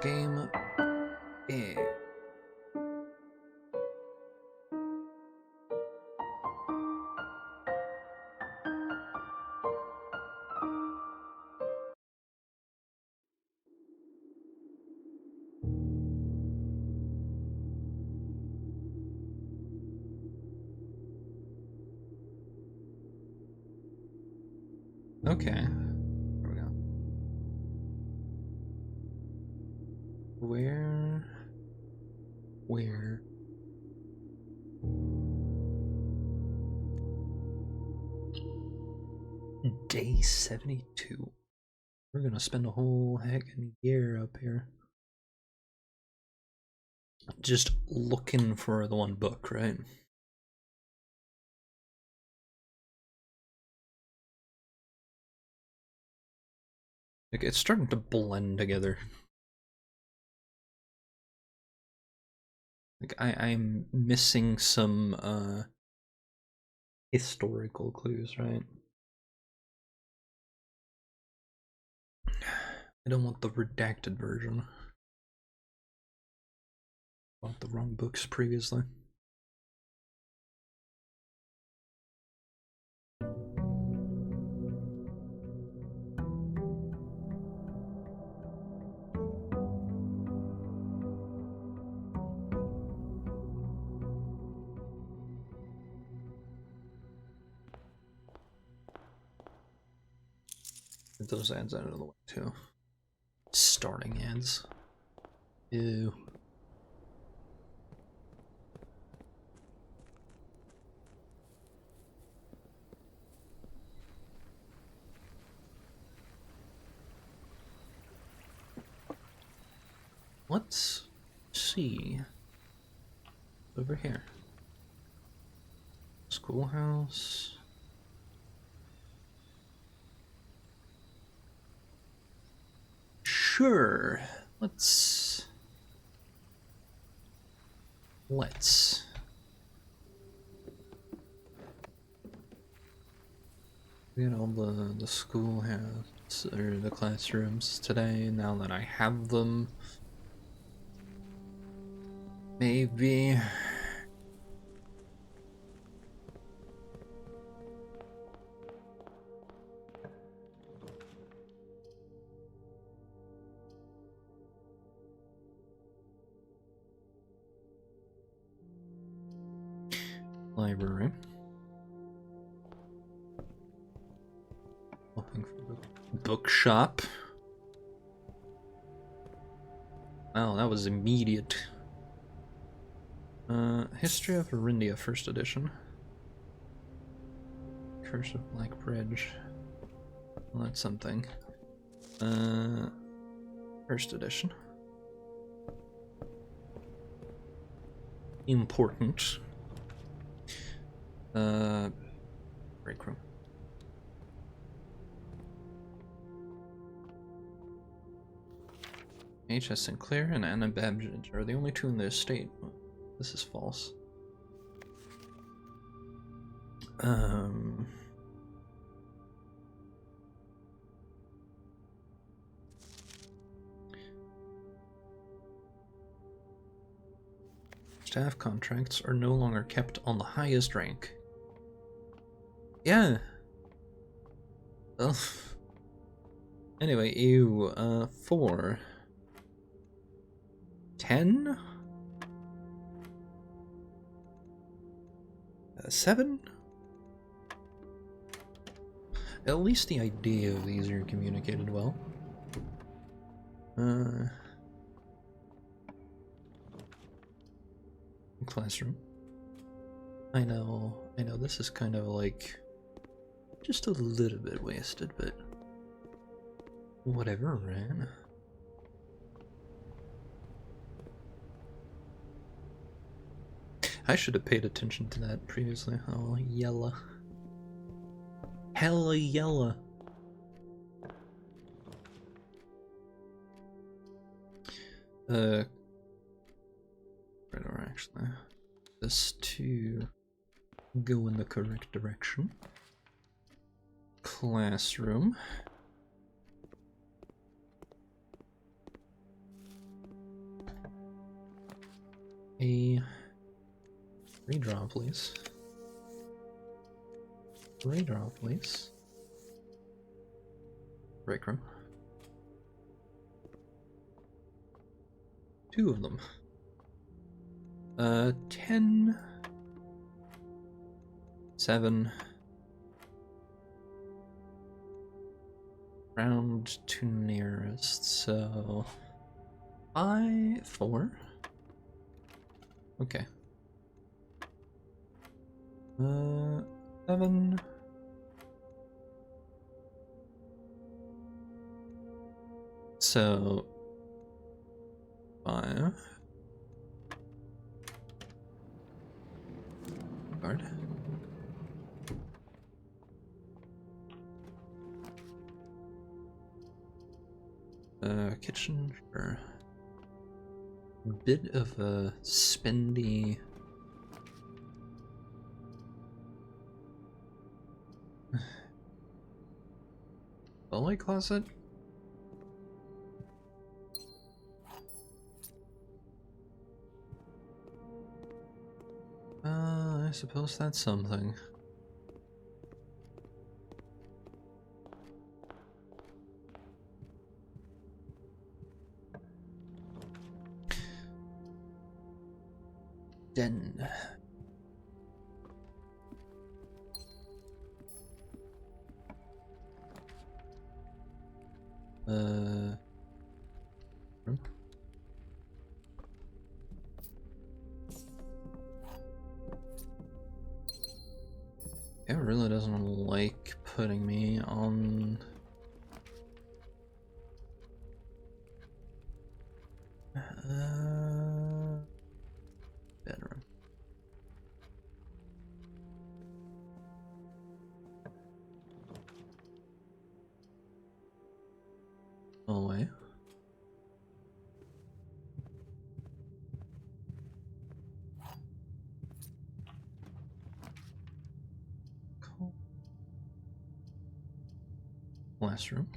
game. Yeah. Okay. There we go. Where? Day 72. We're gonna spend a whole heckin' year up here. Just looking for the one book, right? Like, it's starting to blend together. Like, I'm missing some, historical clues, right? I don't want the redacted version. I bought the wrong books previously. Get those ads out of the way too. Starting ads. Ew. Let's see. Over here. Schoolhouse. Sure. Let's. Get all the schoolhouse or the classrooms today. Now that I have them, maybe. Library. Hoping for the bookshop. Wow, that was immediate. History of Arindia, first edition. Curse of Black Bridge. Well, that's something. First edition. Important. Break room. H.S. Sinclair and Anna Babbage are the only two in the estate. This is false. Staff contracts are no longer kept on the highest rank. Yeah. Well. Anyway, ew, 4. 10? 7? At least the idea of these are communicated well. Classroom. I know, this is kind of like just a little bit wasted, but whatever, man. I should have paid attention to that previously. Oh, yella. Hella yella. Or actually, this to go in the correct direction. Classroom. A redraw, please. Redraw, please. Break room. 2 of them. 10. 7. Round to nearest, so 4. Okay. 7. So 5. Guard. Kitchen, sure. Bit of a spendy. Hallway closet? I suppose that's something. Den. Room? It really doesn't like putting me on. Bedroom. Hallway. Cool. Last room.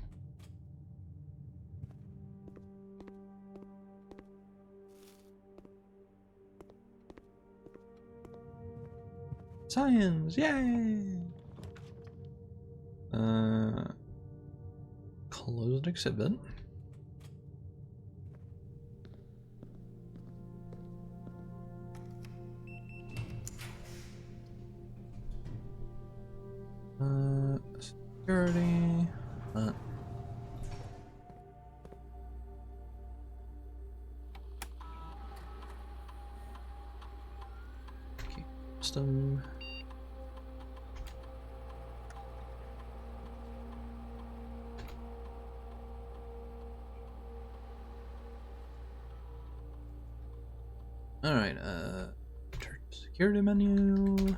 Science! Yay! Closed exhibit. Security. Okay. System. Alright, turn to security menu.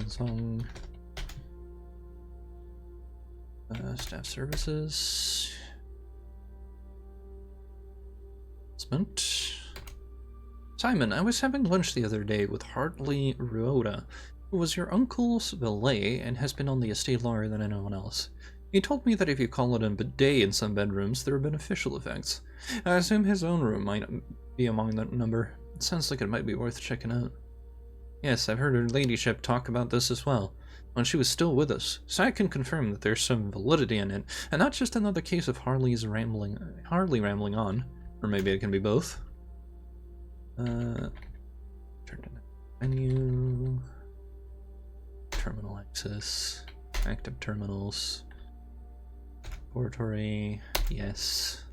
Song. Staff services. Spent. Simon, I was having lunch the other day with Hartley Ruoda, who was your uncle's valet and has been on the estate longer than anyone else. He told me that if you call it a bidet in some bedrooms, there are beneficial effects. I assume his own room might be among that number. It sounds like it might be worth checking out. Yes, I've heard her ladyship talk about this as well, when she was still with us, so I can confirm that there's some validity in it, and not just another case of Harley rambling on. Or maybe it can be both. Turn to menu. Terminal access. Active terminals. Laboratory. Yes.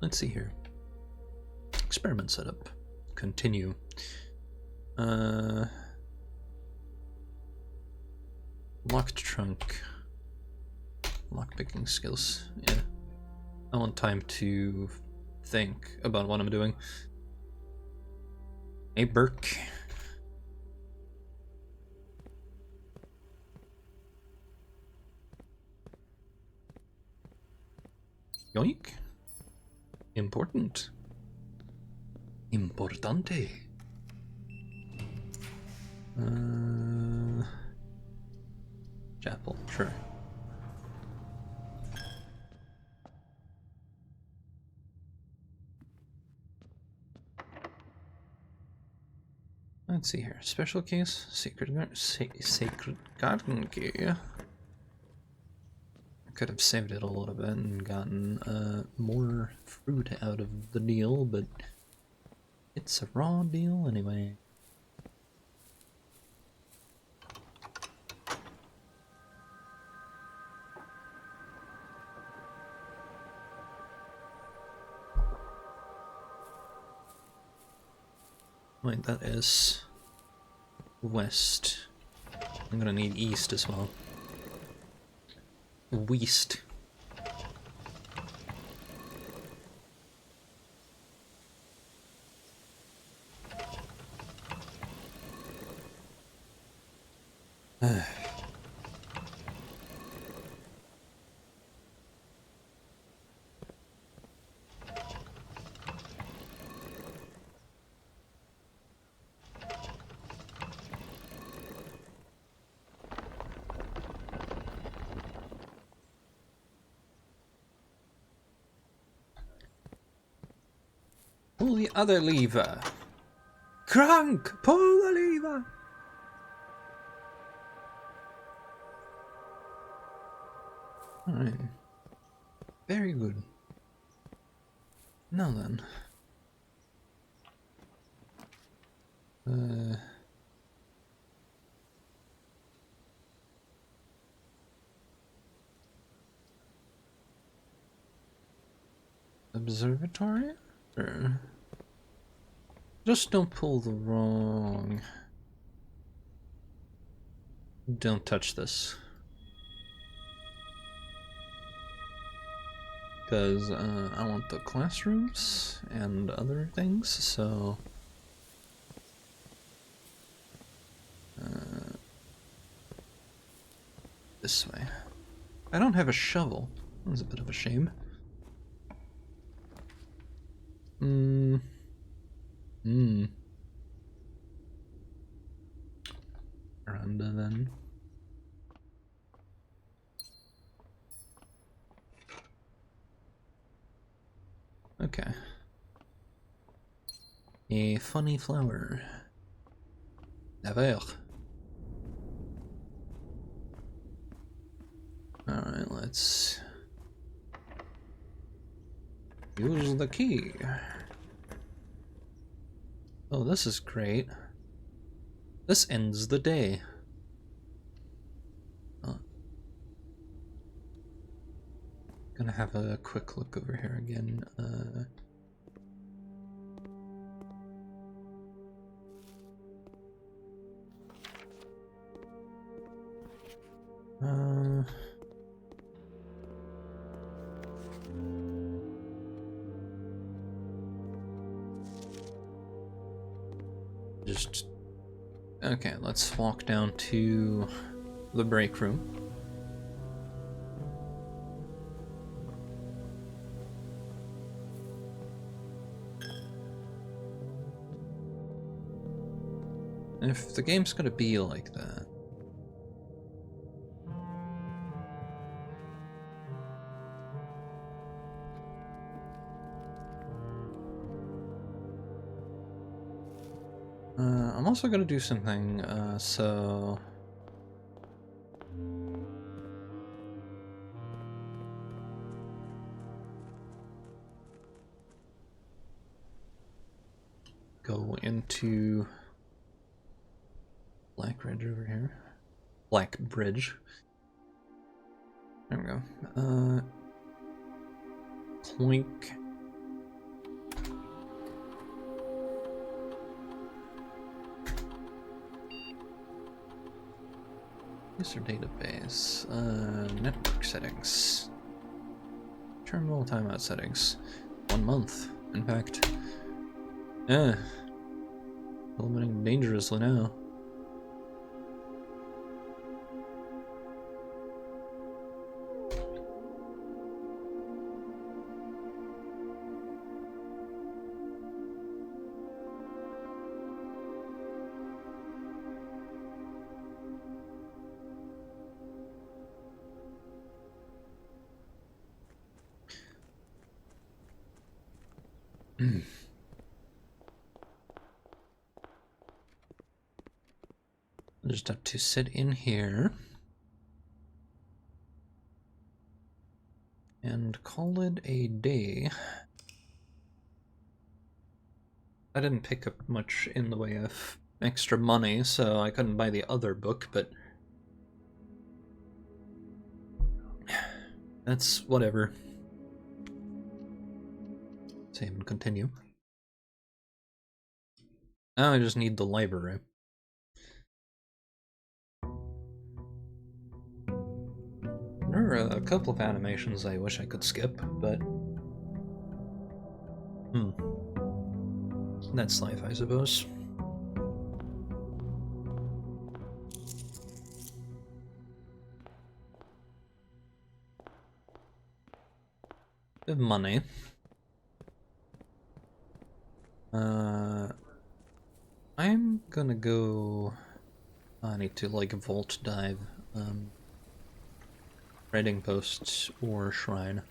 Let's see here. Experiment setup. Continue. Locked trunk. Lockpicking skills. Yeah. I want time to think about what I'm doing. Hey, Burke. Yoink. Important. Importante. Chapel, sure. Let's see here. Special case, sacred garden key. I could have saved it a little bit and gotten more fruit out of the deal, but it's a raw deal anyway. Wait, that is west. I'm gonna need east as well. West. Pull the other lever. Crank! Pull the lever! Alright. Very good. Now then. Observatory? Or just don't pull the wrong... Don't touch this. Because I want the classrooms and other things, so... this way. I don't have a shovel. That's a bit of a shame. Miranda then. Okay. A funny flower. Never. Alright, let's use the key. Oh, this is great. This ends the day. Oh. Gonna have a quick look over here again. Just... Okay, let's walk down to the break room. If the game's gonna be like that... I'm also gonna do something, so... Go into... Black Ridge over here. Black Bridge. There we go. Clink. User database, network settings, terminal timeout settings, 1 month, in fact. Eliminating dangerously now. I just have to sit in here and call it a day. I didn't pick up much in the way of extra money, so I couldn't buy the other book, but that's whatever. Save and continue. Now I just need the library. There are a couple of animations I wish I could skip, but that's life, I suppose. Bit of money. I'm gonna go... I need to, like, vault dive, trading posts or shrine.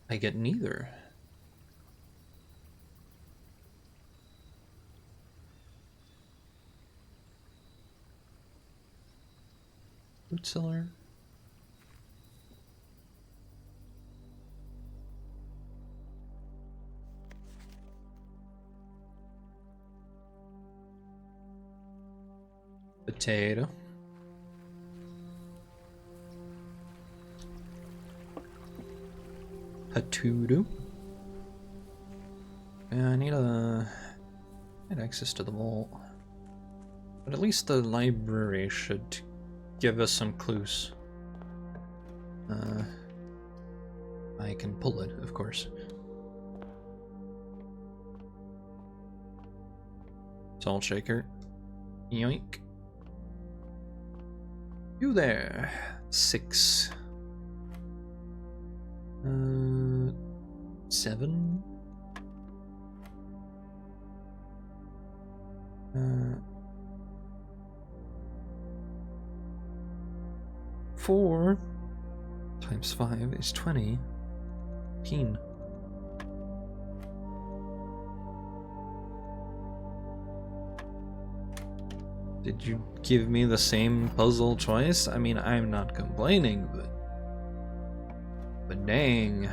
I get neither. Fruit cellar. Potato. Patudo. Yeah, I need access to the vault. But at least the library should give us some clues. I can pull it, of course. Salt shaker. Yoink. You there. 6. 7. 4 times 5 is 20. 18. Did you give me the same puzzle twice? I mean, I'm not complaining, but dang,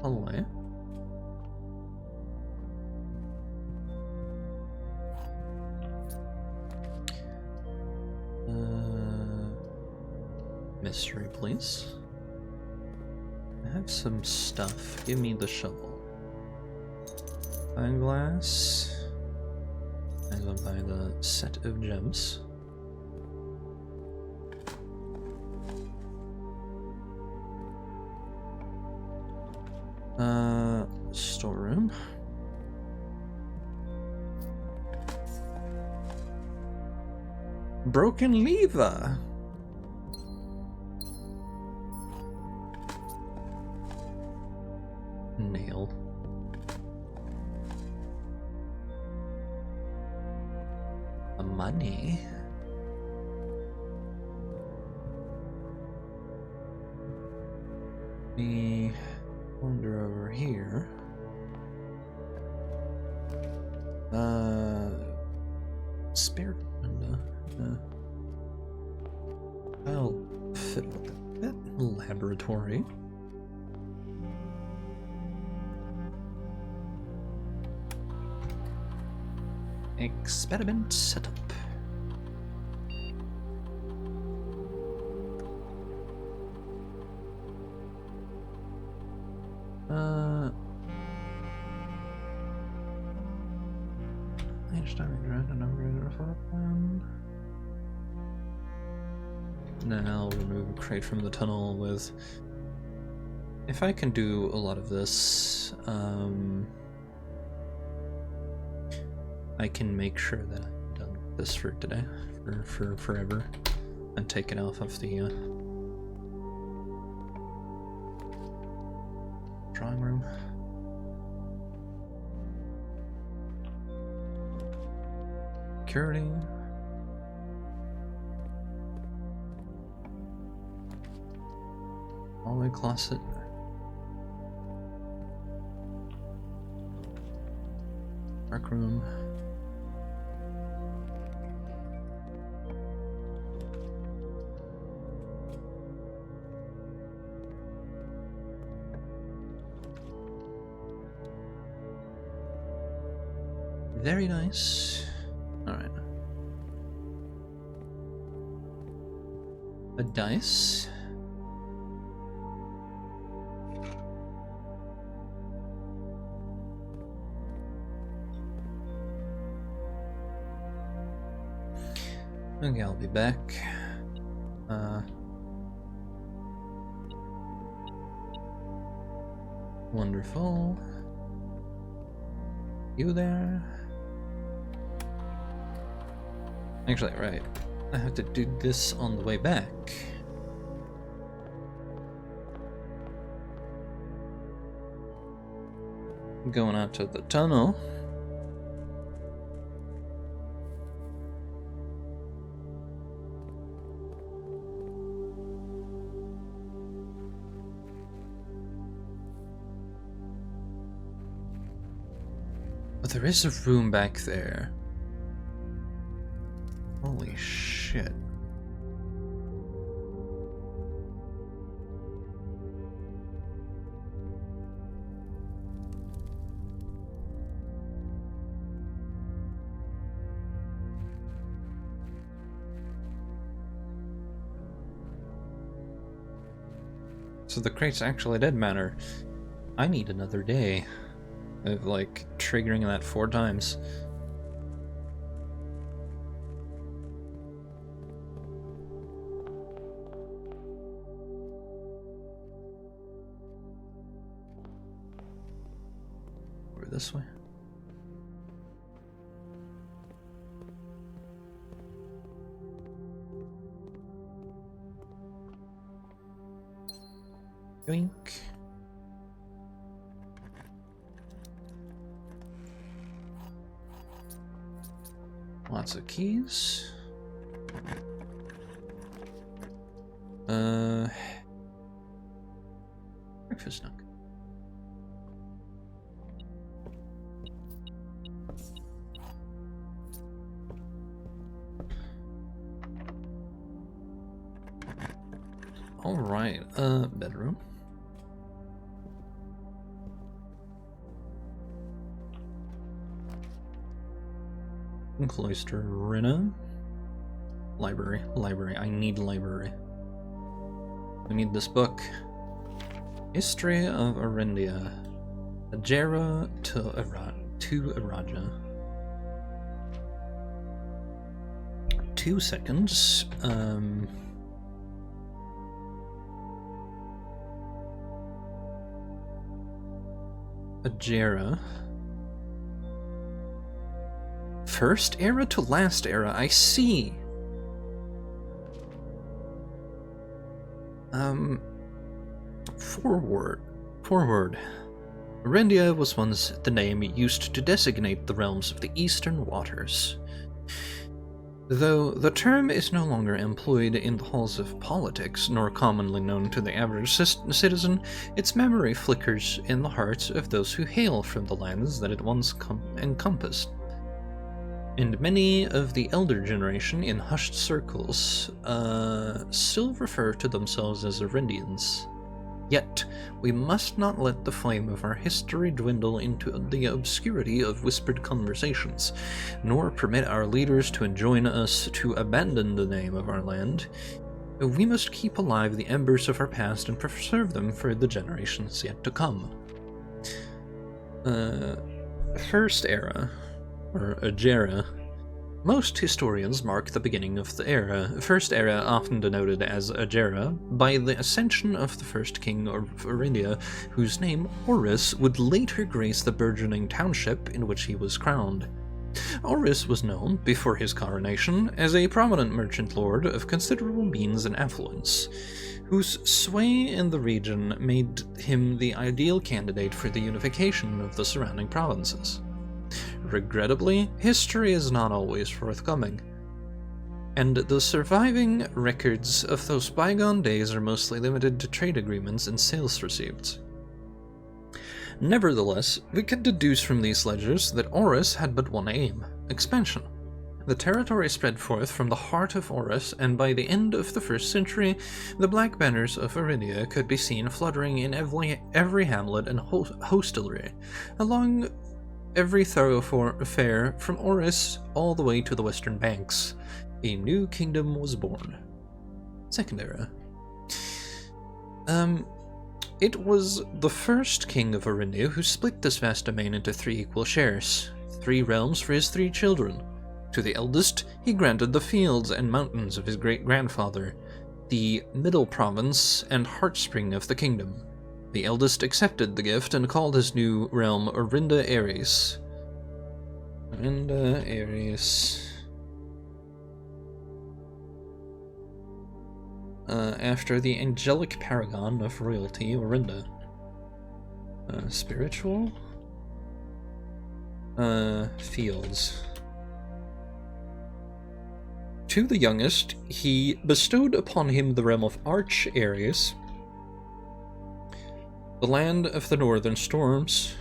away. Mystery, please. I have some stuff. Give me the shovel. Eyeglass. I go buy the set of gems. Storeroom. Broken lever. Nail. Money. Me wander over here. Spare window. I'll fit with that. Laboratory. Experiment setup. Each time you grant an upgrade or photo plan. Now I'll remove a crate from the tunnel with... If I can do a lot of this, I can make sure that I'm done with this for today, for forever, and take it off of the drawing room. Security. Hallway closet. Dark room. Very nice. Alright. A dice. Okay, I'll be back. Wonderful. You there? Actually, right. I have to do this on the way back. Going out to the tunnel. But there is a room back there. Holy shit. So the crates actually did matter. I need another day of, like, triggering that 4 times. Over this way. Yoink. Lots of keys. Breakfast nook. All right, bedroom. Cloister Rina. Library. I need library. We need this book. History of Arindia. Ajera to Araja. 2 seconds. Ajera. First era to last era, I see. Forward. Arindia was once the name used to designate the realms of the eastern waters. Though the term is no longer employed in the halls of politics, nor commonly known to the average citizen, its memory flickers in the hearts of those who hail from the lands that it once encompassed. And many of the elder generation in hushed circles still refer to themselves as Arindians. Yet, we must not let the flame of our history dwindle into the obscurity of whispered conversations, nor permit our leaders to enjoin us to abandon the name of our land. We must keep alive the embers of our past and preserve them for the generations yet to come. First era, or Ajera. Most historians mark the beginning of the era, First Era often denoted as Ajera, by the ascension of the first king of Arindia, whose name, Oris, would later grace the burgeoning township in which he was crowned. Oris was known, before his coronation, as a prominent merchant lord of considerable means and affluence, whose sway in the region made him the ideal candidate for the unification of the surrounding provinces. Regrettably, history is not always forthcoming, and the surviving records of those bygone days are mostly limited to trade agreements and sales receipts. Nevertheless, we could deduce from these ledgers that Oris had but one aim: expansion. The territory spread forth from the heart of Oris, and by the end of the 1st century, the black banners of Arindia could be seen fluttering in every hamlet and hostelry, along every thoroughfare from Oris all the way to the western banks. A new kingdom was born. Second era. It was the first king of Arindia who split this vast domain into 3 equal shares, 3 realms for his 3 children. To the eldest, he granted the fields and mountains of his great-grandfather, the middle province and heartspring of the kingdom. The eldest accepted the gift and called his new realm Orinda Aries. Orinda Aries. After the angelic paragon of royalty, Orinda. Spiritual? Fields. To the youngest, he bestowed upon him the realm of Arch Aries, the land of the northern storms,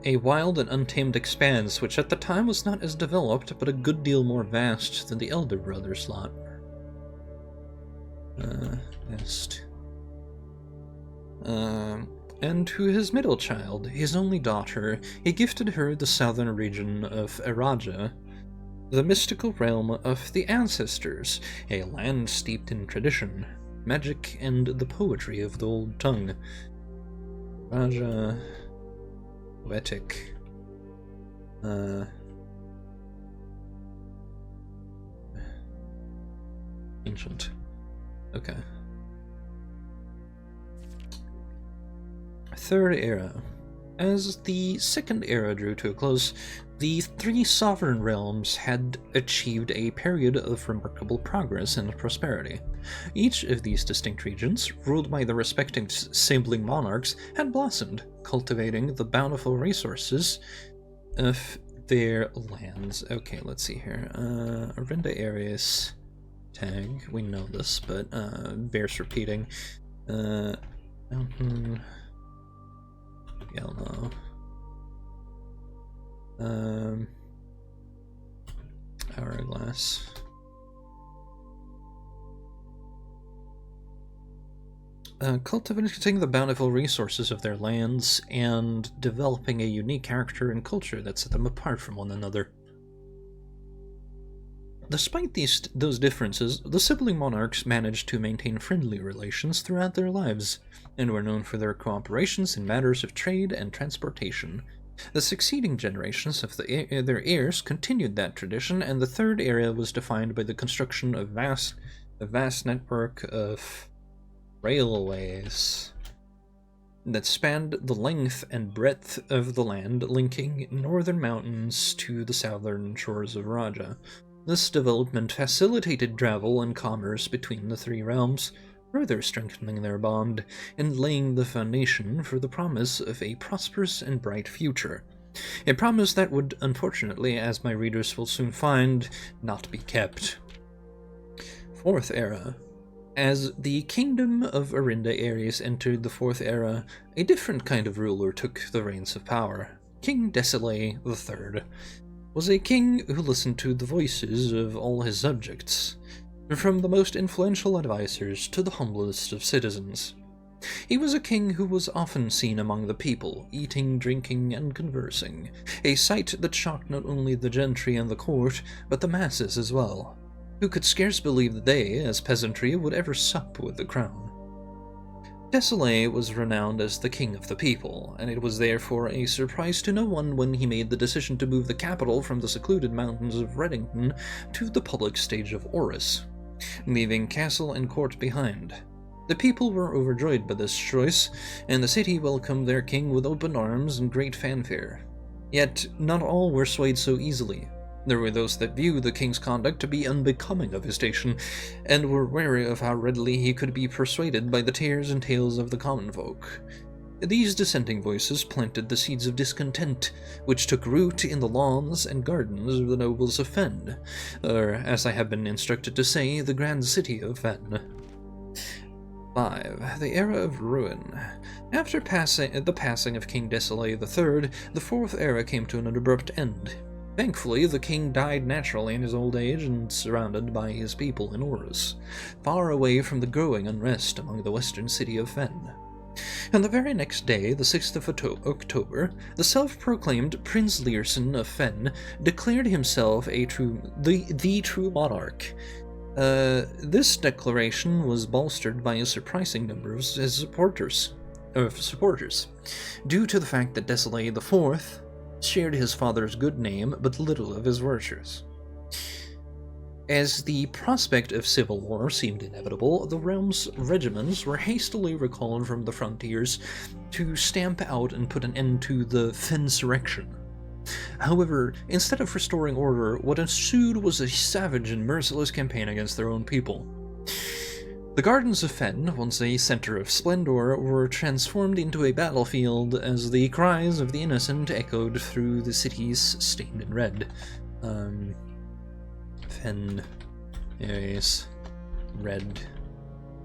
a wild and untamed expanse which at the time was not as developed but a good deal more vast than the elder brother's lot. And to his middle child, his only daughter, he gifted her the southern region of Eraja, the mystical realm of the ancestors, a land steeped in tradition, magic, and the poetry of the old tongue. Raja... Poetic. Ancient. Okay. Third era. As the second era drew to a close, the 3 sovereign realms had achieved a period of remarkable progress and prosperity. Each of these distinct regions, ruled by the respective sibling monarchs, had blossomed, cultivating the bountiful resources of their lands. Okay, let's see here. Orinda Aries tag. We know this, but bears repeating. Mountain... Yellow. Hourglass. Cultivating the bountiful resources of their lands and developing a unique character and culture that set them apart from one another. Despite those differences, the sibling monarchs managed to maintain friendly relations throughout their lives, and were known for their cooperations in matters of trade and transportation. The succeeding generations of their heirs continued that tradition, and the third era was defined by the construction of a vast network of railways that spanned the length and breadth of the land, linking northern mountains to the southern shores of Raja. This development facilitated travel and commerce between the 3 realms, further strengthening their bond and laying the foundation for the promise of a prosperous and bright future. A promise that would, unfortunately, as my readers will soon find, not be kept. Fourth era. As the kingdom of Orinda Aries entered the 4th era, a different kind of ruler took the reins of power. King Desilets III was a king who listened to the voices of all his subjects, from the most influential advisors to the humblest of citizens. He was a king who was often seen among the people, eating, drinking, and conversing, a sight that shocked not only the gentry and the court, but the masses as well, who could scarce believe that they, as peasantry, would ever sup with the crown. Desilets was renowned as the king of the people, and it was therefore a surprise to no one when he made the decision to move the capital from the secluded mountains of Reddington to the public stage of Oris, leaving castle and court behind. The people were overjoyed by this choice, and the city welcomed their king with open arms and great fanfare. Yet not all were swayed so easily. There were those that viewed the king's conduct to be unbecoming of his station, and were wary of how readily he could be persuaded by the tears and tales of the common folk. These dissenting voices planted the seeds of discontent, which took root in the lawns and gardens of the nobles of Fen, or, as I have been instructed to say, the grand city of Fen. 5. The Era of Ruin. After the passing of King Desolé III, the Fourth Era came to an abrupt end. Thankfully, the king died naturally in his old age and surrounded by his people in Orus, far away from the growing unrest among the western city of Fen. And the very next day, the 6th of October, the self-proclaimed Prince Learson of Fen declared himself the true monarch. This declaration was bolstered by a surprising number of his supporters, due to the fact that Desolé IV shared his father's good name but little of his virtues. As the prospect of civil war seemed inevitable, the realm's regiments were hastily recalled from the frontiers to stamp out and put an end to the Fensurrection. However, instead of restoring order, what ensued was a savage and merciless campaign against their own people. The gardens of Fen, once a center of splendor, were transformed into a battlefield as the cries of the innocent echoed through the cities stained in red. Fen is red.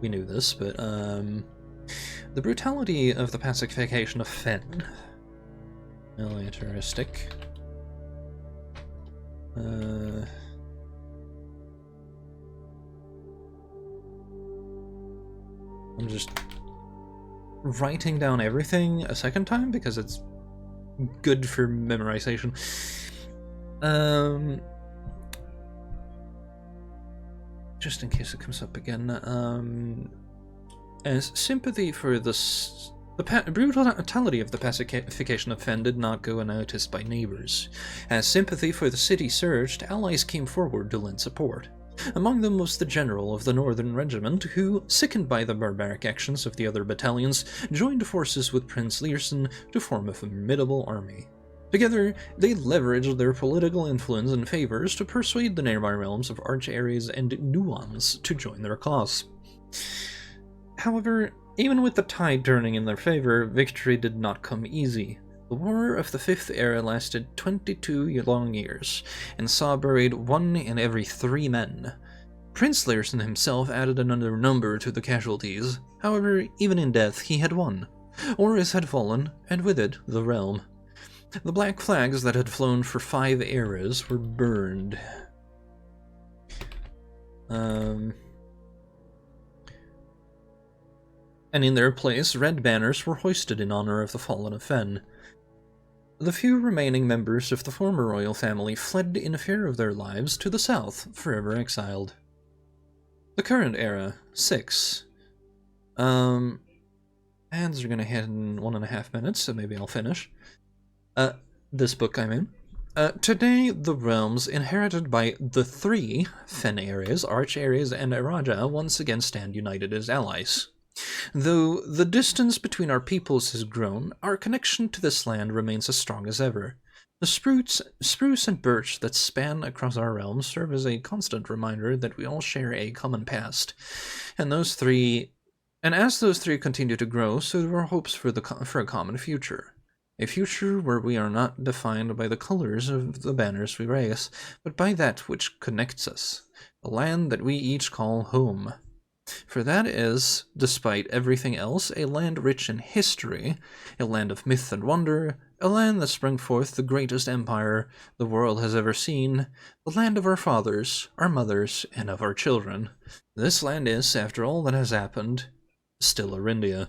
We knew this, but the brutality of the pacification of Fen. Militaristic. I'm just writing down everything a second time because it's good for memorization. Just in case it comes up again, as sympathy for the brutality of the pacification of Fen did not go unnoticed by neighbors. As sympathy for the city surged, allies came forward to lend support. Among them was the general of the Northern Regiment, who, sickened by the barbaric actions of the other battalions, joined forces with Prince Learson to form a formidable army. Together, they leveraged their political influence and favors to persuade the nearby realms of Arch-Ares and Nuance to join their cause. However, even with the tide turning in their favor, victory did not come easy. The War of the Fifth Era lasted 22 long years, and saw buried 1 in every 3 men. Prince Learson himself added another number to the casualties. However, even in death, he had won. Orus had fallen, and with it, the realm. The black flags that had flown for 5 eras were burned. And in their place, red banners were hoisted in honor of the fallen of Fen. The few remaining members of the former royal family fled in fear of their lives to the south, forever exiled. The current era, 6. Ads are gonna hit in 1.5 minutes, so maybe I'll finish. This book I'm in. Today, the realms inherited by the 3 Fen-Ares, Arch-Ares, and Araja once again stand united as allies. Though the distance between our peoples has grown, our connection to this land remains as strong as ever. The spruce and birch that span across our realms serve as a constant reminder that we all share a common past, and as those three continue to grow, so do our hopes for a common future. A future where we are not defined by the colors of the banners we raise, but by that which connects us, the land that we each call home. For that is, despite everything else, a land rich in history, a land of myth and wonder, a land that sprang forth the greatest empire the world has ever seen, the land of our fathers, our mothers, and of our children. This land is, after all that has happened, still Arindia.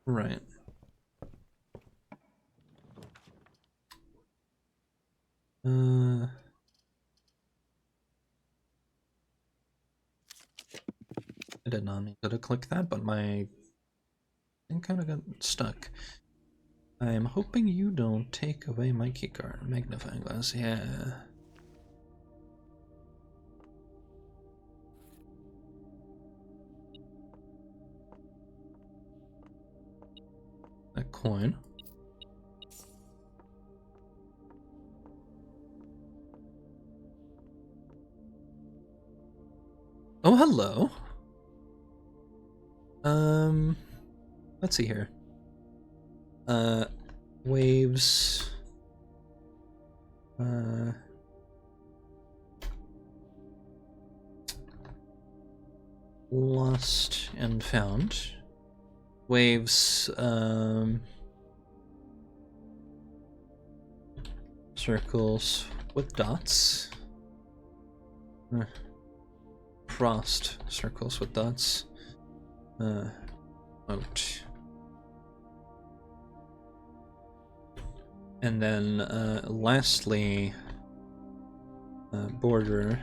Right. I did not mean to click that, but my thing kind of got stuck. I am hoping you don't take away my keycard. Magnifying glass, yeah. A coin. Oh, hello. Let's see here. Waves. Lost and found. Waves, circles with dots. Frost circles with dots. Out. And then, lastly, border.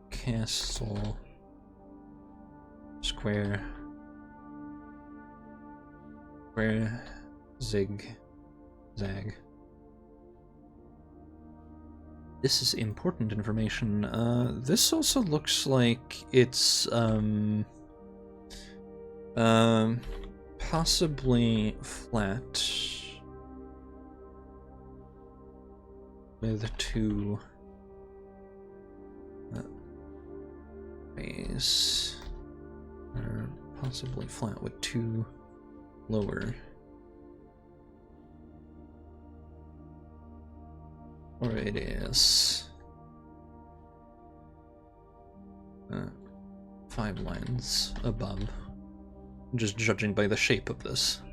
Castle. Square. Square. Zig. Zag. This is important information. This also looks like it's, possibly flat. With two base. Or possibly flat with two lower. Or it is 5 lines above. Just judging by the shape of this.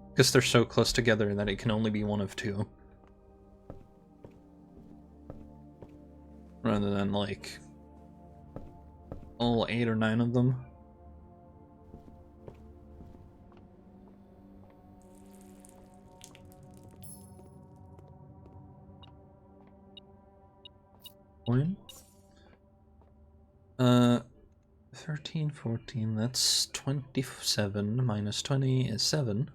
Because they're so close together that it can only be one of two. Rather than like all 8 or 9 of them. One. 13, 14, that's 27 minus 20 is 7.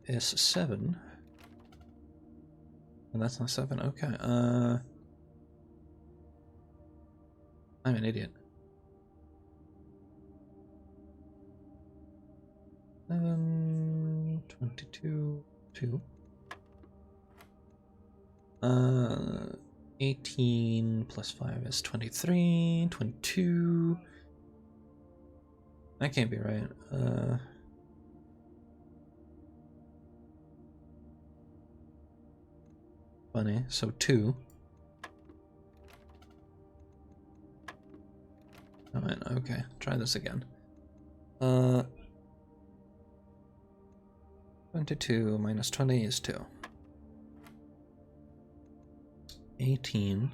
Is 7. And that's not 7, okay. I'm an idiot. 22, 2. 18 plus 5 is 23, 22. That can't be right. Funny, so 2. Alright, okay, try this again. 22 minus 20 is 2. 18.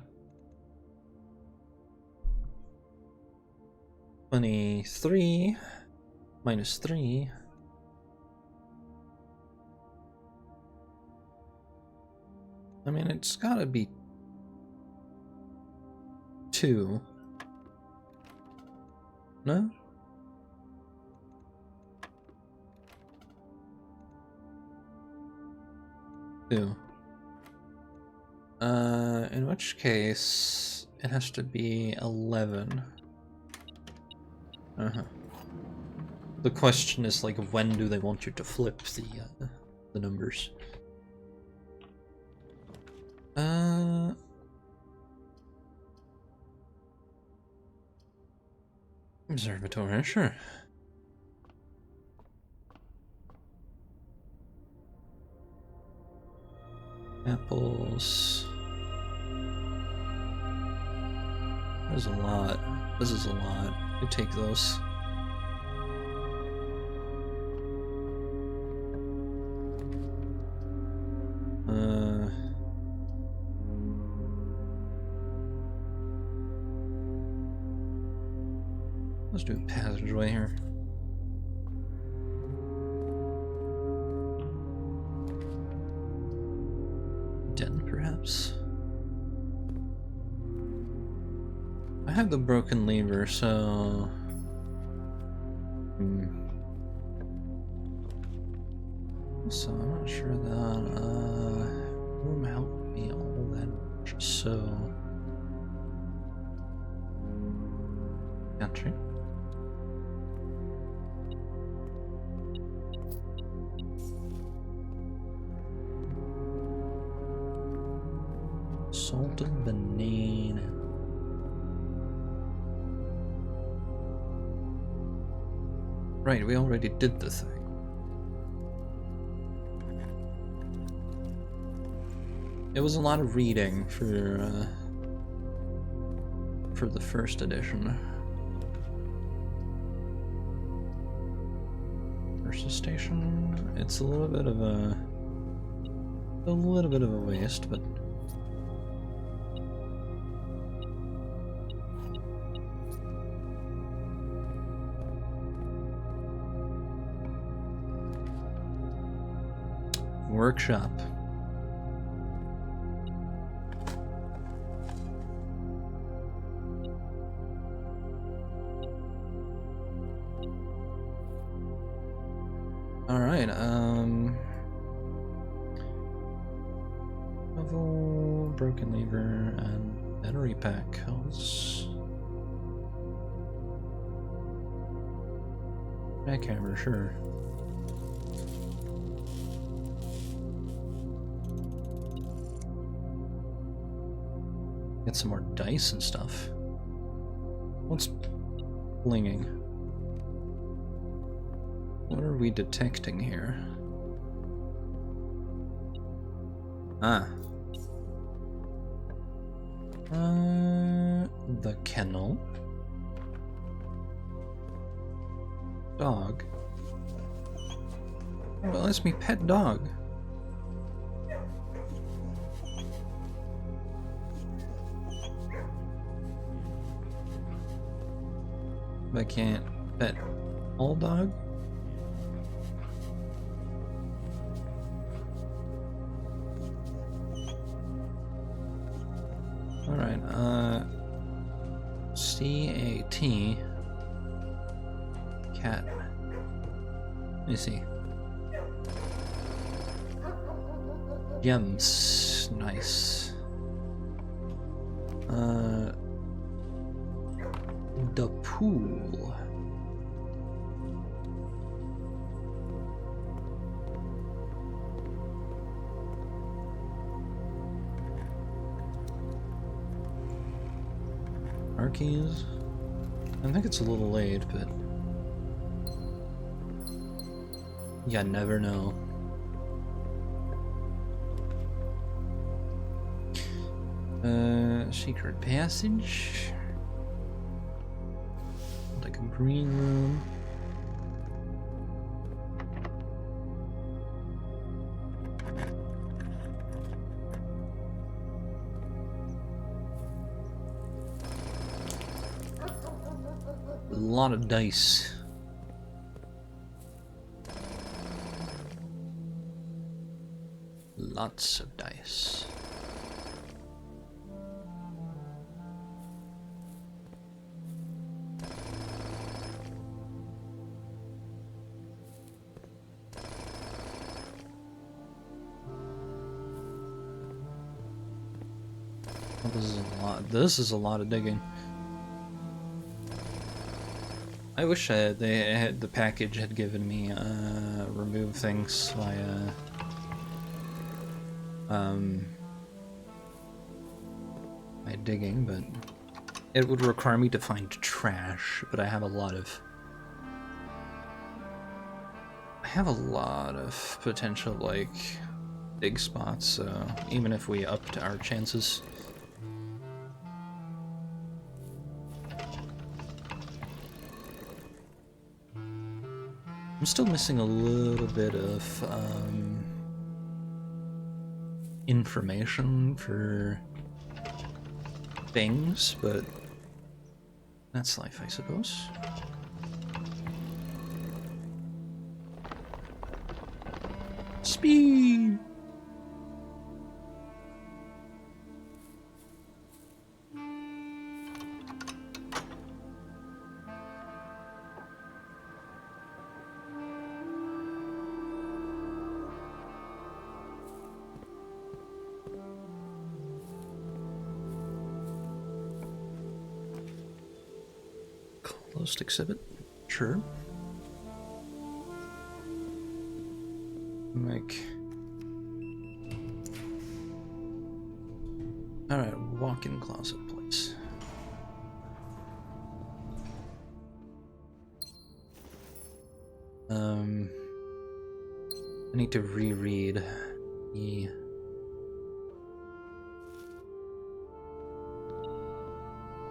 23 minus 3. I mean, it's gotta be 2. No? Two. In which case, it has to be 11. The question is, like, when do they want you to flip the numbers? Observatory, sure. Apples. There's a lot. This is a lot. We take those. Let's do a passageway here. Den, perhaps? I have the broken lever, so... So I'm not sure that, room helped me all that much, so... Country. Salted banana. Right, we already did the thing. It was a lot of reading for the first edition. Versus station. It's a little bit of a waste, but workshop. All right, level, broken lever, and battery pack. Jackhammer, sure. Get some more dice and stuff. What's blinging? What are we detecting here? Ah. The kennel. Dog. Well, that's me pet dog. I can't pet all dog? Alright, C-A-T cat. Let me see. Gems. Nice. The pool. Arkeys. I think it's a little late, but you never know. Secret passage. Like a green room. A lot of dice. Lots of dice. Oh, this is a lot. This is a lot of digging. I wish the package had given me remove things via by digging, but it would require me to find trash. But I have a lot of potential like dig spots. So even if we upped our chances. I'm still missing a little bit of information for things, but that's life, I suppose. Speed! Closed exhibit, sure. Like Alright, walk-in closet, please. I need to reread the...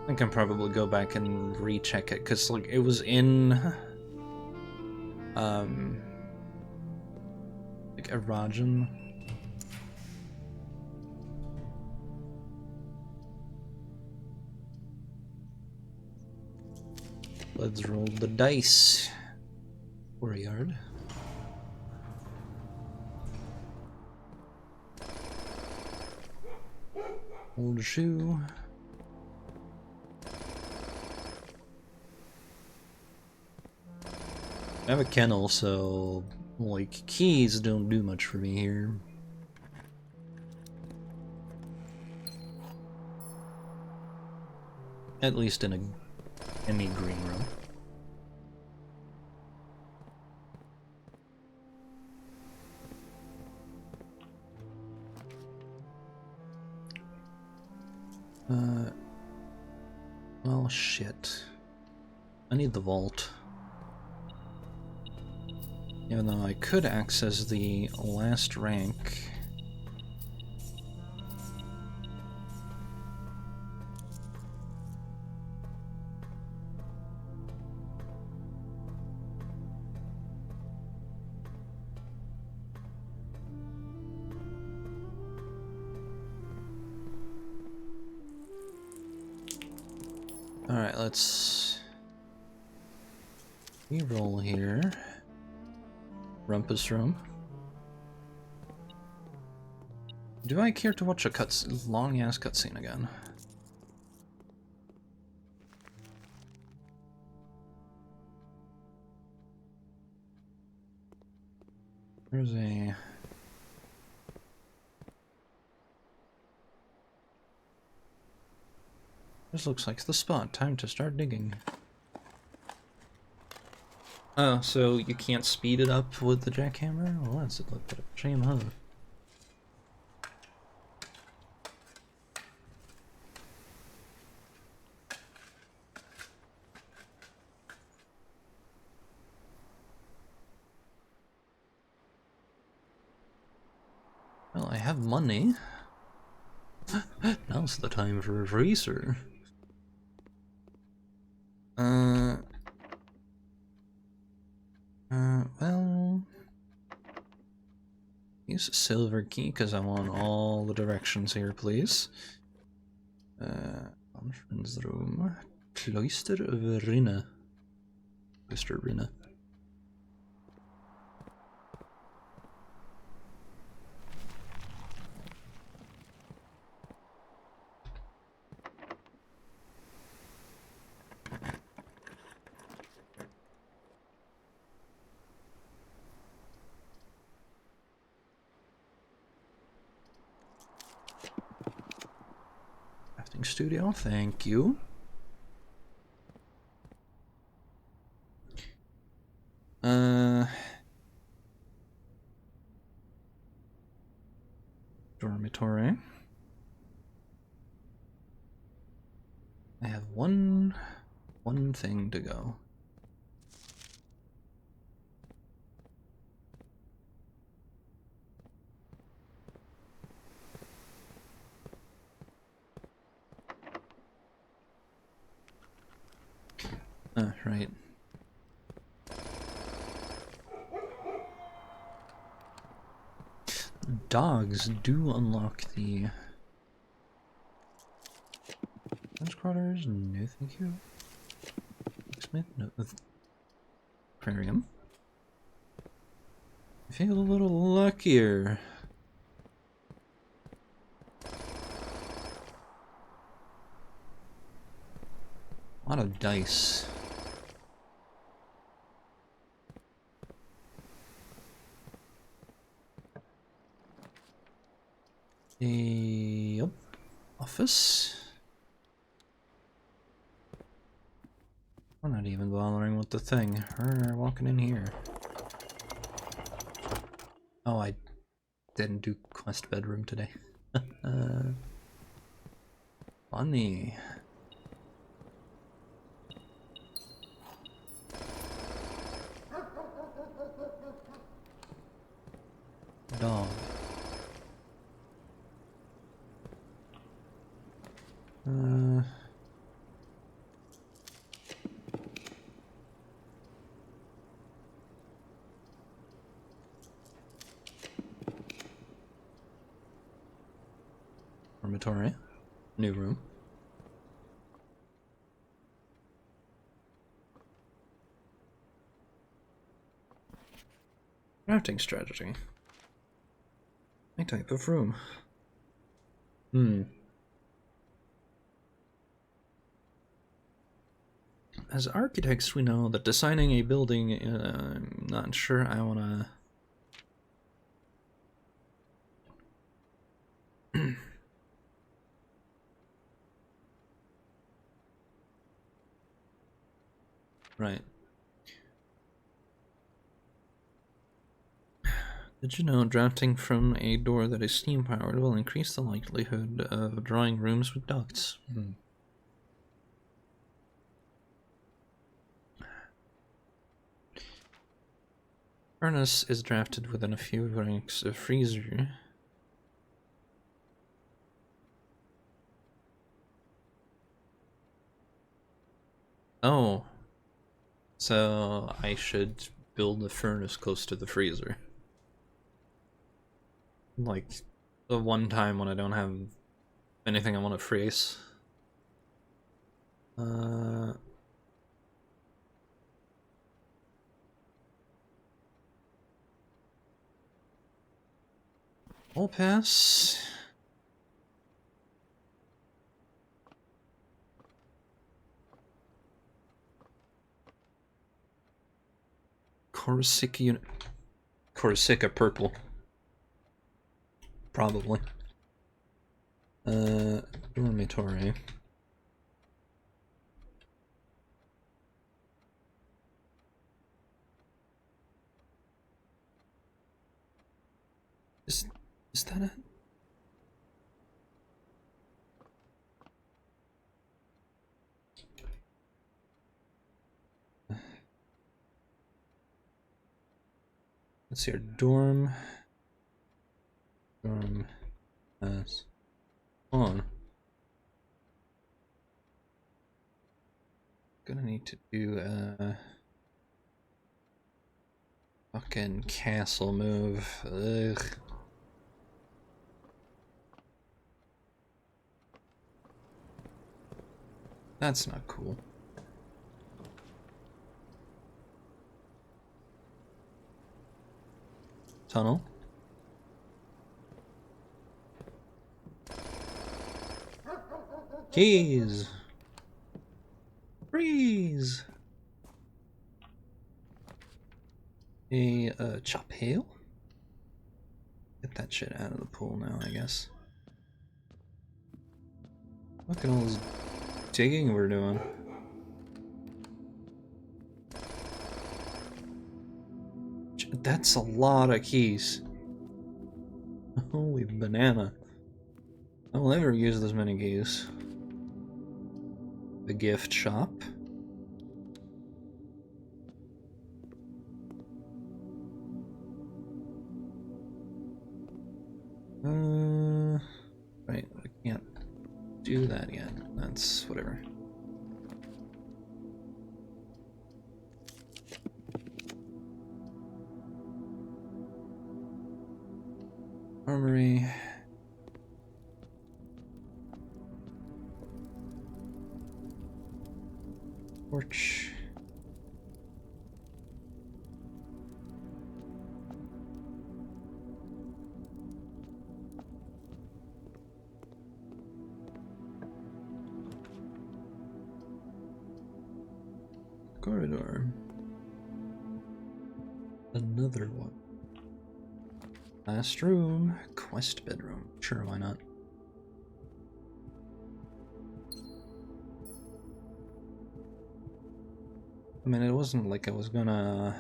I can probably go back and recheck it, because like it was in like Erajan. Let's roll the dice. Warrior. Old shoe. I have a kennel, so like keys don't do much for me here. At least in any green room. Well, shit. I need the vault. Even though I could access the last rank. Alright, let's reroll here. Rumpus room. Do I care to watch a long ass cutscene again? There's a... This looks like the spot. Time to start digging. Oh, so you can't speed it up with the jackhammer? Well, that's a shame, huh? Well, I have money. Now's the time for a freezer. Well... Use a silver key, because I want all the directions here, please. Conference room. Cloister of Rinne. Cloister Rinne. Studio, thank you. Dormitory. I have one thing to go. Right. Dogs do unlock the... Lunch quarters? No, thank you. Smith? No. Aquarium. I feel a little luckier. A lot of dice. Yep. Office. I'm not even bothering with the thing. We're walking in here. Oh, I didn't do quest bedroom today. Funny. Dog. Dormitory. New room. Crafting strategy. My type of room. As architects, we know that designing a building, I'm not sure I wanna... Right. Did you know drafting from a door that is steam powered will increase the likelihood of drawing rooms with ducts? Furnace is drafted within a few ranks of freezer. Oh. So I should build a furnace close to the freezer. Like the one time when I don't have anything I want to freeze. I'll pass. Corsica unit. Corsica purple. Probably. Dormitory. Is that it? Let's see, our dorm. Yes. Hold on. Gonna need to do a fucking castle move. Ugh. That's not cool. Tunnel. Jeez. Freeze. A chop hail. Get that shit out of the pool now, I guess. Look at all this digging we're doing. That's a lot of keys. Holy banana. I will never use this many keys. The gift shop. Right, I can't do that yet. That's whatever. Armory. Porch. Corridor. Another one. Last room. Quest bedroom. Sure, why not? I mean, it wasn't like I was gonna...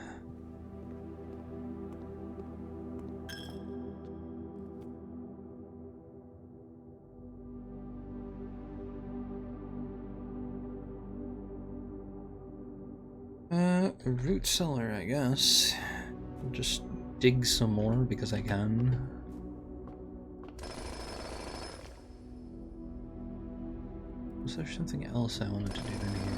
root cellar, I guess. Just dig some more because I can. Was there something else I wanted to do in here?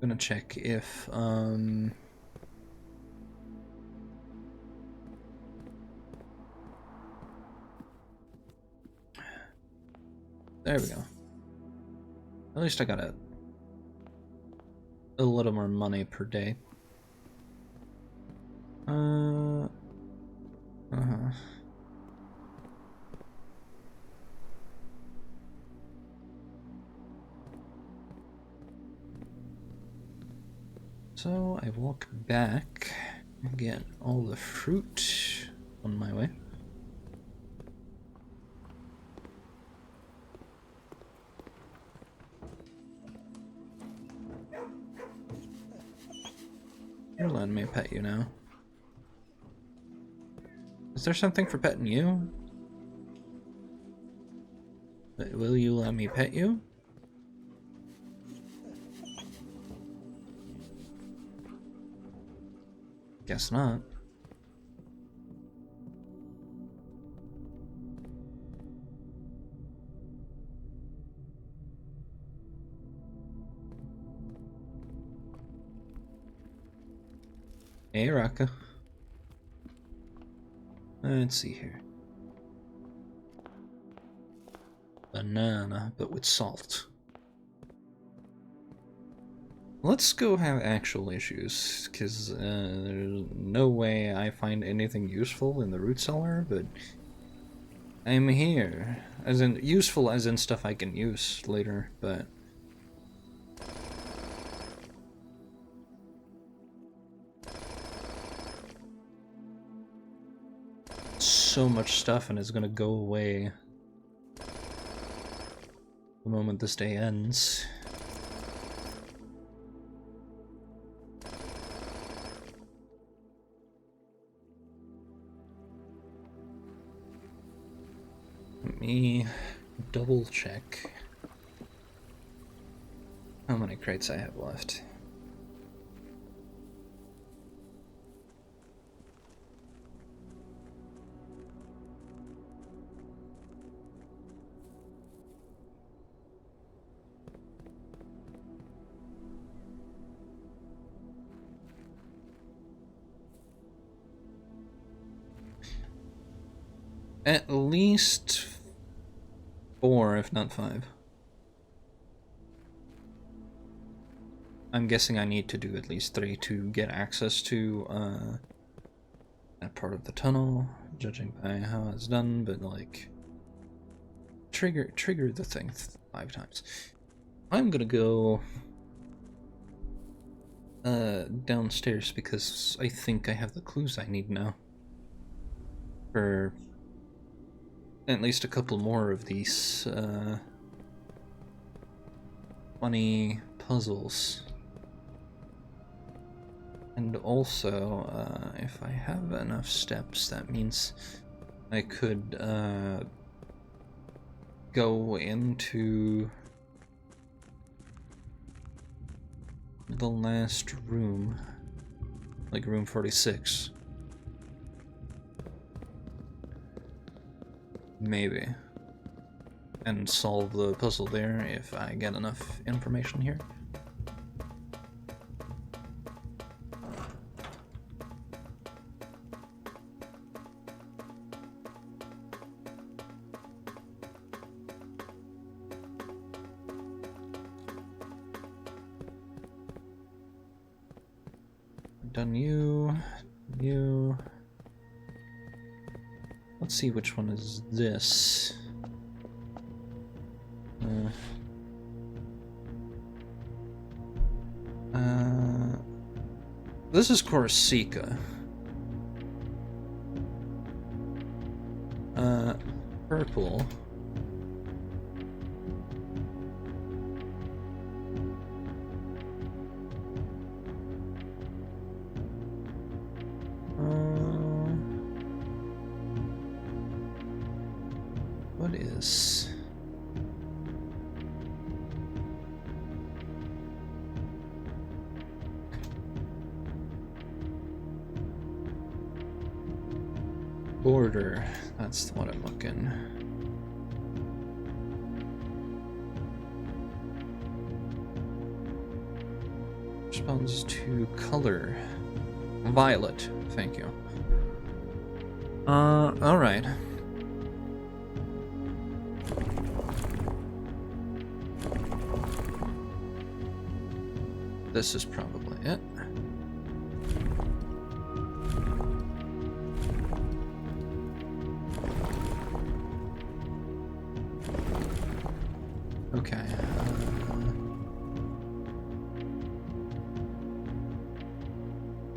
I'm gonna check if, there we go. At least I got a little more money per day. So I walk back and get all the fruit on my way. You're letting me pet you now. Is there something for petting you? Will you let me pet you? Guess not. Hey, Raka. Let's see here. Banana, but with salt. Let's go have actual issues, because there's no way I find anything useful in the root cellar, but I'm here. As in, useful as in stuff I can use later, but... so much stuff and it's gonna go away the moment this day ends. Let me double check how many crates I have left. At least 4, if not 5. I'm guessing I need to do at least 3 to get access to that part of the tunnel, judging by how it's done, but like trigger the thing 5 times. I'm gonna go downstairs because I think I have the clues I need now for at least a couple more of these funny puzzles. And also, if I have enough steps, that means I could go into the last room, like room 46. Maybe. And solve the puzzle there if I get enough information here. Done you. Let's see which one is this. This is Corsica. Purple. What is Border. That's what I'm looking. Responds to color. Violet. Thank you. Alright. This is probably it. Okay.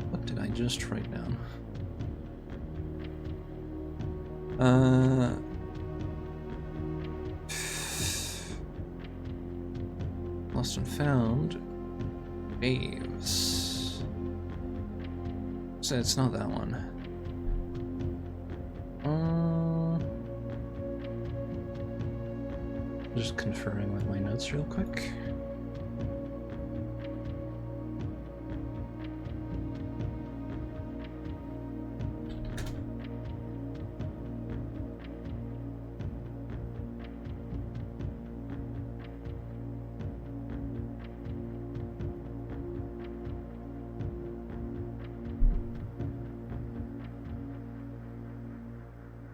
What did I just write down? Lost and found. Waves. So it's not that one. Just conferring with my notes real quick.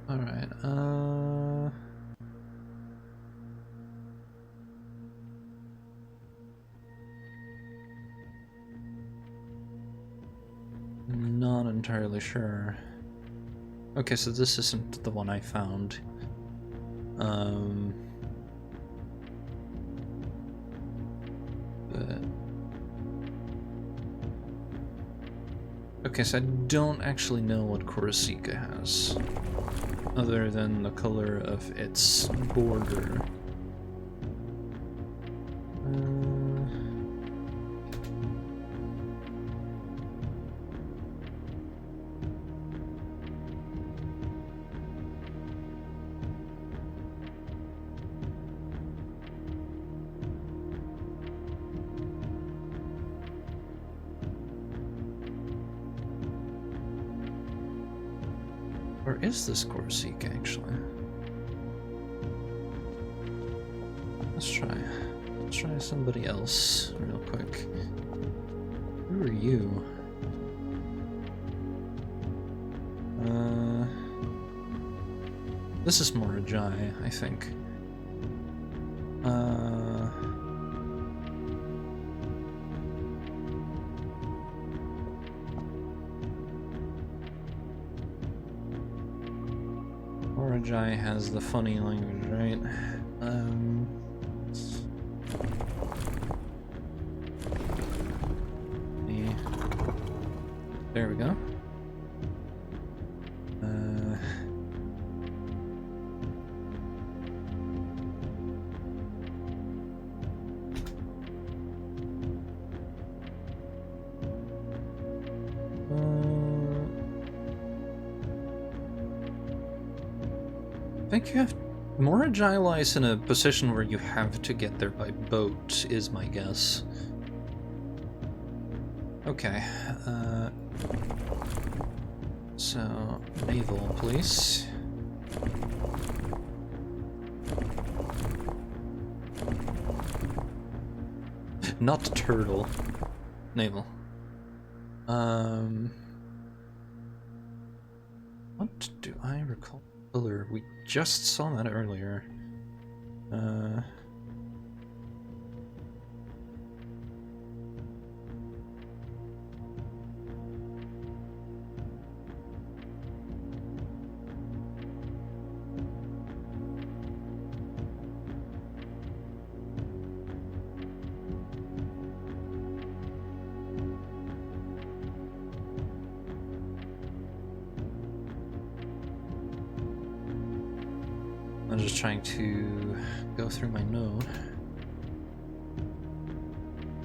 Alright, not entirely sure. Okay, so this isn't the one I found. But... Okay, so I don't actually know what Korosika has, other than the color of its border. Where is this Korosika, actually? Let's try somebody else real quick. Who are you? This is Morajai, I think. Morajai has the funny language, right? There we go. I think you have... Morajai lies in a position where you have to get there by boat, is my guess. Okay, so, naval, please. Not turtle. Naval. What do I recall? Color. We just saw that earlier. I'm just trying to go through my note.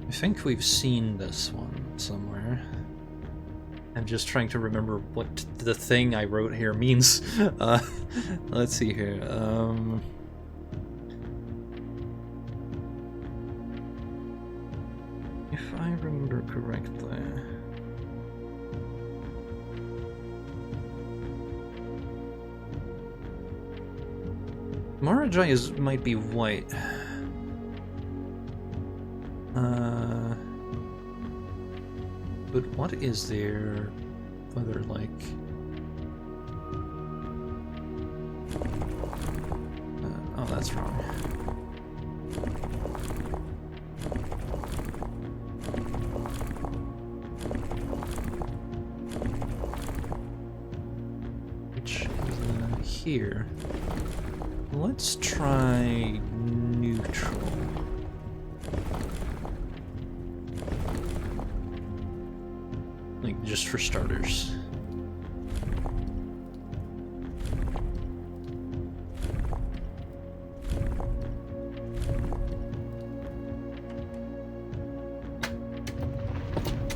I think we've seen this one somewhere. I'm just trying to remember what the thing I wrote here means. Let's see here. If I remember correctly... Marajai might be white. But what is their weather like? Oh, that's wrong. Which is here. Let's try neutral. Like, just for starters.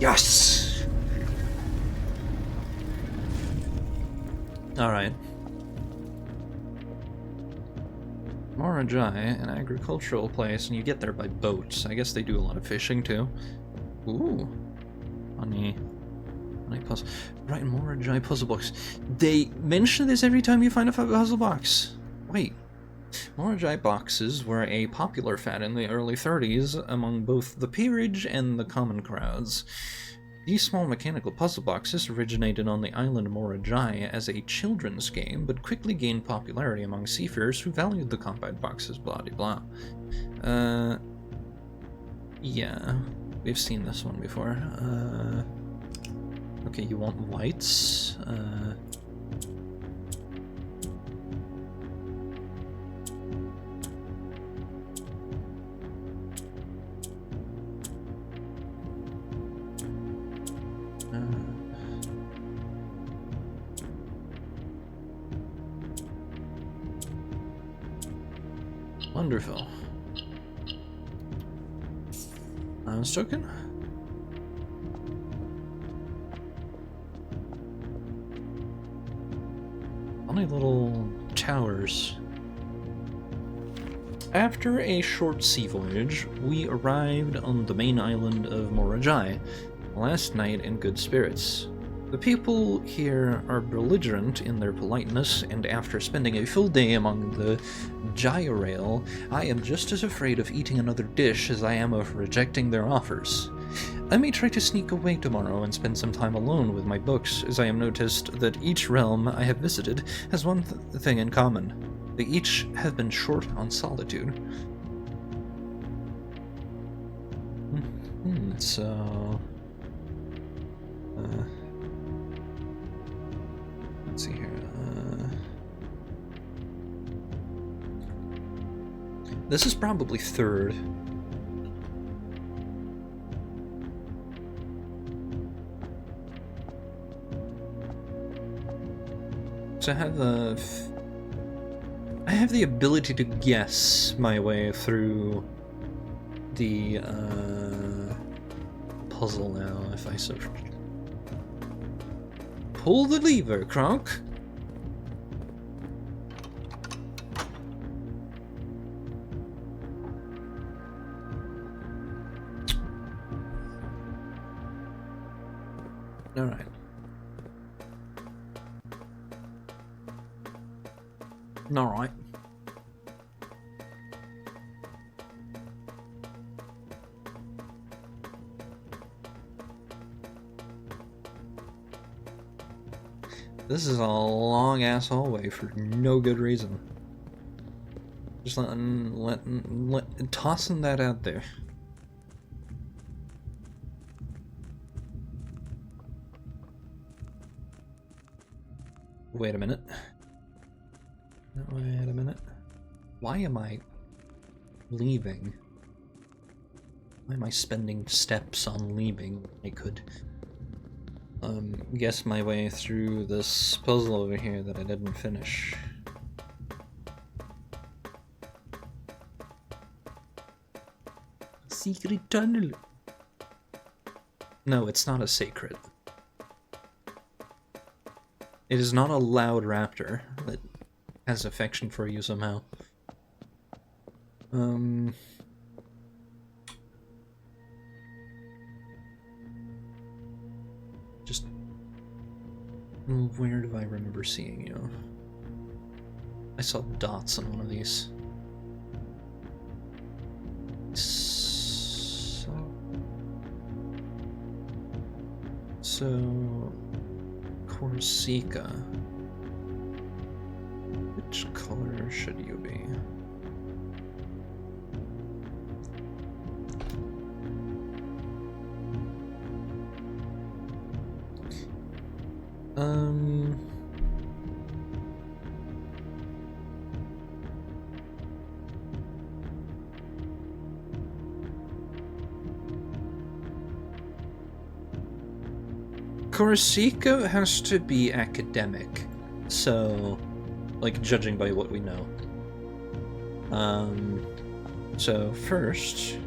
Yes! Alright. Marajai, an agricultural place, and you get there by boats. I guess they do a lot of fishing too. Ooh. Honey puzzle. Right, Marajai puzzle box. They mention this every time you find a puzzle box. Wait. Marajai boxes were a popular fad in the early 30s among both the peerage and the common crowds. These small mechanical puzzle boxes originated on the island Marajai as a children's game, but quickly gained popularity among seafarers who valued the compact boxes, blah blah blah. Yeah, we've seen this one before. Okay, you want whites? Wonderful. Islands token? Funny little towers. After a short sea voyage, we arrived on the main island of Marajai, last night in good spirits. The people here are belligerent in their politeness, and after spending a full day among the gyrail, I am just as afraid of eating another dish as I am of rejecting their offers. I may try to sneak away tomorrow and spend some time alone with my books, as I have noticed that each realm I have visited has one thing in common. They each have been short on solitude. So... let's see here. This is probably third. So I have the ability to guess my way through the puzzle now, if I so... Pull the lever, Kronk! Alright. Alright. This is a long-ass hallway for no good reason. Just tossing that out there. Wait a minute. Wait a minute. Why am I leaving? Why am I spending steps on leaving? I could guess my way through this puzzle over here that I didn't finish. Secret tunnel. No, it's not a sacred. It is not a loud raptor that has affection for you somehow. Just... where do I remember seeing you? I saw dots on one of these. So Corsica. Which color should you be? Corsica has to be academic, so, like, judging by what we know. So first...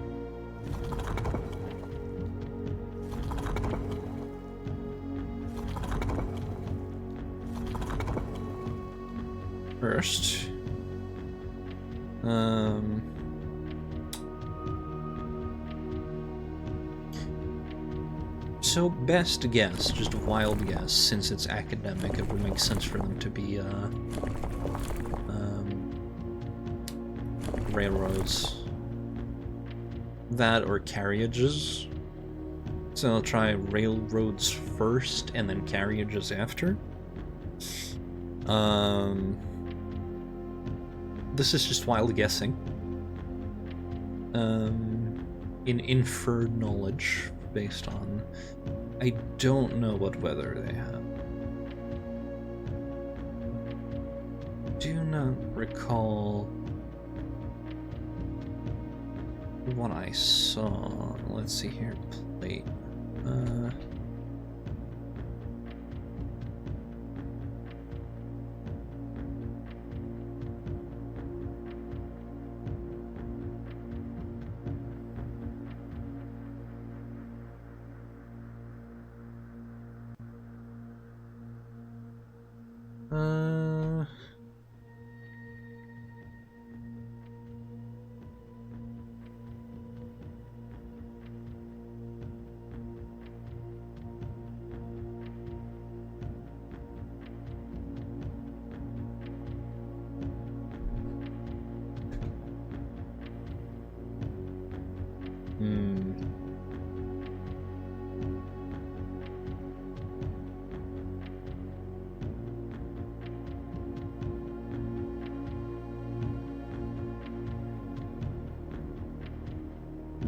So best guess, just a wild guess, since it's academic, it would make sense for them to be, railroads. That or carriages. So I'll try railroads first, and then carriages after. This is just wild guessing. In inferred knowledge, based on... I don't know what weather they have. Do not recall what I saw. Let's see here. Plate.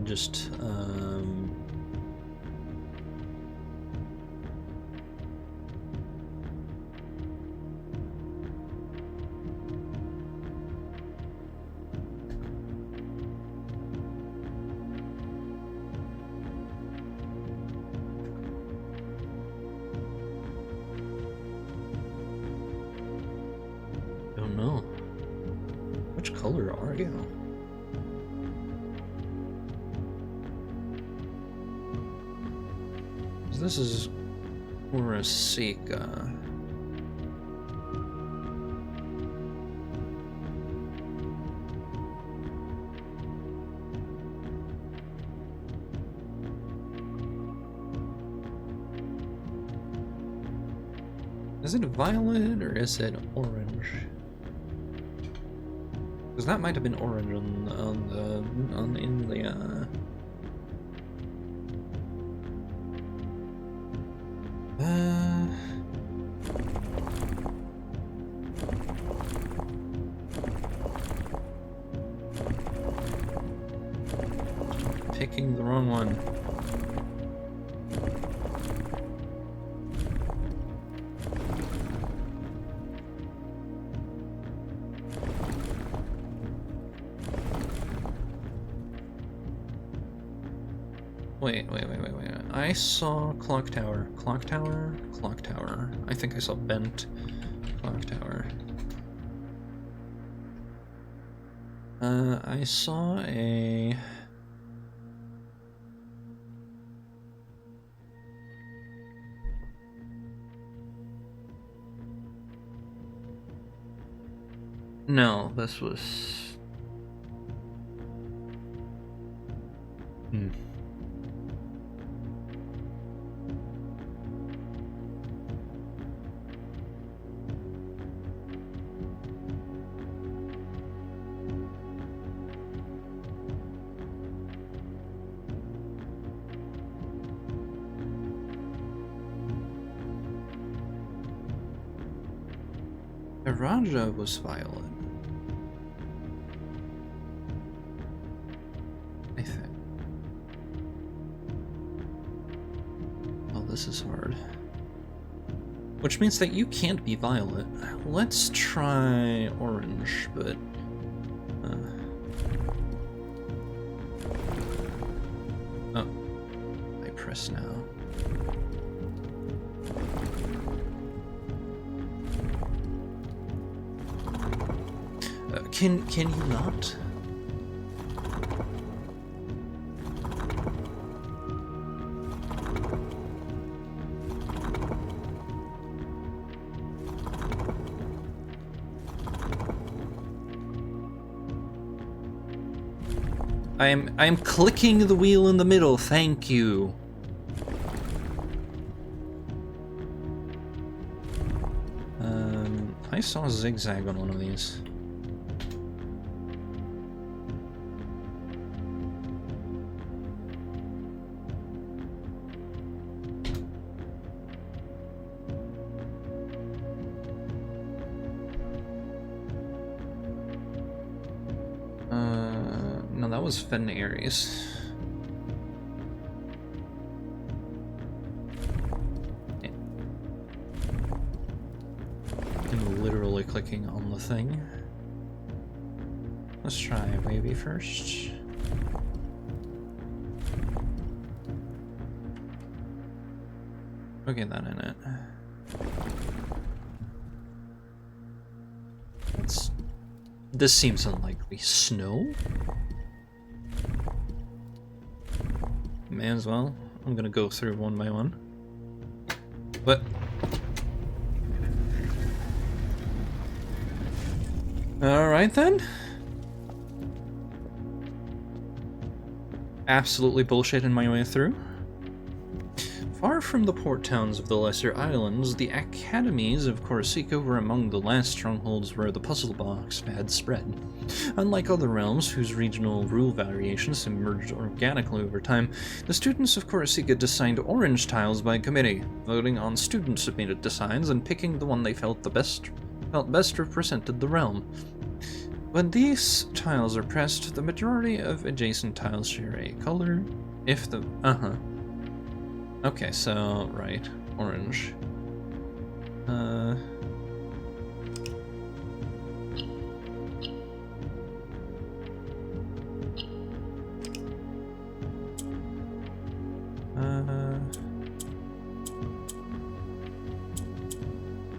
Just, don't know. Which color are you? This is Corsica. Is it violet or is it orange? Because that might have been orange in the picking the wrong one. Wait. I saw clock tower. Clock tower? Clock tower. I think I saw bent clock tower. I saw a... No, this was... Raja was violent. I think. Oh, this is hard. Which means that you can't be violet. Let's try orange, but... Oh. I press now. Can you not? I'm clicking the wheel in the middle, thank you. I saw a zigzag on one of these. No, that was Fen Aries. I'm literally clicking on the thing. Let's try Wavy first. Okay, that in it. This seems unlikely. Snow? May as well. I'm gonna go through one by one. But... Alright then. Absolutely bullshitting my way through. Far from the port towns of the lesser islands, the academies of Corsica were among the last strongholds where the puzzle box had spread. Unlike other realms whose regional rule variations emerged organically over time, the students of Corsica designed orange tiles by committee, voting on student-submitted designs and picking the one they felt best represented the realm. When these tiles are pressed, the majority of adjacent tiles share a color. If the... Okay, so, right, orange.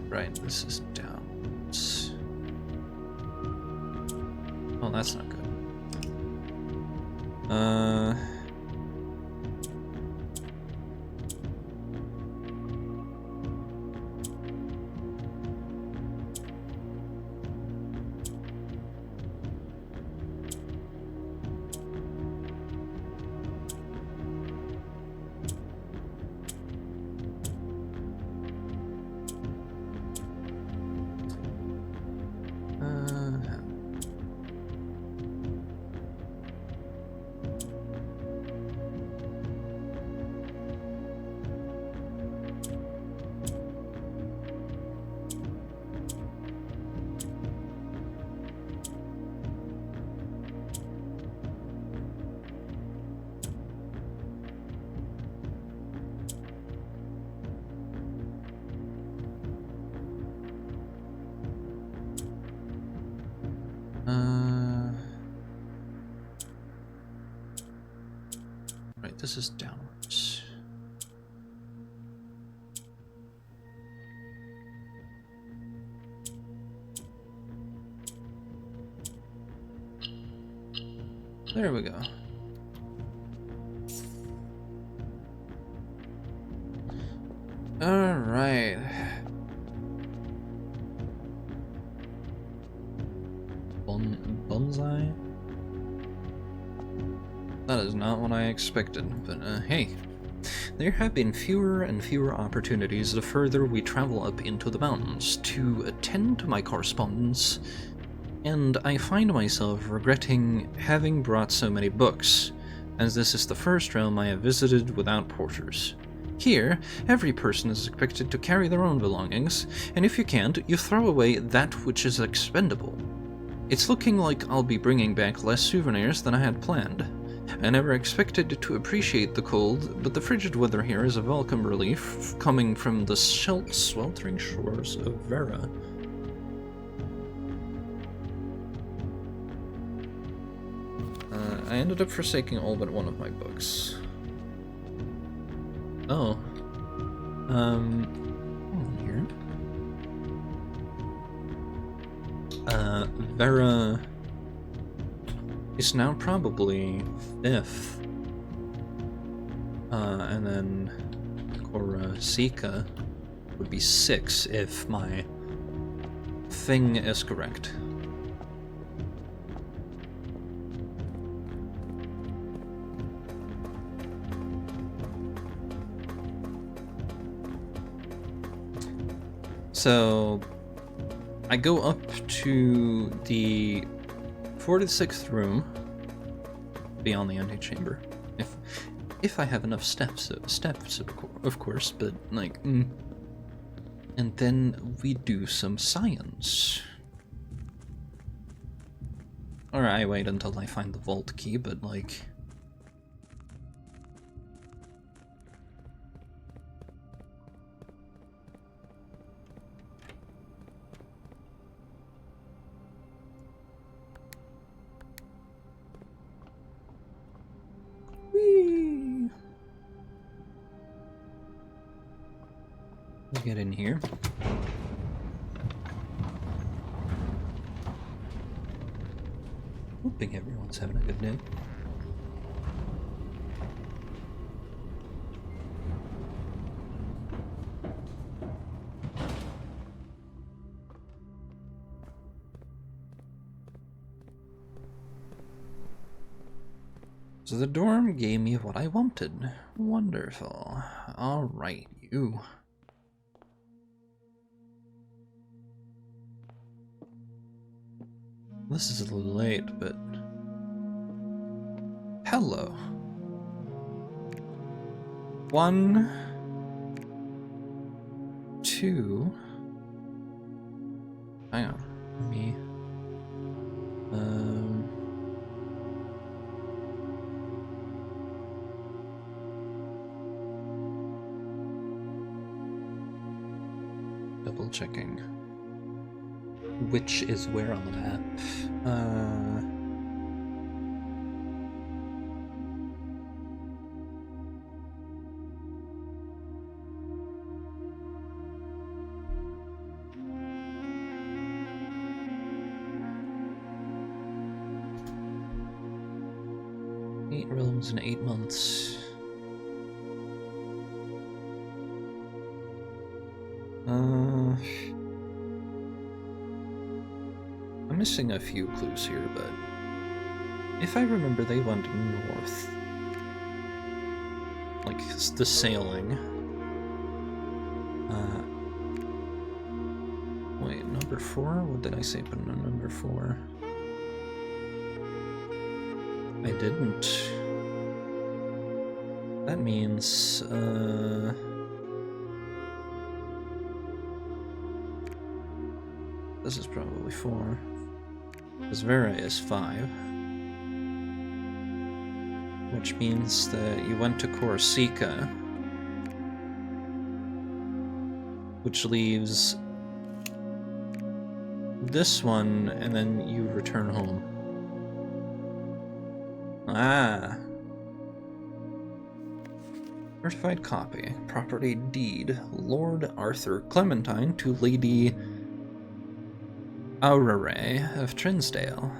Right, this is downwards. Oh, that's not good. Right, this is downwards. There we go. All right. Bonsai? That is not what I expected, but hey. There have been fewer and fewer opportunities the further we travel up into the mountains to attend to my correspondence, and I find myself regretting having brought so many books, as this is the first realm I have visited without porters. Here, every person is expected to carry their own belongings, and if you can't, you throw away that which is expendable. It's looking like I'll be bringing back less souvenirs than I had planned. I never expected to appreciate the cold, but the frigid weather here is a welcome relief coming from the sweltering shores of Vera. I ended up forsaking all but one of my books. Oh. Hold on here. Vera is now probably 5th. And then Korosika would be 6 if my thing is correct. So I go up to the 46th room beyond the antechamber. If I have enough steps of course, but like and then we do some science. Or I wait until I find the vault key, but like get in here. Hoping everyone's having a good day. So the dorm gave me what I wanted. Wonderful. Alright, you. This is a little late, but... Hello. 1, 2... Hang on. Let me... Double checking. Which is where on the map? 8 realms in 8 months. I'm missing a few clues here, but if I remember, they went north. Like, the sailing. Wait, number 4? What did I say put in number 4? I didn't. That means, this is probably 4. Because Vera is 5. Which means that you went to Korosika. Which leaves this one, and then you return home. Ah. Certified copy. Property deed. Lord Arthur Clementine to Lady Aurore of Trinsdale.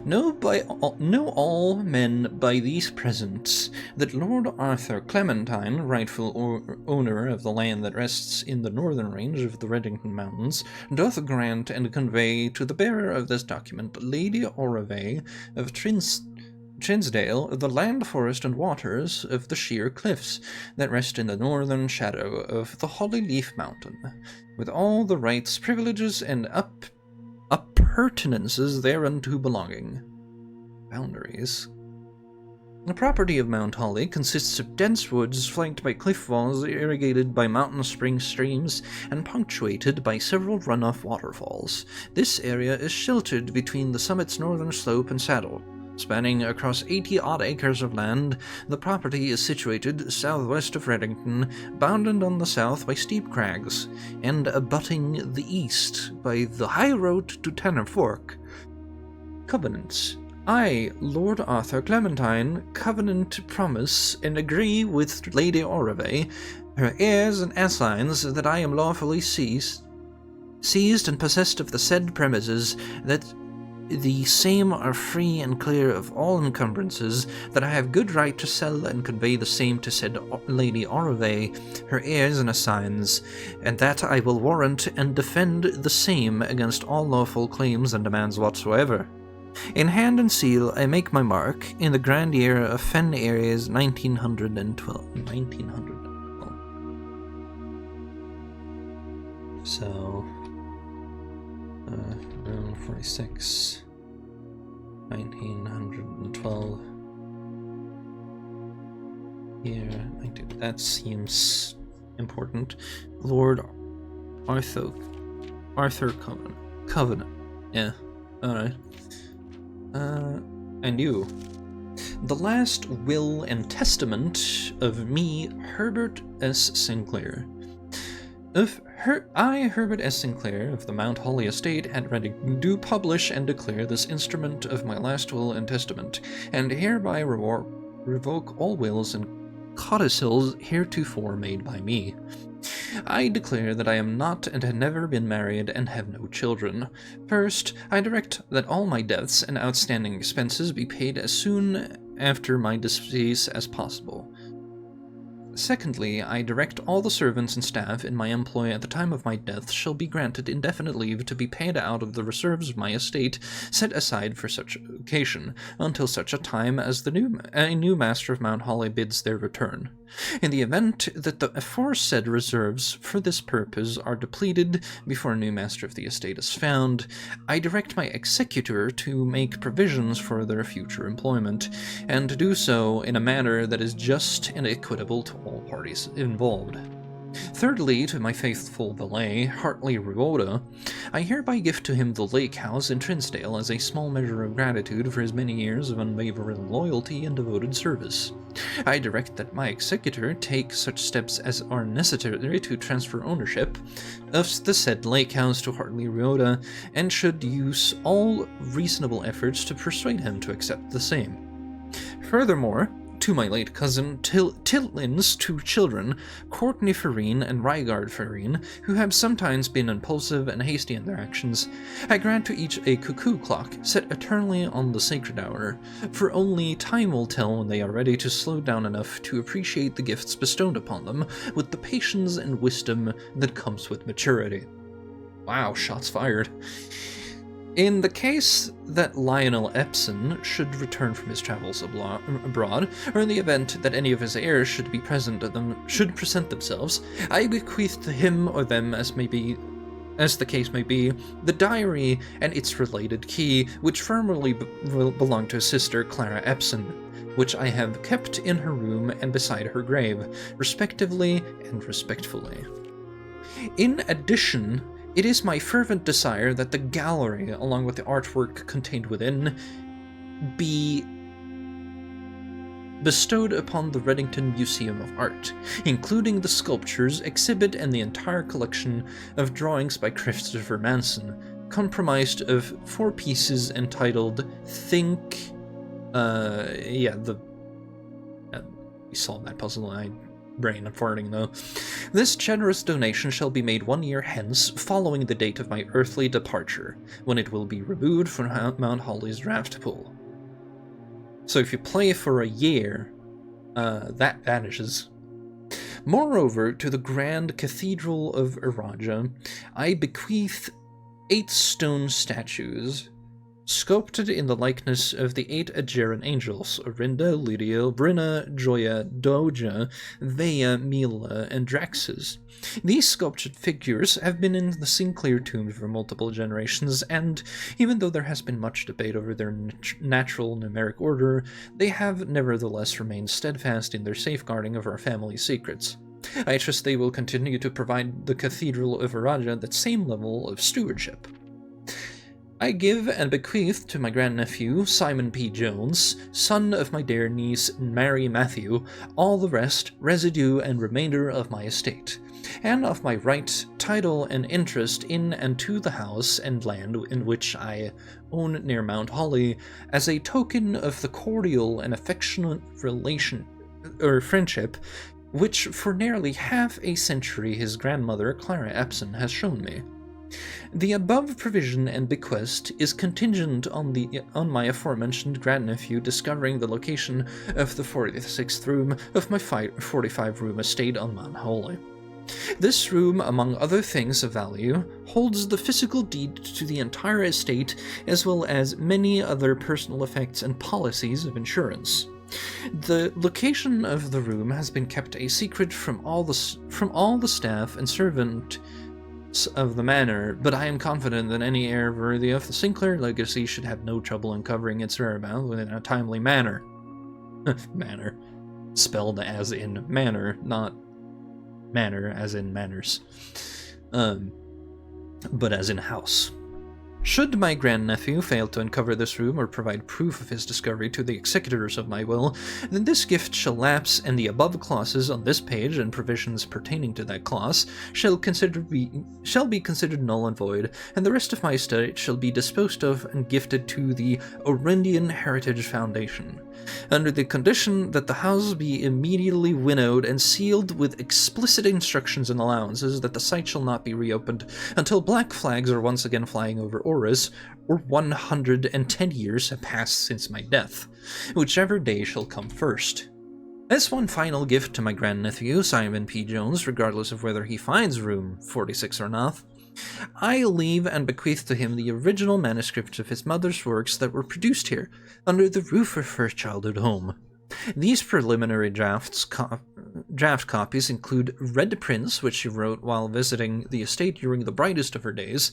Know all men by these presents that Lord Arthur Clementine, rightful owner of the land that rests in the northern range of the Reddington Mountains, doth grant and convey to the bearer of this document, Lady Aurore of Trinsdale, the land, forest, and waters of the sheer cliffs that rest in the northern shadow of the Holly Leaf Mountain, with all the rights, privileges, and appurtenances thereunto belonging. Boundaries. The property of Mount Holly consists of dense woods flanked by cliff walls irrigated by mountain spring streams and punctuated by several runoff waterfalls. This area is sheltered between the summit's northern slope and saddle. Spanning across 80-odd acres of land, the property is situated southwest of Redington, bounded on the south by steep crags, and abutting the east by the high road to Tanner Fork. Covenants. I, Lord Arthur Clementine, covenant, promise, and agree with Lady Orave, her heirs and assigns, that I am lawfully seized and possessed of the said premises, that the same are free and clear of all encumbrances, that I have good right to sell and convey the same to said Lady Orave, her heirs and assigns, and that I will warrant and defend the same against all lawful claims and demands whatsoever. In hand and seal, I make my mark in the grand year of Fen Aries 1912. So, 46, 1912. Year 19. That seems important. Lord Arthur Covenant. Yeah. Alright. And you. The last will and testament of me, Herbert S. Sinclair. I, Herbert S. Sinclair, of the Mount Holly Estate at Reading, do publish and declare this instrument of my last will and testament, and hereby revoke all wills and codicils heretofore made by me. I declare that I am not and have never been married and have no children. First, I direct that all my debts and outstanding expenses be paid as soon after my decease as possible. Secondly, I direct all the servants and staff in my employ at the time of my death shall be granted indefinite leave to be paid out of the reserves of my estate set aside for such occasion, until such a time as a new master of Mount Holly bids their return. In the event that the aforesaid reserves for this purpose are depleted before a new master of the estate is found, I direct my executor to make provisions for their future employment, and to do so in a manner that is just and equitable to all parties involved. Thirdly, to my faithful valet, Hartley Ruoda, I hereby gift to him the lake house in Trinsdale as a small measure of gratitude for his many years of unwavering loyalty and devoted service. I direct that my executor take such steps as are necessary to transfer ownership of the said lake house to Hartley Ruoda, and should use all reasonable efforts to persuade him to accept the same. Furthermore, to my late cousin Tiltlin's two children, Courtney Farine and Rygard Farine, who have sometimes been impulsive and hasty in their actions, I grant to each a cuckoo clock set eternally on the sacred hour, for only time will tell when they are ready to slow down enough to appreciate the gifts bestowed upon them with the patience and wisdom that comes with maturity. Wow, shots fired. In the case that Lionel Epson should return from his travels abroad, or in the event that any of his heirs should present themselves, I bequeath to him or them, as the case may be, the diary and its related key, which formerly belonged to his sister Clara Epson, which I have kept in her room and beside her grave, respectively and respectfully. In addition, it is my fervent desire that the gallery, along with the artwork contained within, be bestowed upon the Reddington Museum of Art, including the sculptures, exhibit, and the entire collection of drawings by Christopher Manson, comprised of 4 pieces entitled Think... we solved that puzzle. Brain farting though. This generous donation shall be made 1 year hence, following the date of my earthly departure, when it will be removed from Mount Holly's draft pool. So if you play for a year, that vanishes. Moreover, to the Grand Cathedral of Iraja, I bequeath 8 stone statues, sculpted in the likeness of the 8 Aegeran angels, Orinda, Lydia, Brinna, Joya, Doja, Vea, Mila, and Draxus. These sculptured figures have been in the Sinclair tomb for multiple generations, and even though there has been much debate over their natural numeric order, they have nevertheless remained steadfast in their safeguarding of our family's secrets. I trust they will continue to provide the Cathedral of Araja that same level of stewardship. I give and bequeath to my grandnephew, Simon P. Jones, son of my dear niece, Mary Matthew, all the rest, residue, and remainder of my estate, and of my right, title, and interest in and to the house and land in which I own near Mount Holly, as a token of the cordial and affectionate friendship which for nearly half a century his grandmother, Clara Epson, has shown me. The above provision and bequest is contingent on my aforementioned grandnephew discovering the location of the 46th room of my 45-room estate on Mount Holly. This room, among other things of value, holds the physical deed to the entire estate as well as many other personal effects and policies of insurance. The location of the room has been kept a secret from all the staff and servants of the manor, but I am confident that any heir worthy of the Sinclair legacy should have no trouble in covering its whereabouts within a timely manner. Manner. Spelled as in manner, not manner as in manners. But as in house. Should my grandnephew fail to uncover this room or provide proof of his discovery to the executors of my will, then this gift shall lapse, and the above clauses on this page and provisions pertaining to that clause shall be considered null and void, and the rest of my estate shall be disposed of and gifted to the Orindian Heritage Foundation, under the condition that the house be immediately winnowed and sealed with explicit instructions and allowances that the site shall not be reopened until black flags are once again flying over Oris, or 110 years have passed since my death, whichever day shall come first. As one final gift to my grandnephew, Simon P. Jones, regardless of whether he finds room 46 or not, I leave and bequeath to him the original manuscripts of his mother's works that were produced here, under the roof of her childhood home. These preliminary draft copies include Red Prince, which she wrote while visiting the estate during the brightest of her days,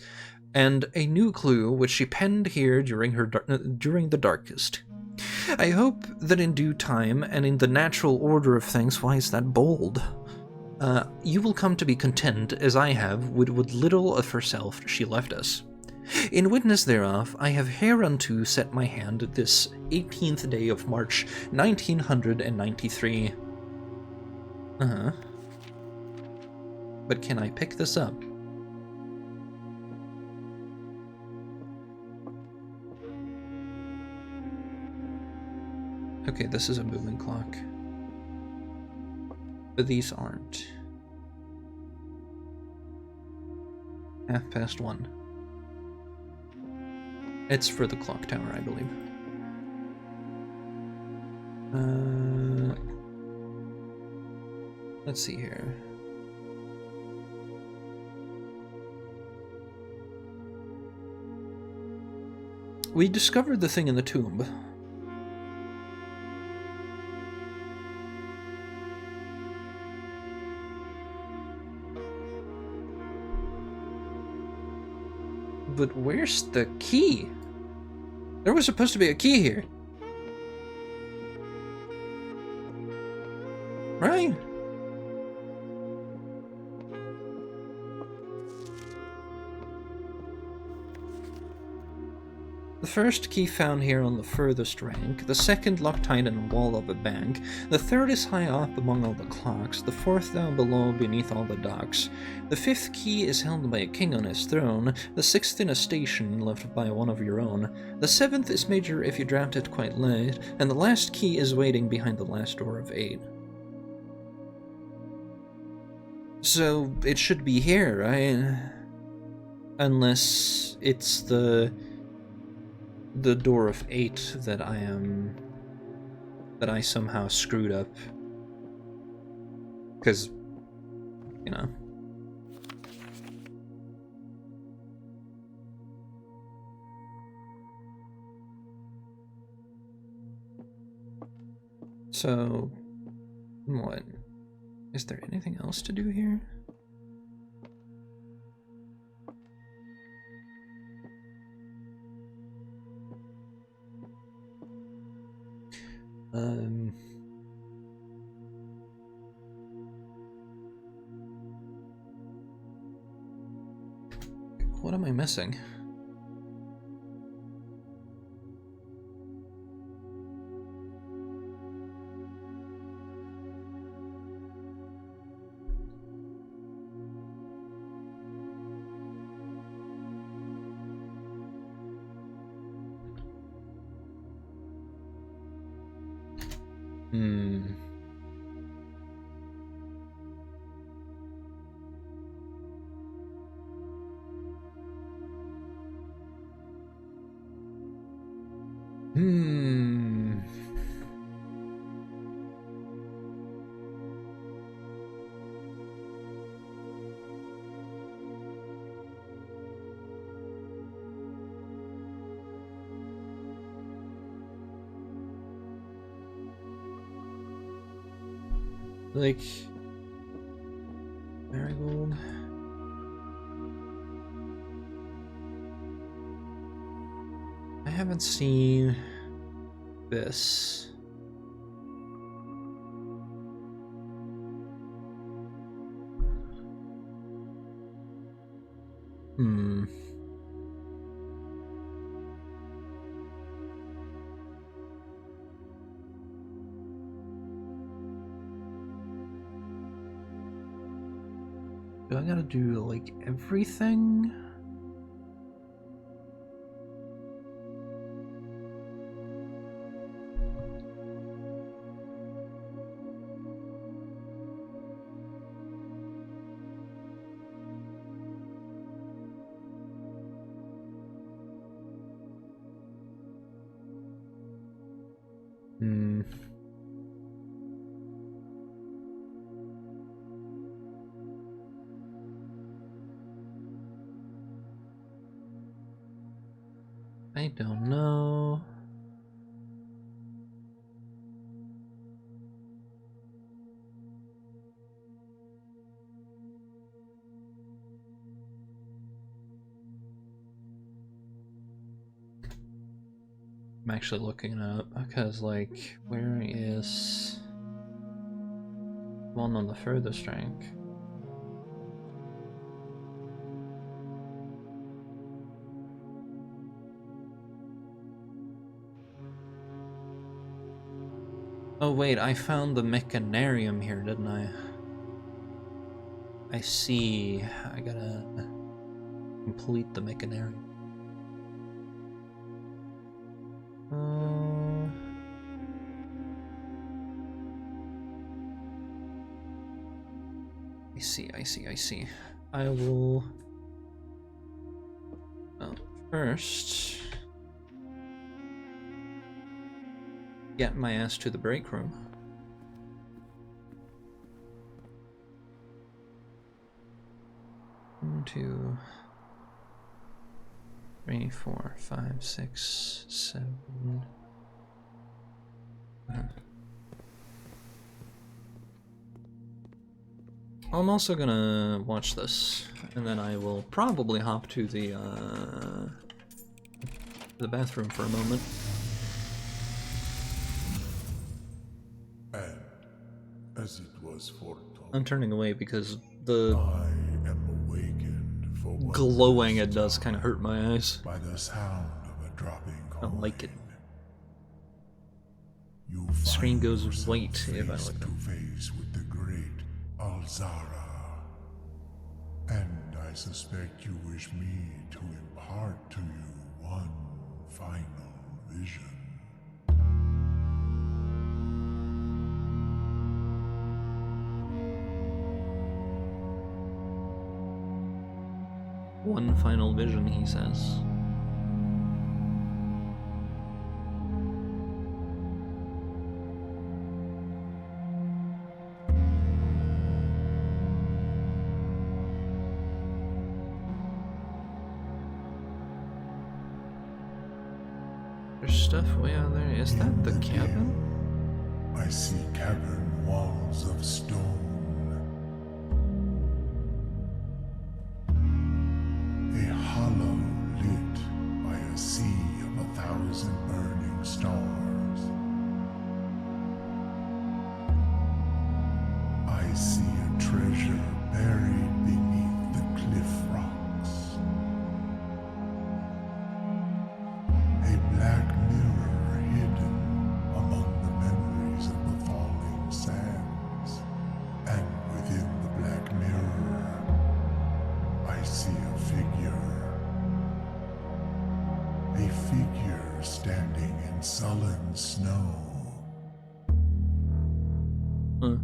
and a new clue which she penned here during the darkest. I hope that in due time, and in the natural order of things, why is that bold? You will come to be content, as I have, with what little of herself she left us. In witness thereof, I have hereunto set my hand this 18th day of March, 1993. But can I pick this up? Okay, this is a moving clock. But these aren't. 1:30. It's for the clock tower, I believe. Let's see here. We discovered the thing in the tomb. But where's the key? There was supposed to be a key here. Right? The first key found here on the furthest rank, the second locked tight in the wall of a bank, the third is high up among all the clocks, the fourth down below beneath all the docks, the fifth key is held by a king on his throne, the sixth in a station left by one of your own, the seventh is major if you draft it quite late, and the last key is waiting behind the last door of 8. So it should be here, right? Unless it's the door of 8 that I somehow screwed up. Because, you know. So, what? Is there anything else to do here? What am I missing? Like, Marigold. I haven't seen this. Do I gotta do, like, everything? I don't know. I'm actually looking it up because, like, where is one on the furthest rank? Oh wait, I found the Mechanarium here, didn't I? I see. I gotta complete the Mechanarium. I see. I will... first... get my ass to the break room. One, 2, 3, 4, 5, 6, 7. I'm also gonna watch this, and then I will probably hop to the bathroom for a moment. And as it was foretold, I'm turning away because the I am awakened for what glowing it does kind of hurt my eyes. by the sound of a dropping I coin. don't like it. You The screen find goes yourself white if I face look to up. face with the great Alzara. And I suspect you wish me to impart to you one final vision. One final vision, he says. There's stuff way out there. Is that the cabin? I see cavern walls of stone. A hollow lit by a sea of 1,000 burning stars. I see a treasure buried beneath the cliff rocks. A black mirror hidden among the memories of the falling sands. And within the black mirror, I see a figure. A figure standing in sullen snow. Huh.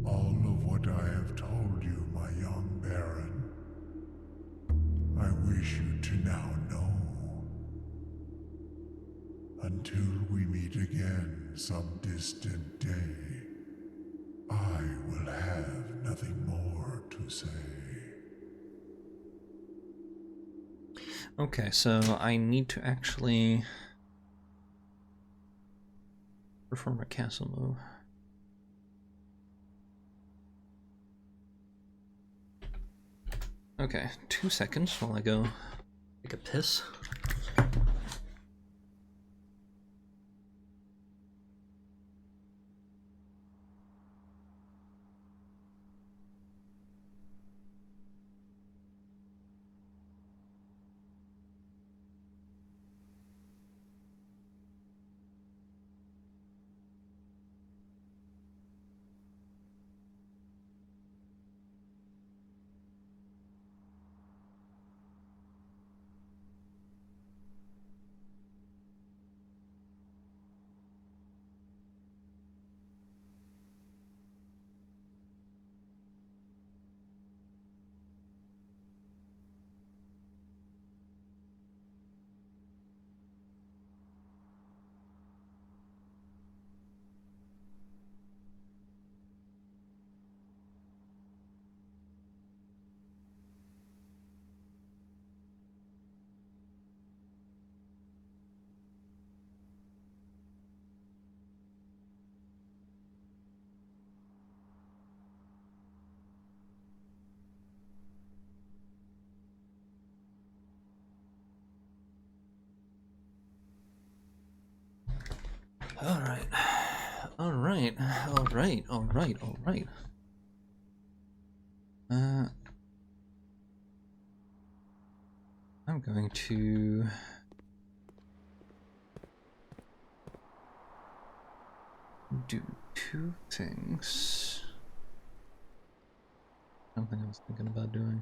All of what I have told you, my young Baron, I wish you to now know. Until we meet again some distant day, I will have nothing more to say. Okay, so I need to actually perform a castle move. Okay, 2 seconds while I go take a piss. Alright. Alright. Alright. Alright. Alright. I'm going to do 2 things. Something I was thinking about doing.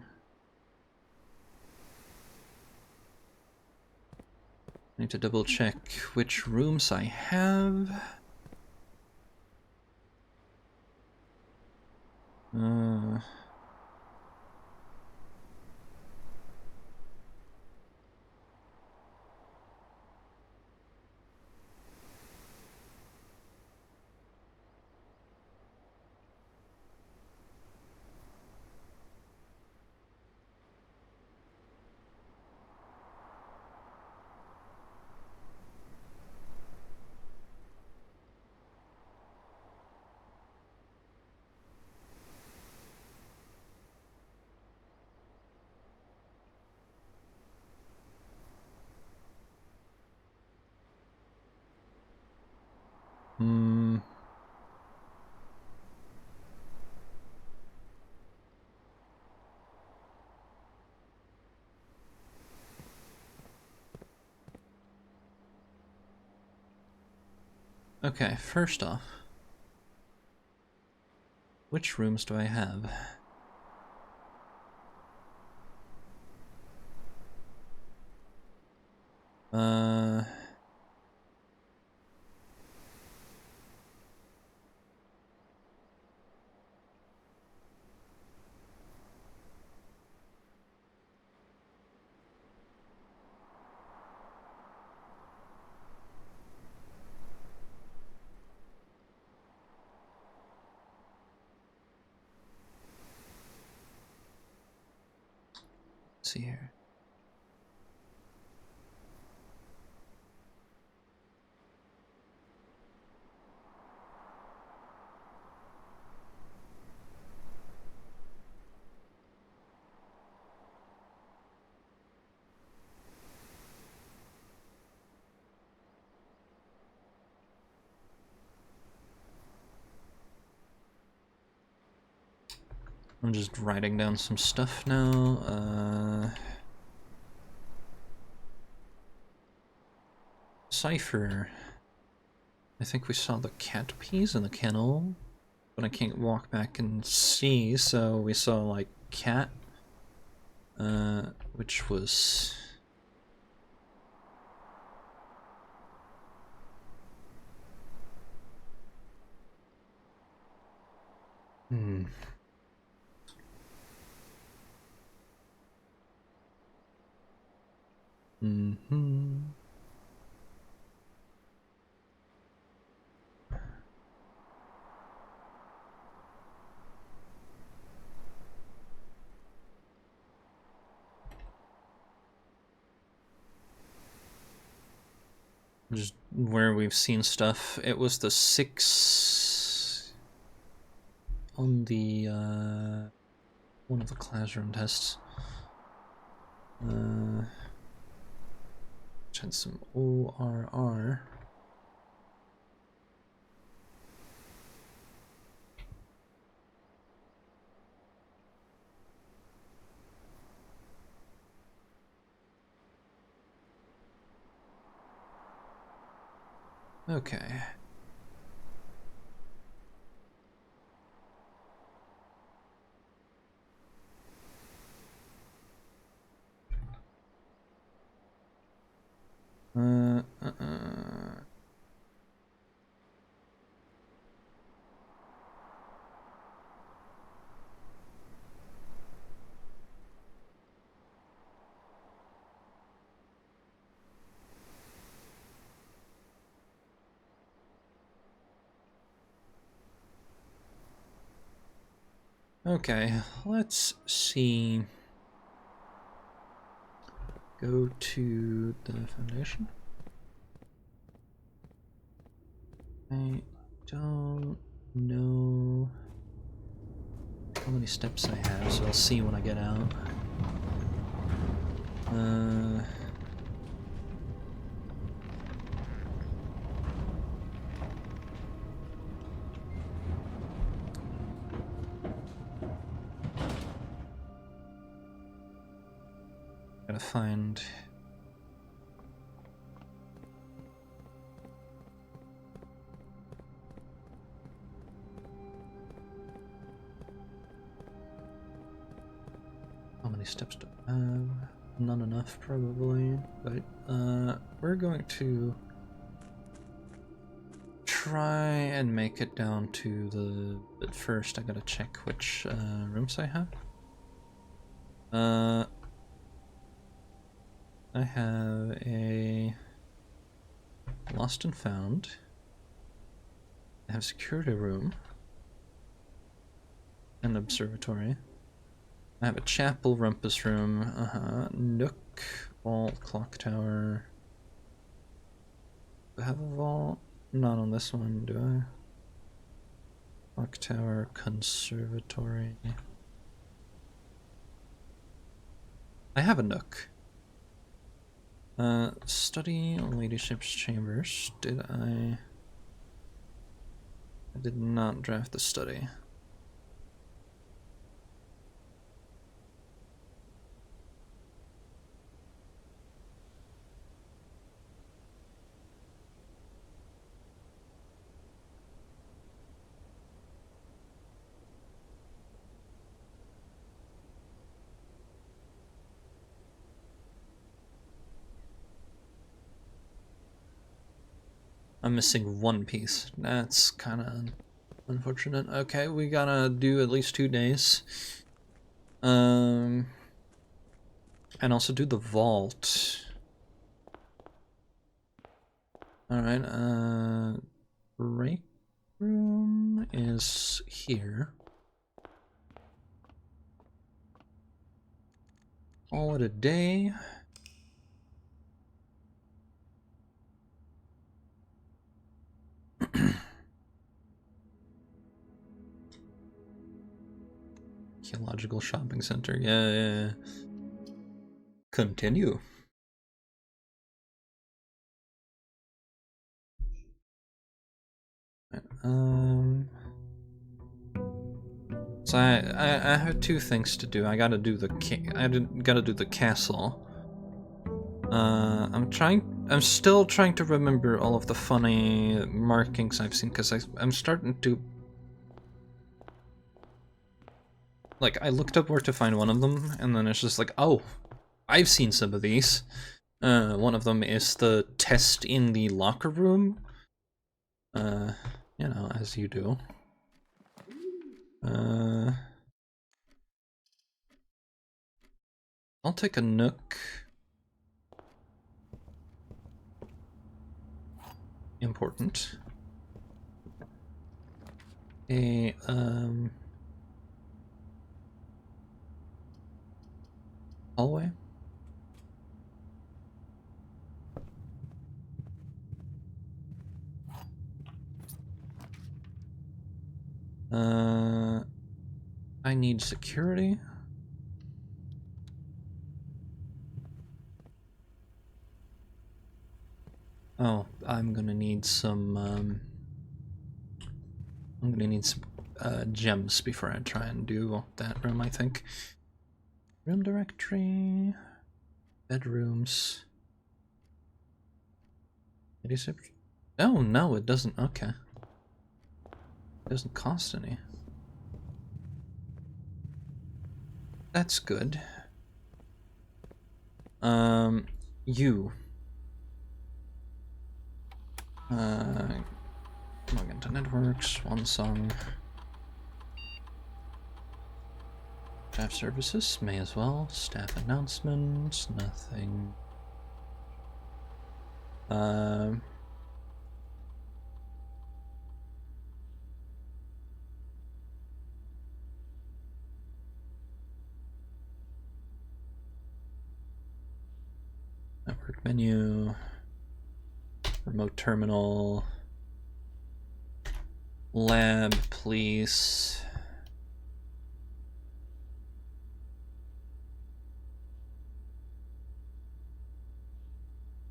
I need to double check which rooms I have. Okay, first off, which rooms do I have? see here. I'm just writing down some stuff now. Cipher. I think we saw the cat peas in the kennel, but I can't walk back and see, so we saw, like, cat, which was... Just where we've seen stuff. It was the 6 on the, one of the classroom tests. Which had some ORR. Okay. Okay, let's see. Go to the foundation. I don't know how many steps I have, so I'll see when I get out. Gotta find... How many steps do I have? Not enough, probably, but we're going to try and make it down to the... But first I gotta check which rooms I have. I have a lost and found. I have security room. An observatory. I have a chapel, rumpus room, nook, vault, clock tower. Do I have a vault? Not on this one, do I? Clock tower, conservatory. I have a nook. Study, ladyship's chambers. Did I did not draft the study. I'm missing one piece. That's kind of unfortunate. Okay, we gotta do at least 2 days. And also do the vault. Alright, break room is here. Call it a day. Archaeological shopping center. Yeah. Continue. So I have two things to do. I gotta do the castle. I'm still trying to remember all of the funny markings I've seen, because I'm starting to, like, I looked up where to find one of them, and then it's just like, oh, I've seen some of these. One of them is the test in the locker room. You know, as you do. I'll take a nook. Important. Hallway. I need security. Oh, I'm gonna need some, gems before I try and do that room, I think. Room directory, bedrooms. Oh, no, it doesn't. Okay. It doesn't cost any. That's good. You. Log into networks, OneSong. Staff services, may as well. Staff announcements, nothing. Network menu. Remote terminal. Lab, please.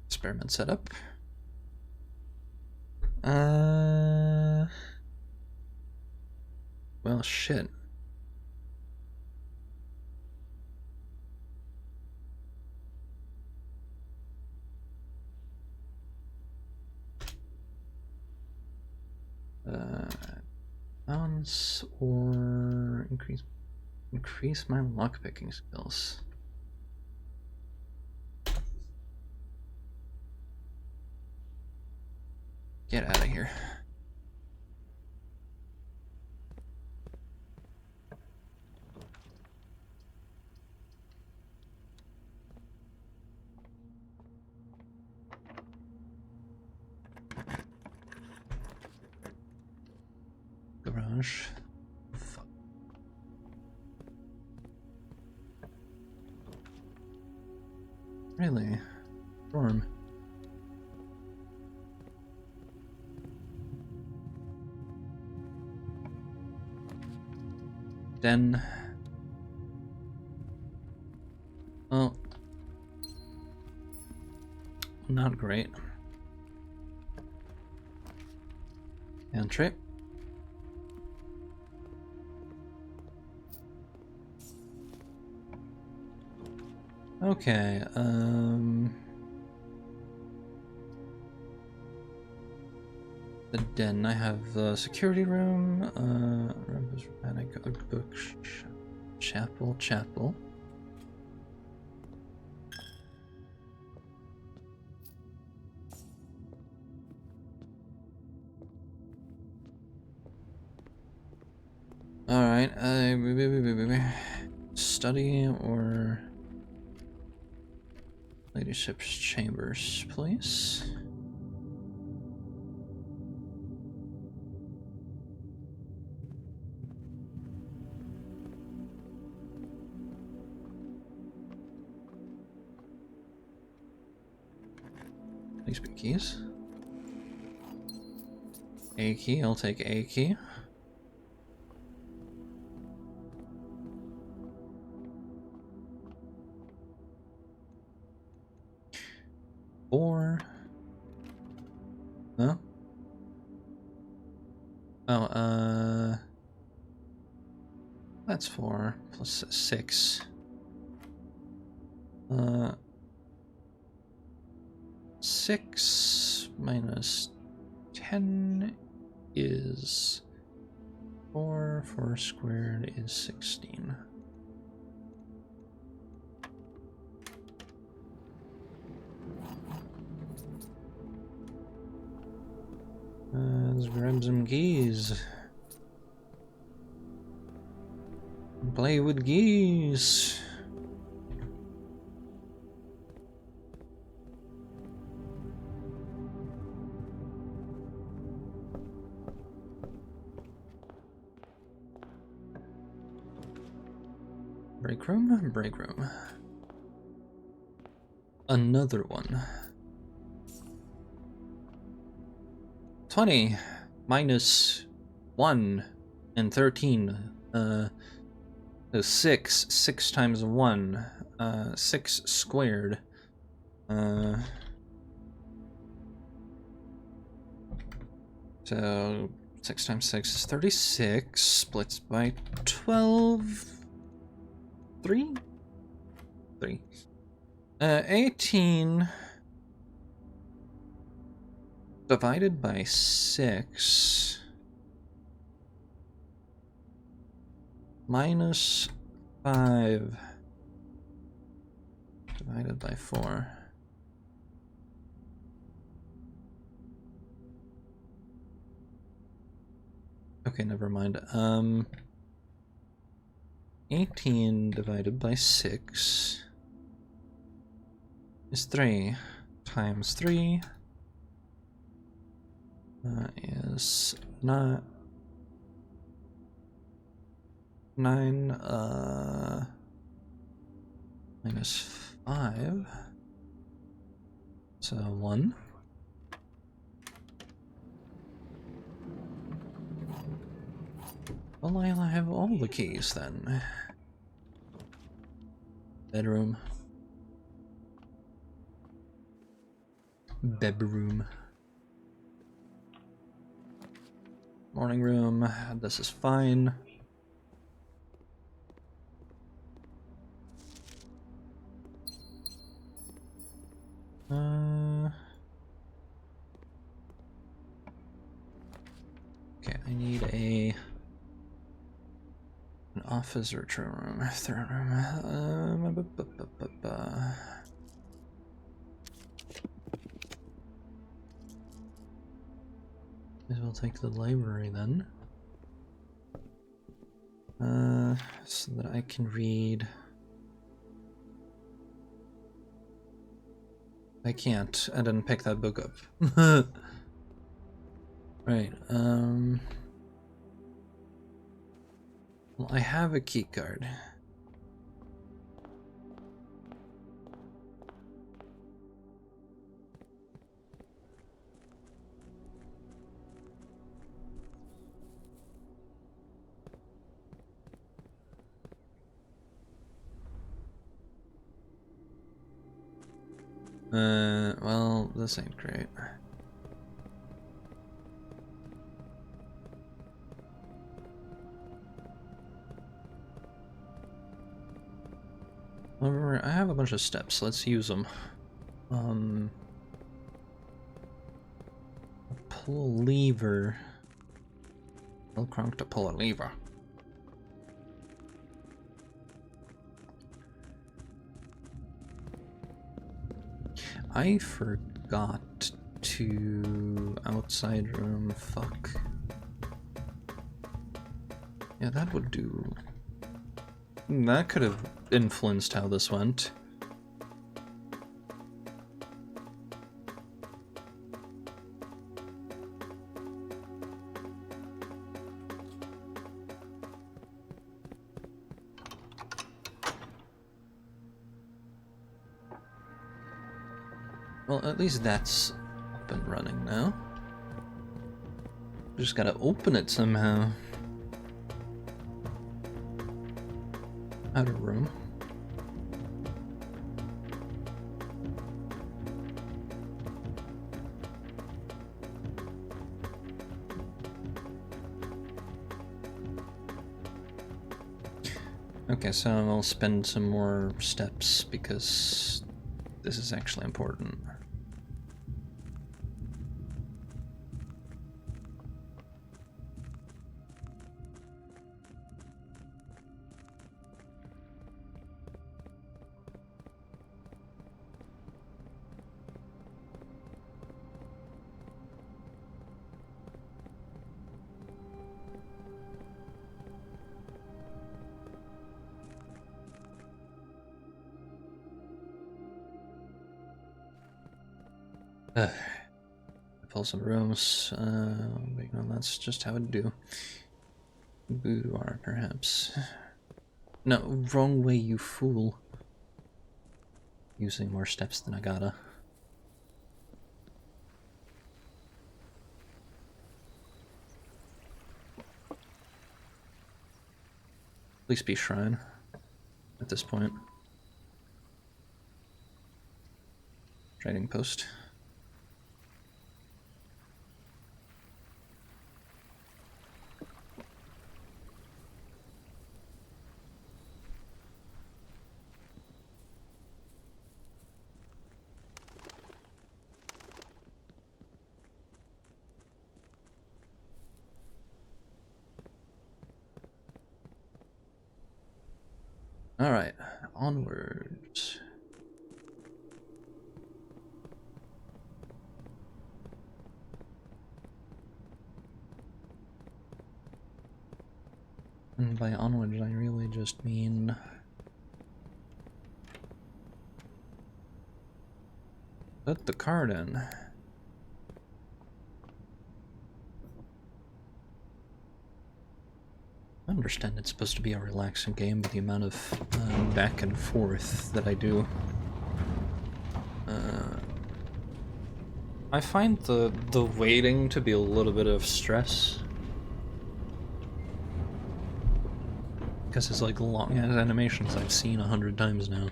Experiment setup. Well, shit. Balance or increase my lockpicking skills. Get out of here. Garage. Fuck. Really? Storm. Den. Well, not great. Entry. Okay, the den. I have the security room, book, chapel. Alright, study or leadership's chambers, please. These be keys. A key, I'll take A key. Four. No? Oh, that's 4 plus 6. 6 minus 10 is 4. 4 squared is 16. Let's grab some keys. Play with geese. Break room, break room. Another one. 20 minus 1 and 13. So 6. 6 times 1. 6 squared. So 6 times 6 is 36. Splits by 12. 3? 3. 18 divided by 6 minus 5 divided by 4. Okay, never mind. 18 divided by 6 is 3 times 3 is not 9 minus 5, so 1. Well, I'll have all the keys then. Bedroom. Bedroom. Morning room. This is fine. Okay, I need an office or true room, third room. Guess we'll take the library then, so that I can read. I can't. I didn't pick that book up. Right, well, I have a key card. Well, this ain't great. However, I have a bunch of steps. Let's use them. Pull a lever. Tell Kronk to pull a lever. I forgot to outside room. Fuck. Yeah, that would do. That could have influenced how this went. Well, at least that's up and running now. Just gotta open it somehow. Outer room. Okay, so I'll spend some more steps because this is actually important. Pull some rooms. Wait, no, that's just how it do. Boudoir, perhaps. No, wrong way, you fool. Using more steps than I gotta. Please be shrine at this point. Trading post. Alright, onwards. And by onwards, I really just mean... Put the card in. I understand it's supposed to be a relaxing game, but the amount of back and forth that I do. I find the waiting to be a little bit of stress. Because it's like long ass animations I've seen 100 times now.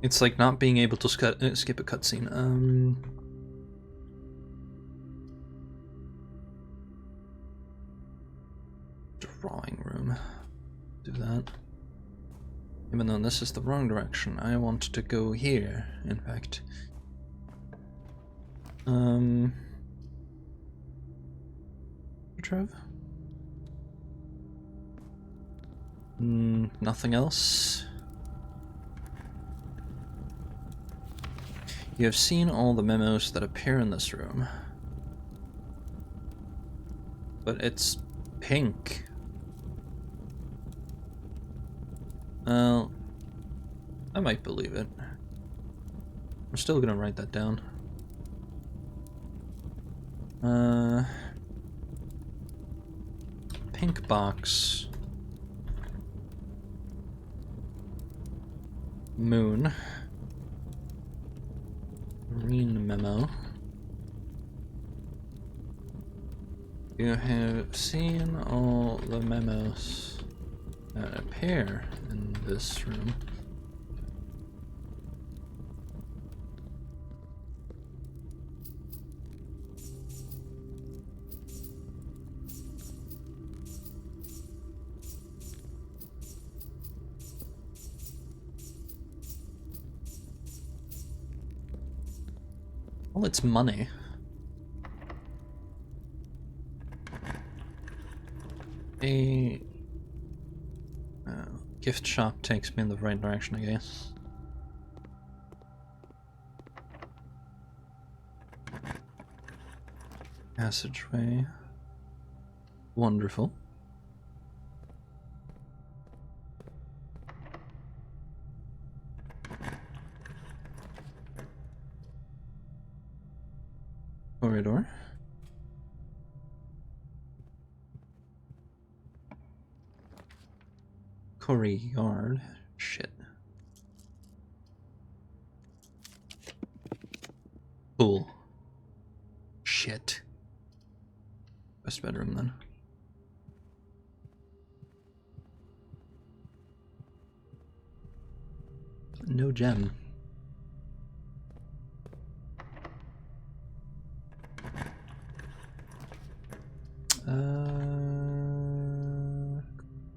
It's like not being able to skip a cutscene. Drawing room. Do that. Even though this is the wrong direction, I want to go here, in fact. Trev? Nothing else? You have seen all the memos that appear in this room. But it's pink. Well, I might believe it. I'm still gonna write that down. Pink box. Moon. Green memo. You have seen all the memos that appear in this room. Well, it's money. A gift shop takes me in the right direction, I guess. Passageway. Wonderful. Corridor. Courtyard. Shit. Cool. Shit. Best bedroom then. No gem.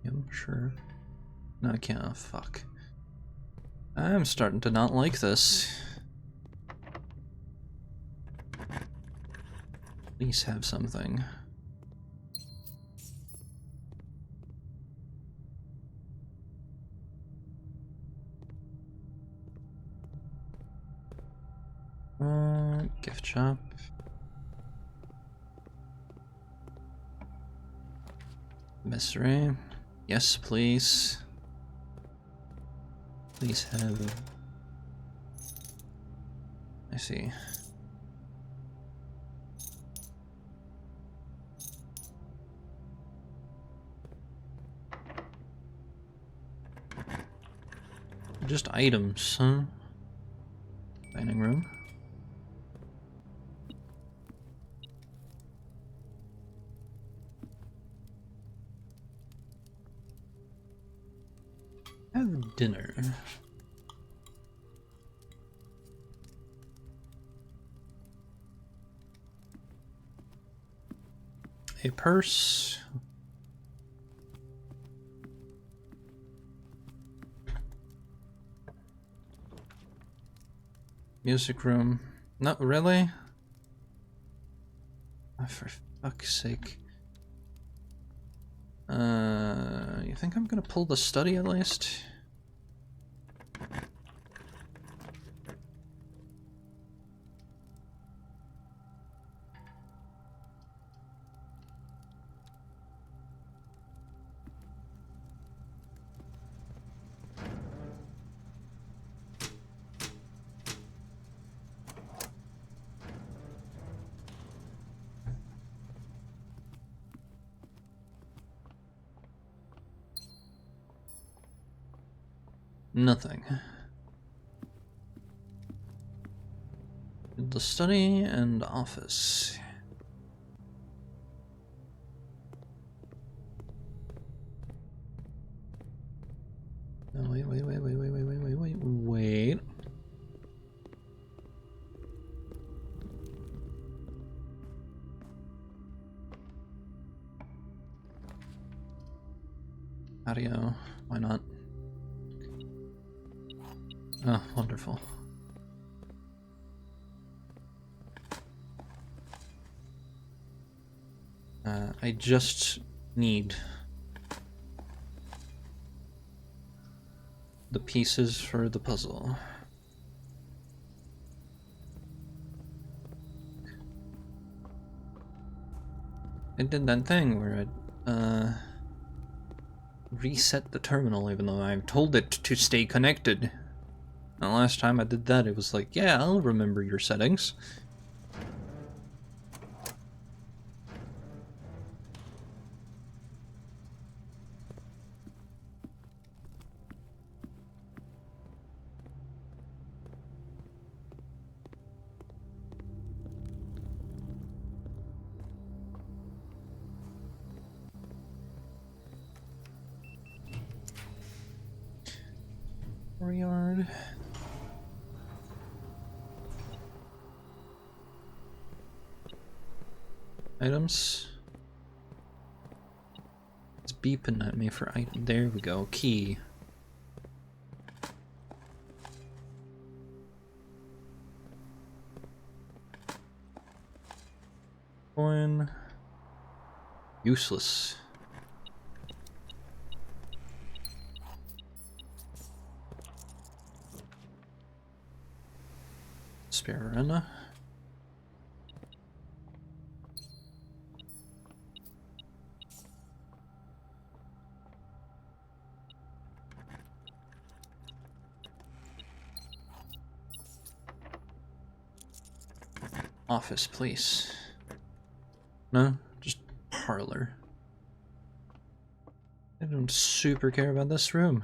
Yeah, sure. No, I can't. Oh, fuck. I'm starting to not like this. Please have something. Gift shop. Mystery. Yes, please. Please have... I see. Just items, huh? Dining room. Have dinner. A purse. Music room. Not really. Oh, for fuck's sake. You think I'm gonna pull the study at least? Nothing. The study and office. No, wait. Patio. Why not? Oh, wonderful. I just need the pieces for the puzzle. I did that thing where I reset the terminal even though I told it to stay connected. The last time I did that, it was like, yeah, I'll remember your settings. Yard. Items. It's beeping at me for item. There we go. Key. Coin. Useless. Spare arena. Office, please. No, just parlor. I don't super care about this room.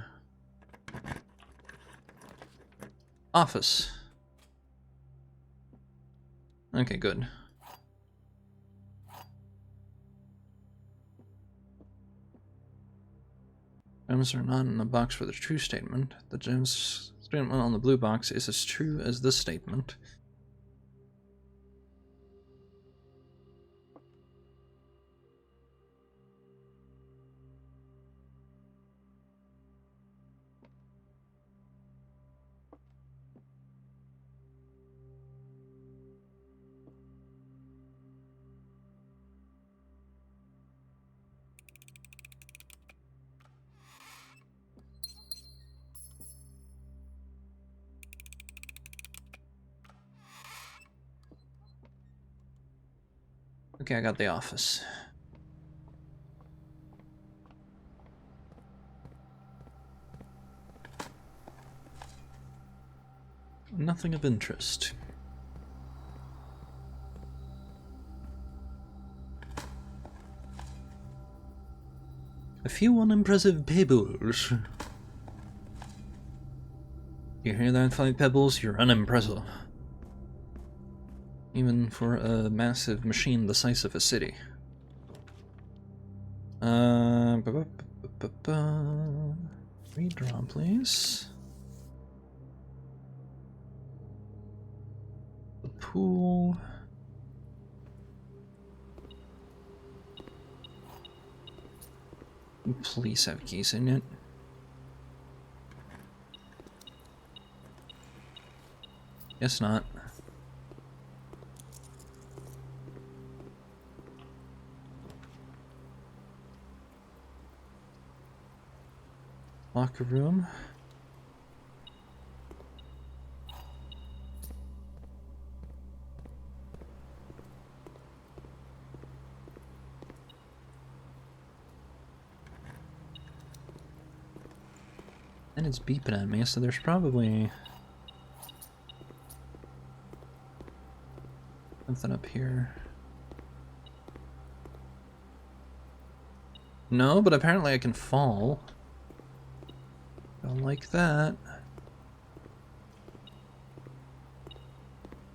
Office. Okay, good. Gems are not in the box for the true statement. The gems statement on the blue box is as true as this statement. Okay, I got the office. Nothing of interest. A few unimpressive pebbles. You hear that, 5 pebbles? You're unimpressive. Even for a massive machine the size of a city. Redraw, please. The pool. Please have keys in it. Guess not. Locker room. And it's beeping at me, so there's probably something up here. No, but apparently I can fall. Don't like that.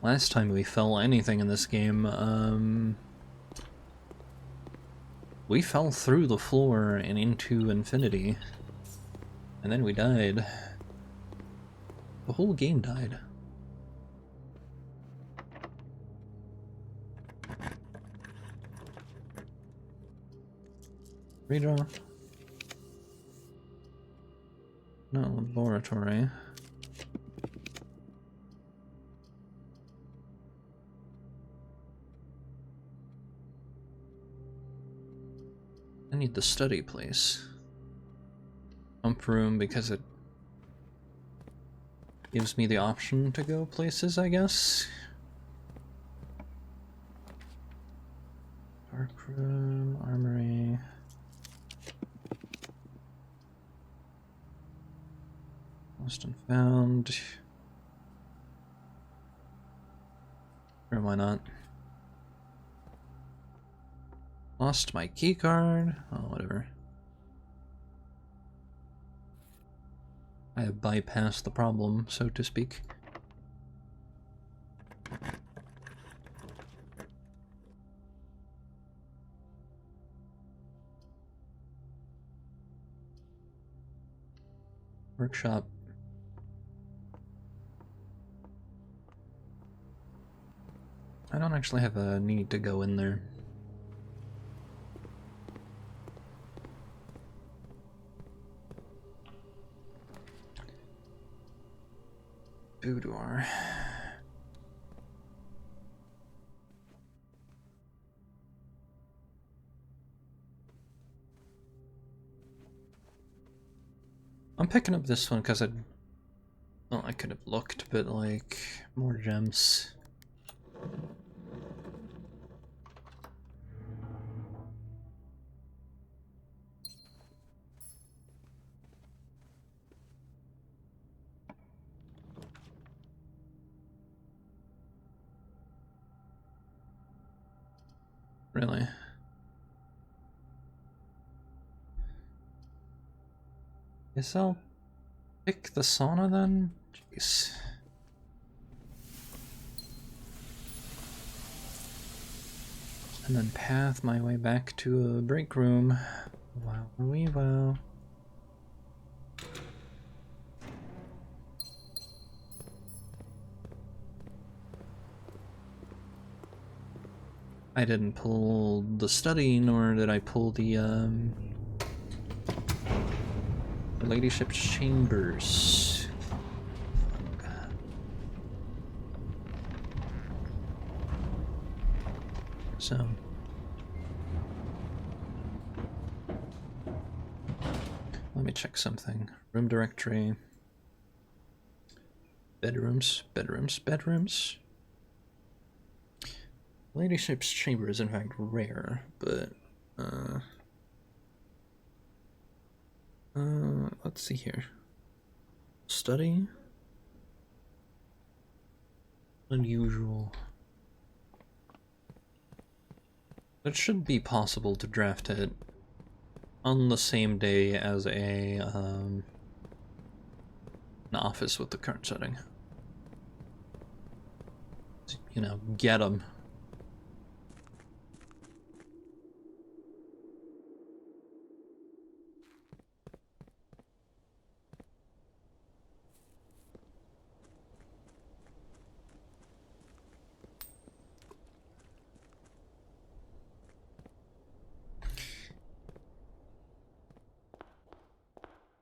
Last time we fell anything in this game, we fell through the floor and into infinity. And then we died. The whole game died. Redraw. No, laboratory. I need the study place. Pump room because it gives me the option to go places, I guess. Dark room, armory. Lost and found. Or why not? Lost my keycard. Oh, whatever. I have bypassed the problem, so to speak. Workshop. I don't actually have a need to go in there. Boudoir. I'm picking up this one because well, I could have looked, but like, more gems. Really? Guess I'll pick the sauna then? Jeez. and then path my way back to a break room. Wow, wow. I didn't pull the study, nor did I pull the ladyship's chambers. So let me check something. Room directory. Bedrooms. Ladyship's chamber is in fact rare, but let's see here. Study. Unusual. It should be possible to draft it on the same day as an office with the current setting. You know, get them.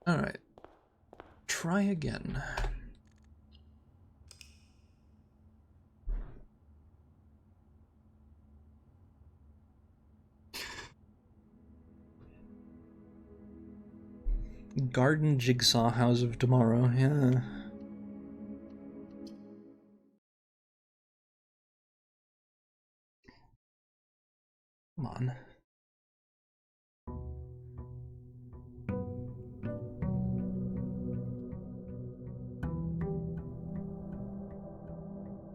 Alright. Try again. Garden Jigsaw House of Tomorrow, yeah. Come on.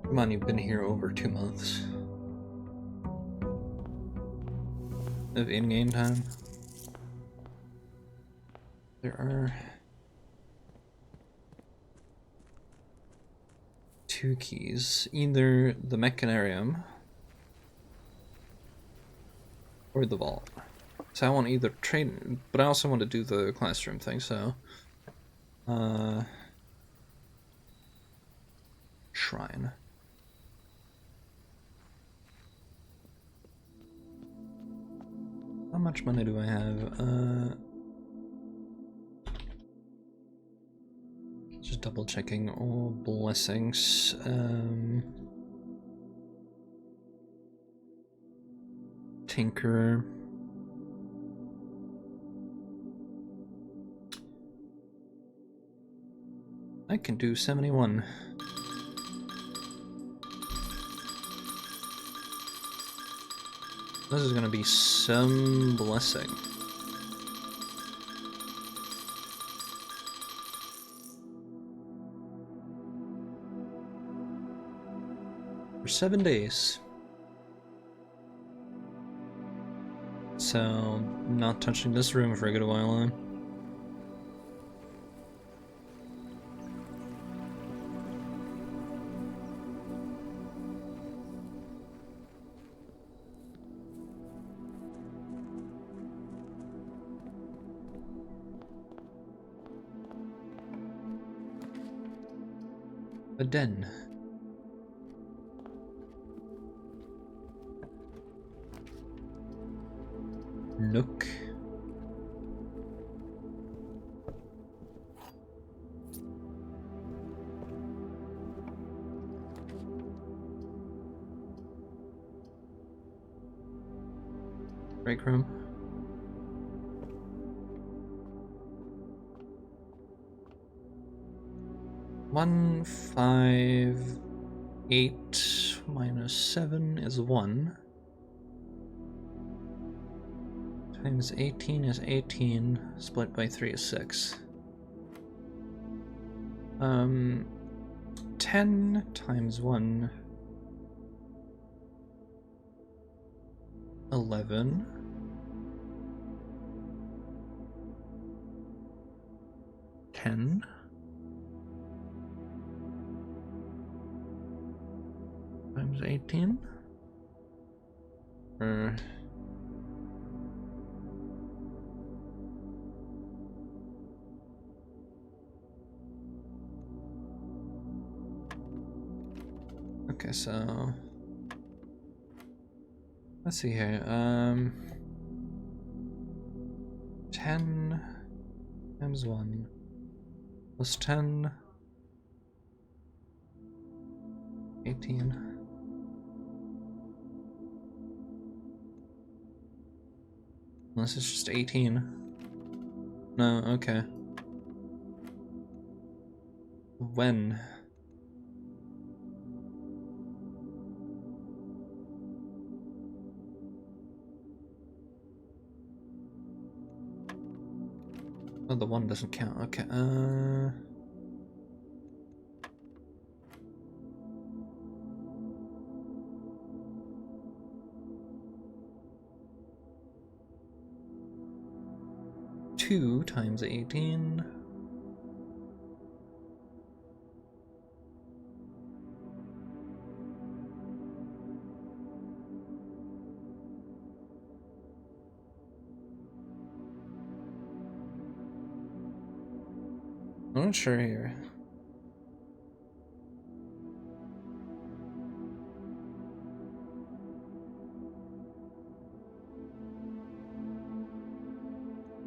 Come on, you've been here over 2 months. Of in-game time. There are 2 keys. Either the Mechanarium or the vault. So I want to either trade, but I also want to do the classroom thing, so shrine. How much money do I have? Just double checking all blessings. Tinker. I can do 71. This is gonna be some blessing. For 7 days. So, not touching this room for a good while on. A den. Nook. Break room. One, 5, 8 minus 7 is 1. Times 18 is 18, split by 3 is 6. 10 times 1, 11. 10. Times 18. Or okay, so let's see here. 10 times 1 plus 10, 18. Unless it's just 18. No, okay. When? Oh, the 1 doesn't count. Okay, 2 times 18. I'm not sure here.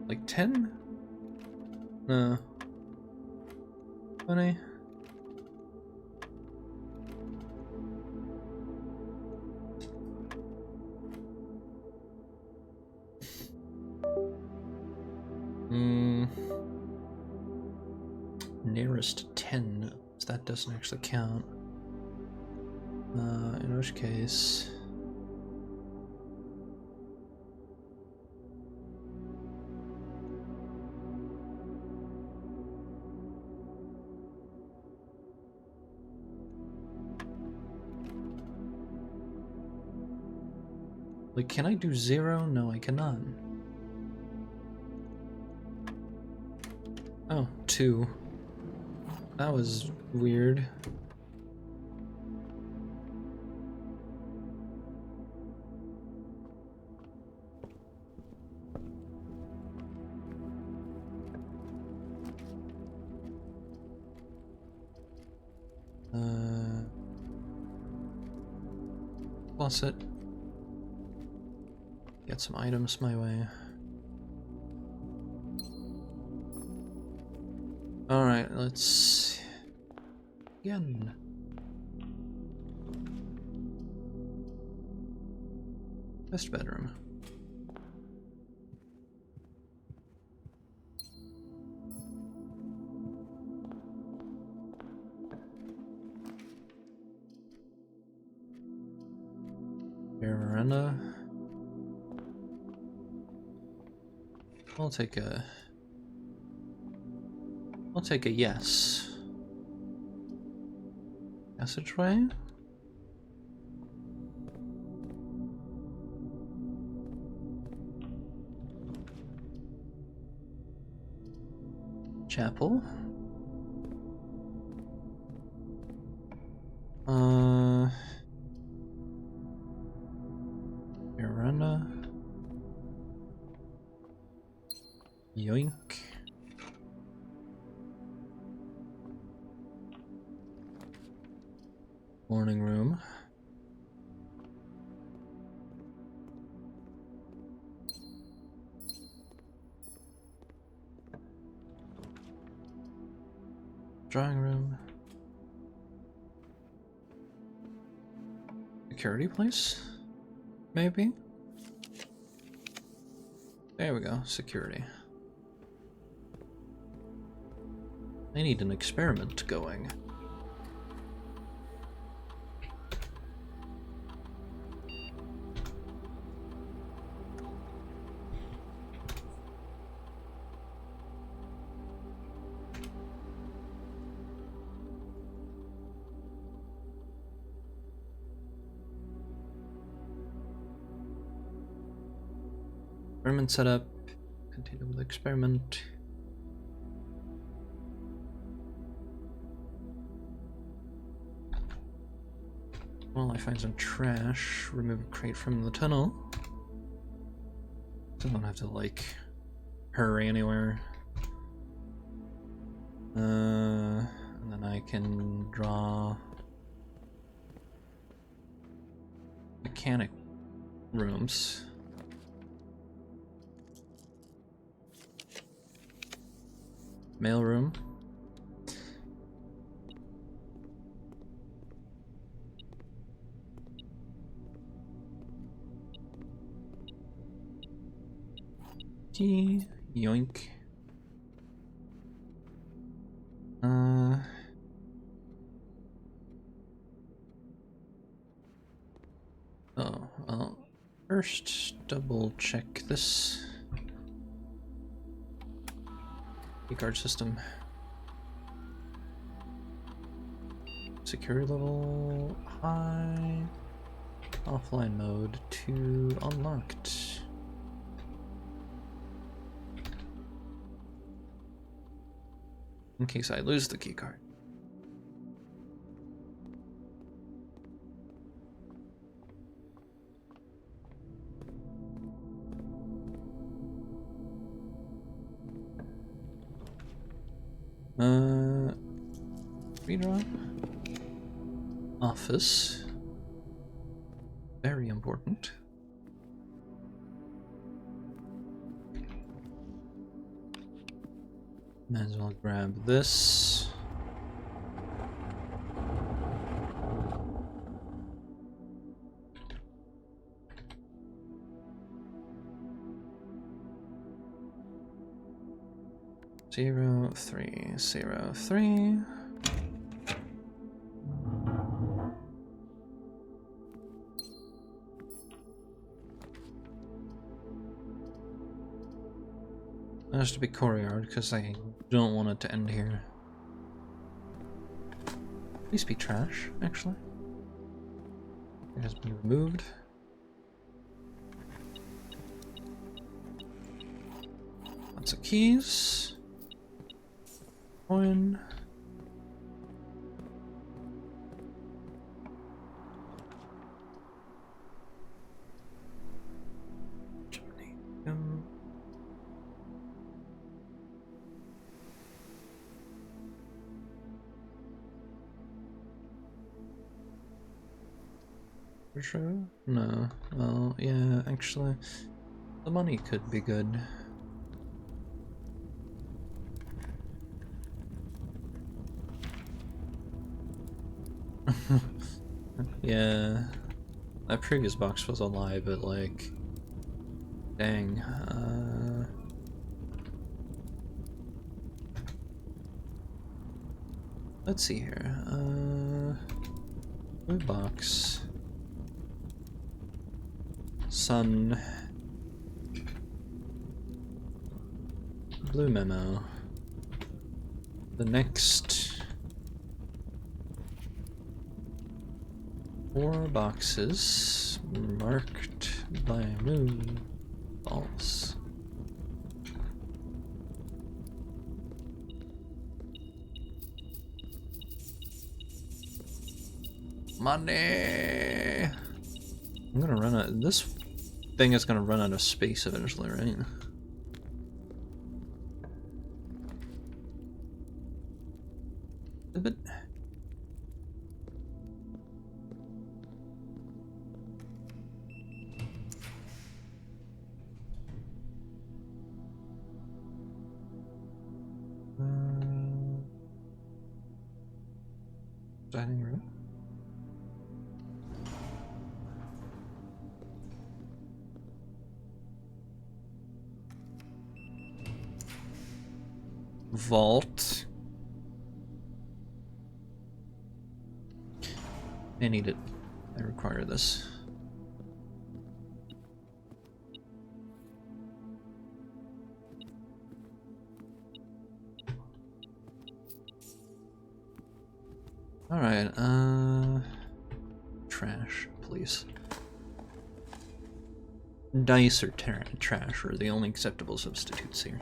Like 10? No. 20? Nearest 10. So that doesn't actually count. In which case... Like, can I do 0? No, I cannot. Oh, 2. That was weird. Plus it. Get some items my way. Alright, let's again. Best bedroom. Veranda. I'll take a yes. Passageway? Chapel? Veranda. Yoink. Morning room. Drawing room. Security place? Maybe? There we go, security. I need an experiment going. Experiment setup. Continue with experiment. Well, I find some trash. Remove a crate from the tunnel. So I don't have to, like, hurry anywhere. And then I can draw mechanic rooms. Mail room. Key, yoink. Oh, well, first double check this keycard system. Security level high, offline mode 2 unlocked. In case I lose the keycard. Redraw. Office. Very important. Might as well grab this. Zero, 3, 0, 3. It has to be courtyard because I don't want it to end here. Please be trash, actually. It has been removed. Lots of keys. Coin. Gymnasium. Sure? No. Well, yeah, actually, the money could be good. Yeah, that previous box was a lie, but like, dang. Let's see here. Blue box. Sun. Blue memo. The next 4 boxes marked by moon false. Money. I'm gonna run out. This thing is gonna run out of space eventually, right? But dining room. Vault. I need it. I require this. Alright, trash, please. Dice or trash are the only acceptable substitutes here.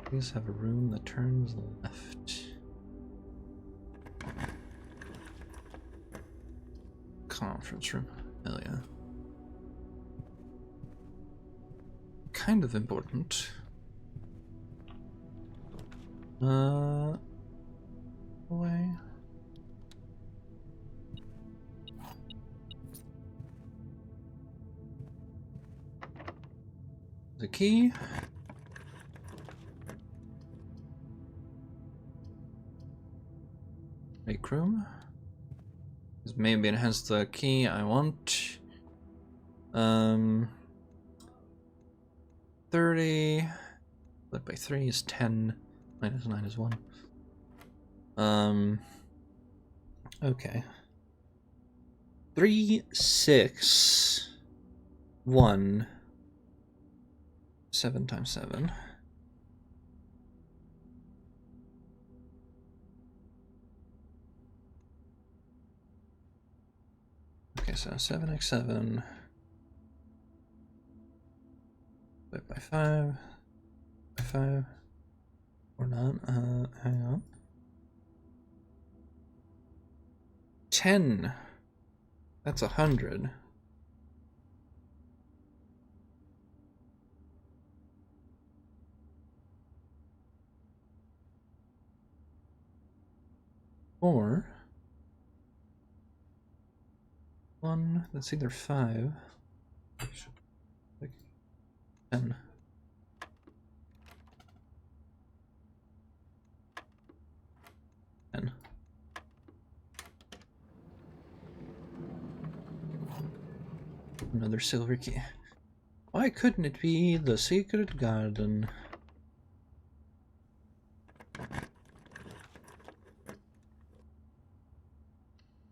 Please have a room that turns left. Conference room. Hell yeah. Kind of important. Away. The key. Make room. Maybe it has the key I want. 30 split by 3 is 10. Minus 9 is 1. Okay. 3, 6, 1. 7 times 7. Okay, so 7x7 split by 5 by 5 or not. Hang on. 10. That's 100. Or 1, that's either 5. 10. Another silver key. Why couldn't it be the secret garden?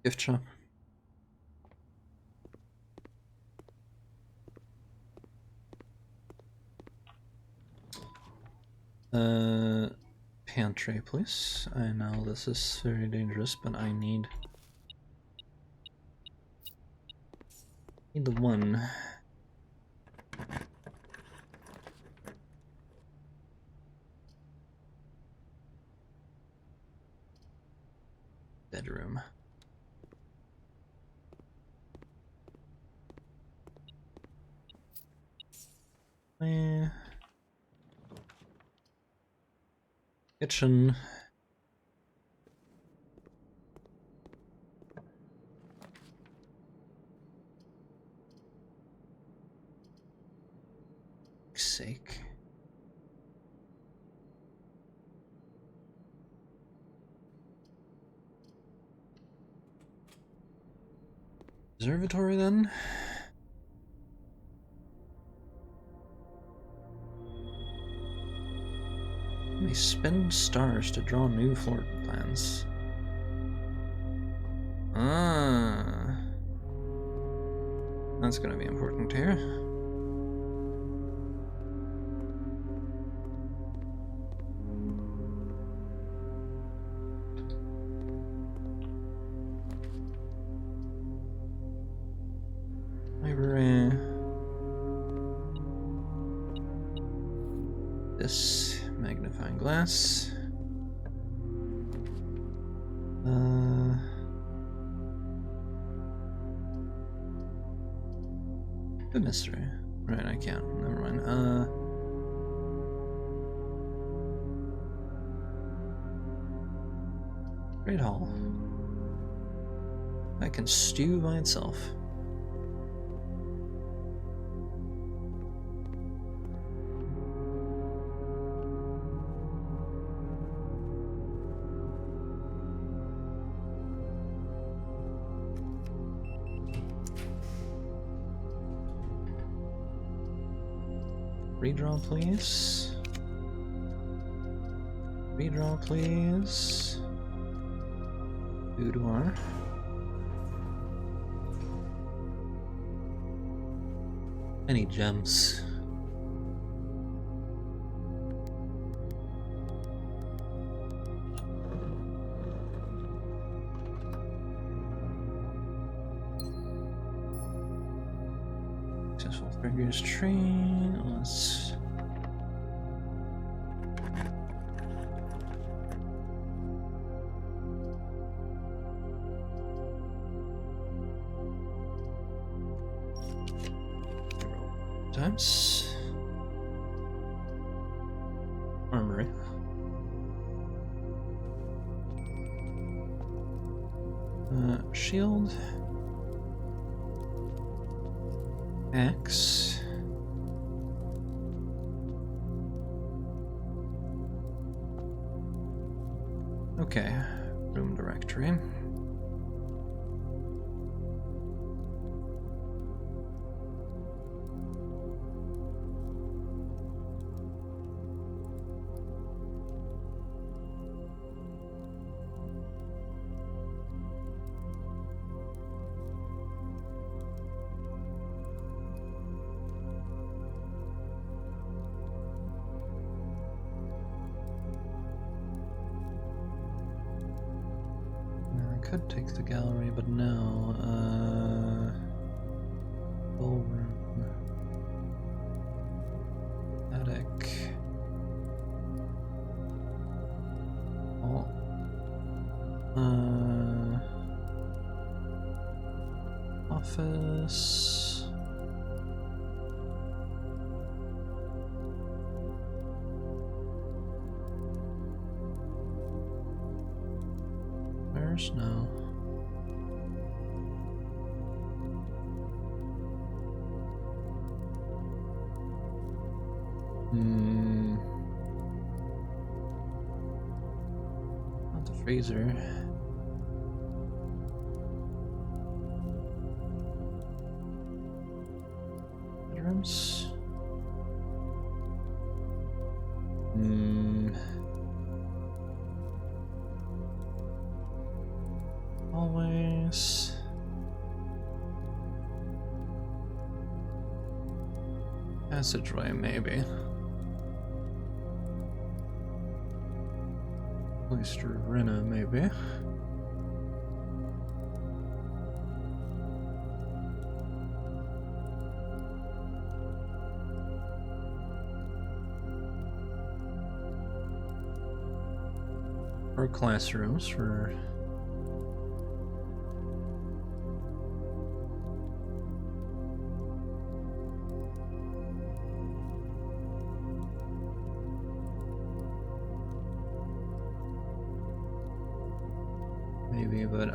Gift shop. Pantry, please. I know this is very dangerous, but I need the one. Bedroom. Kitchen. Sake. Observatory then. May spend stars to draw new floor plans. Ah, that's gonna be important here. Library. This magnifying glass. The mystery. Right, I can't. Never mind. Great Hall. That can stew by itself. Redraw, please. Redraw, please. Boudoir. Any gems? Successful figures tree. Let's times. Armory. Shield. Axe. Okay, room directory. Could take the gallery, but no. Ballroom. Attic. Oh. Office. Where's no? Not the freezer. Bedrooms. Always. Passageway, maybe. Cloister Rena, maybe. Or classrooms for... maybe, but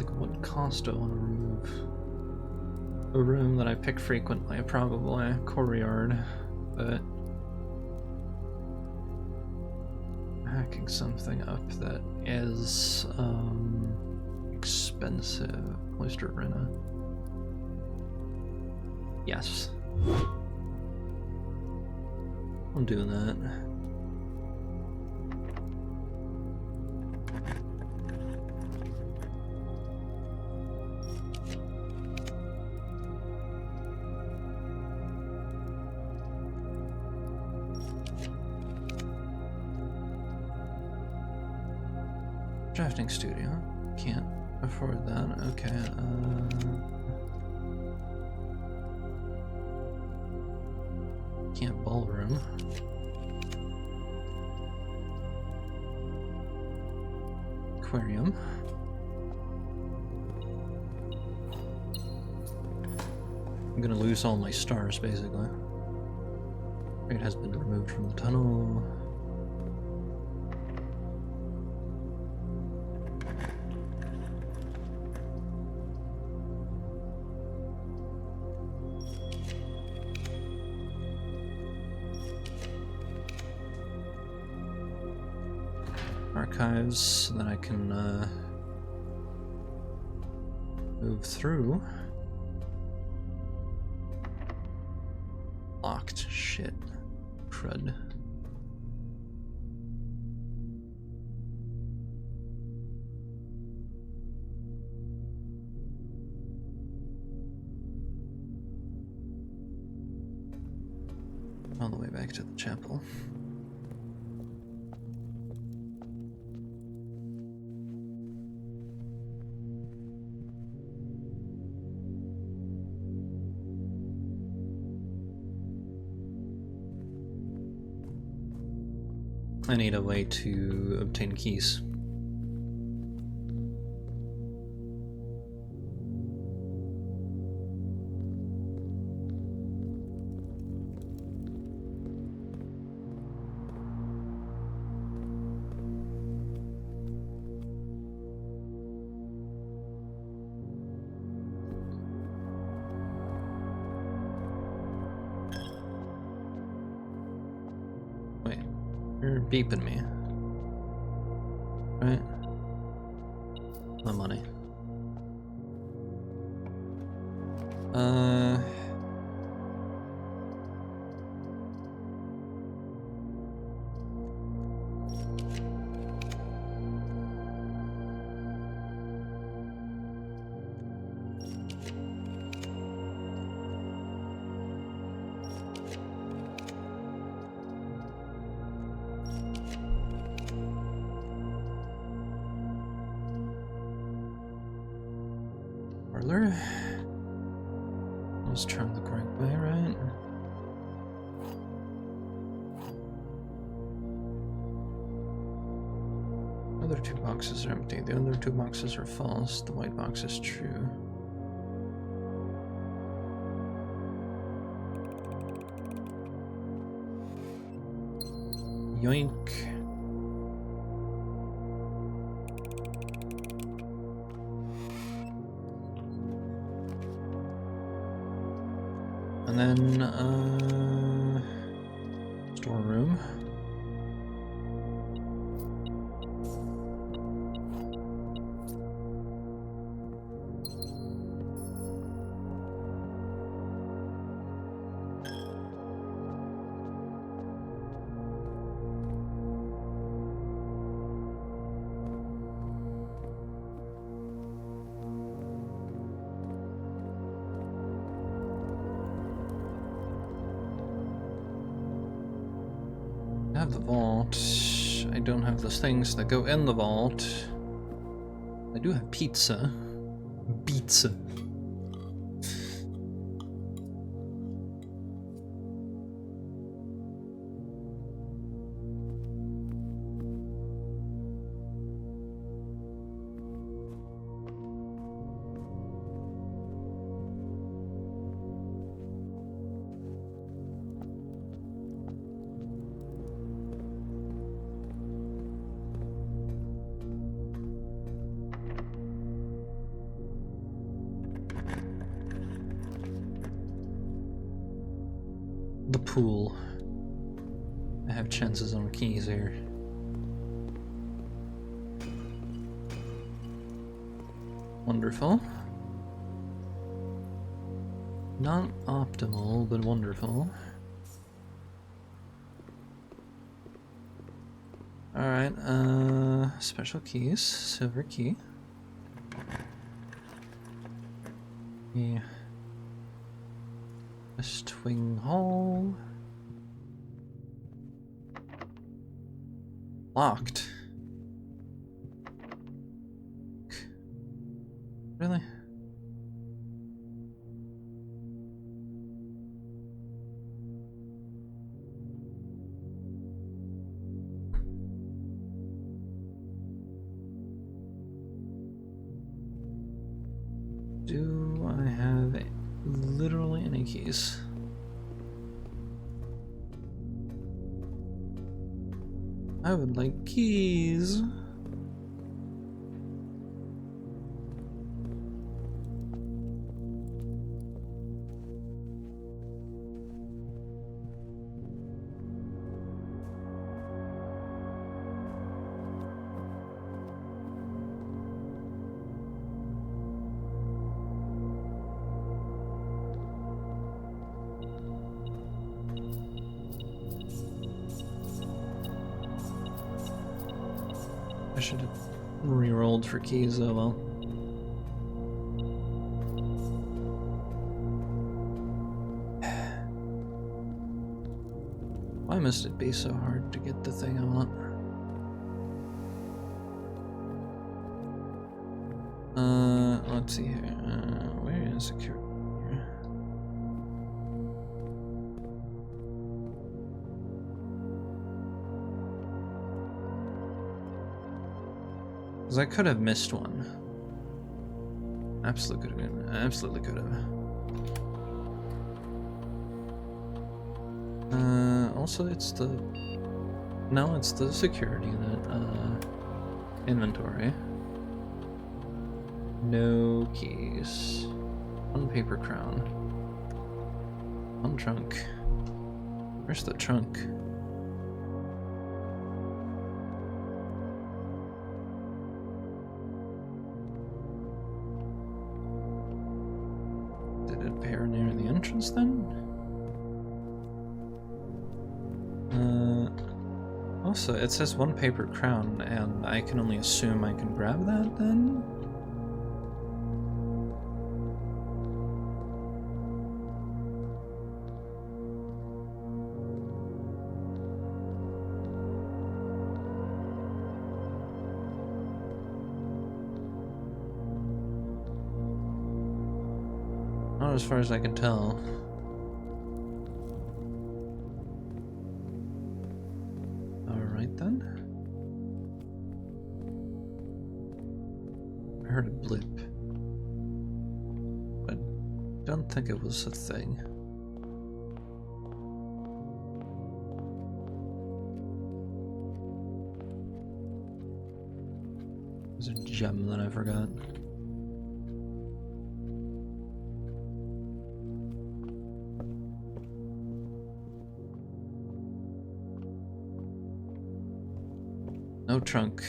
like, what cost do I want to remove? A room that I pick frequently, probably courtyard, but hacking something up that is expensive. Cloister Rena. Yes. I'm doing that. Drafting studio. Can't afford that. Okay. Can't ballroom. aquarium. I'm gonna lose all my stars, basically. It has been removed from the tunnel. Archives, so that I can move through. Locked. Shit. Crud. All the way back to the chapel. I need a way to obtain keys. Wait, you're beeping me. Right? My money. Parlor. Let's turn the correct way, right? The other two boxes are empty. The other two boxes are false. The white box is true. Yoink. And then, storeroom. I have the vault. I don't have those things that go in the vault. I do have pizza. Pizza. The pool. I have chances on keys here. Wonderful. Not optimal, but wonderful. Alright, special keys. Silver key. Yeah. West Wing Hall. Locked. Really? Do I have literally any keys? I would like keys. I should have re-rolled for keys, oh well. Why must it be so hard to get the thing I want? Let's see here. Where is security? Because I could have missed one. Absolutely could have. Absolutely could have. Also, it's the... No, it's the security that, inventory. No keys. One paper crown. One trunk. Where's the trunk? Did it appear near the entrance then? Also, it says one paper crown, and I can only assume I can grab that then? Not as far as I can tell. Alright then. I heard a blip. But I don't think it was a thing. There's a gem that I forgot. No trunk.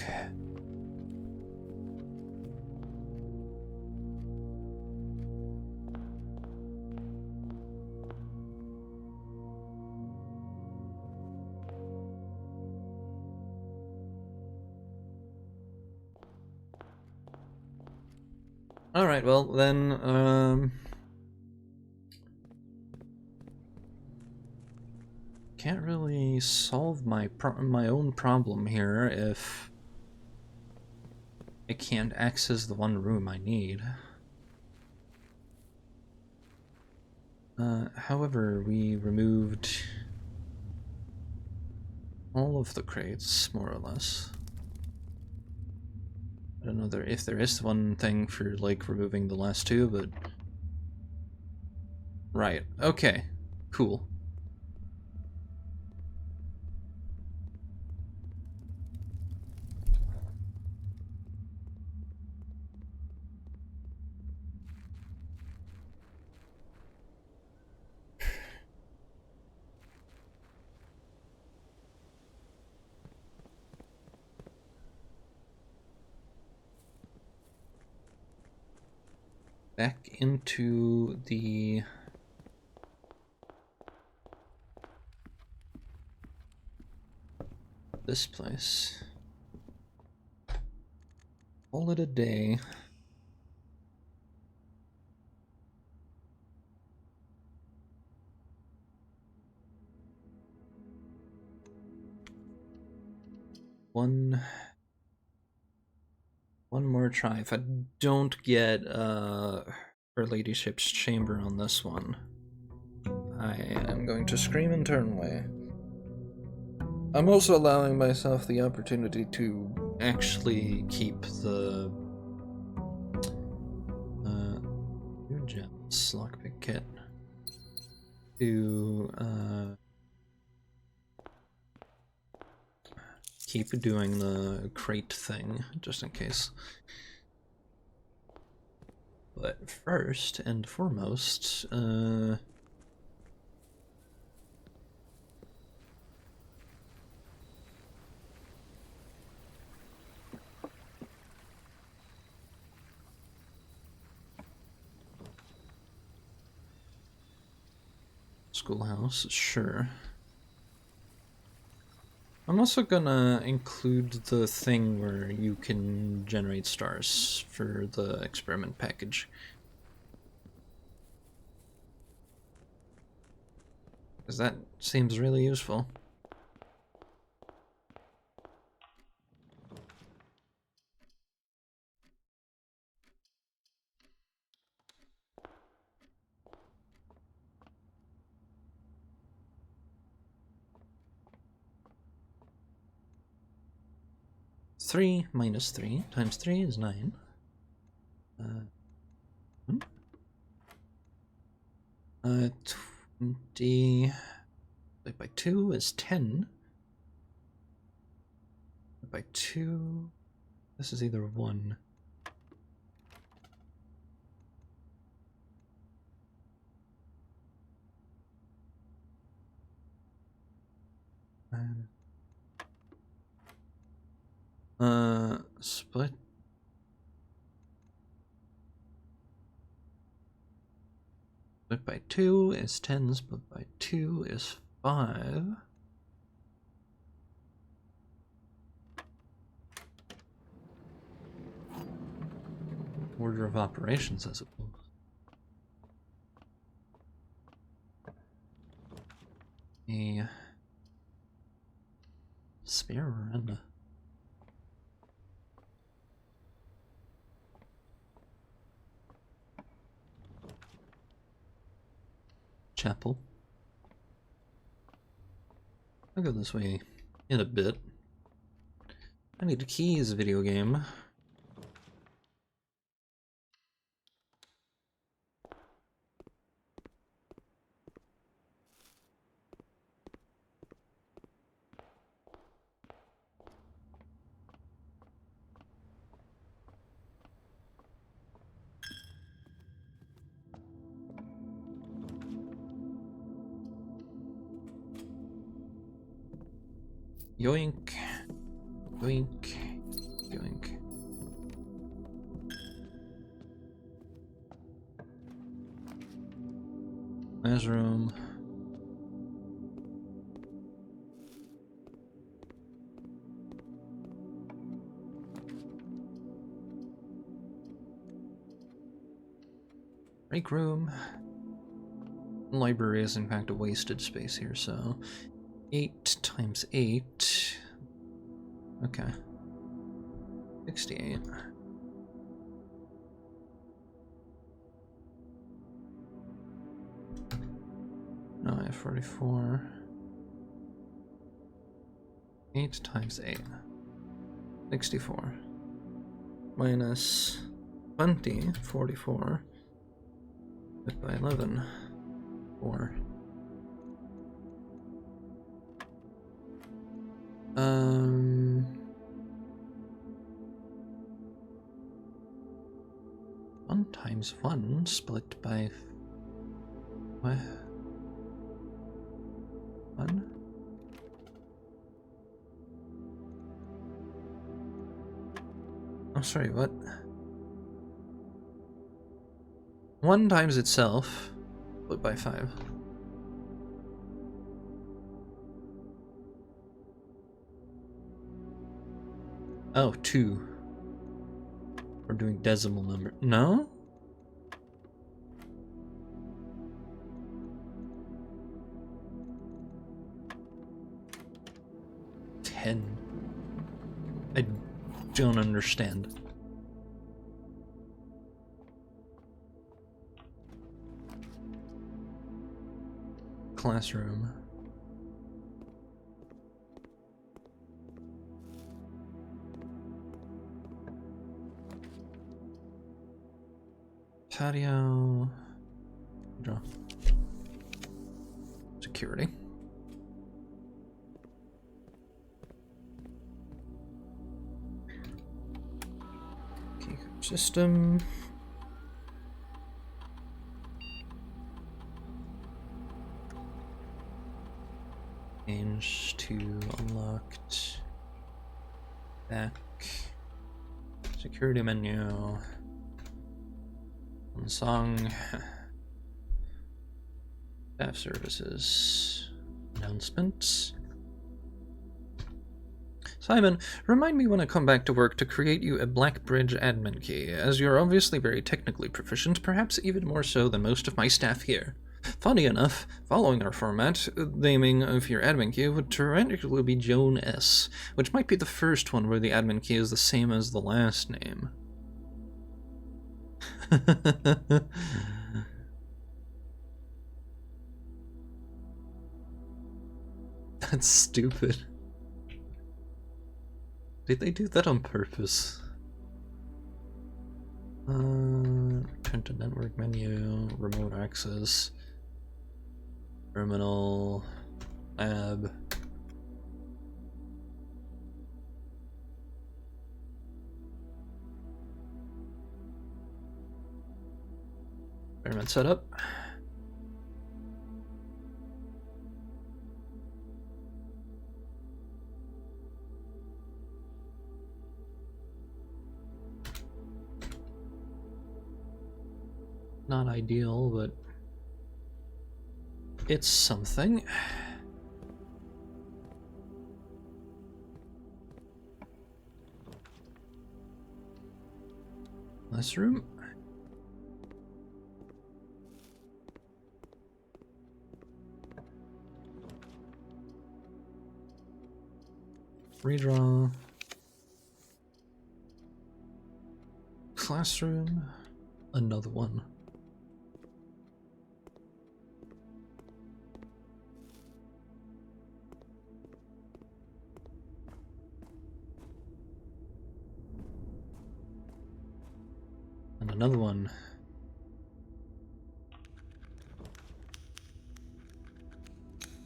All right, well then, can't really solve my own problem here if I can't access the one room I need. However, we removed all of the crates, more or less. I don't know if there is one thing for, like, removing the last two, but... Right, okay, cool. Back into this place. Call it a day. One more try. If I don't get Her Ladyship's chamber on this one, I am going to scream and turn away. I'm also allowing myself the opportunity to actually keep the gems, lockpick kit. To keep doing the crate thing, just in case. But first and foremost, schoolhouse, sure. I'm also gonna include the thing where you can generate stars for the experiment package. Because that seems really useful. Three minus 3 times 3 is 9. 20 divided by 2 is 10. By 2, this is either 1. Split. Split by 2 is 10, split by 2 is 5. Order of operations, I suppose. A spare veranda. Chapel. I'll go this way in a bit. I need keys, video game. Yoink. Yoink. Yoink. Classroom. Break room. Library is in fact a wasted space here, so 8 times 8. Okay. 68. No, I have 44. 8 times 8. 64. Minus 20, 44. Divided by 11. 4. One times 1 split by what? 1? I'm sorry, what? 1 times itself split by 5. Oh, 2. We're doing decimal number. No? I don't understand. Classroom. Patio. Draw. Security. Key system. Change to unlocked. Back. Security menu. Song. Staff services. Announcements. Simon, remind me when I come back to work to create you a Blackbridge admin key, as you're obviously very technically proficient, perhaps even more so than most of my staff here. Funny enough, following our format, the naming of your admin key would theoretically be Joan S., which might be the first one where the admin key is the same as the last name. That's stupid. Did they do that on purpose? Return to network menu, remote access, terminal, lab. Experiment setup. Not ideal, but it's something. This room. Redraw. Classroom. Another one. And another one.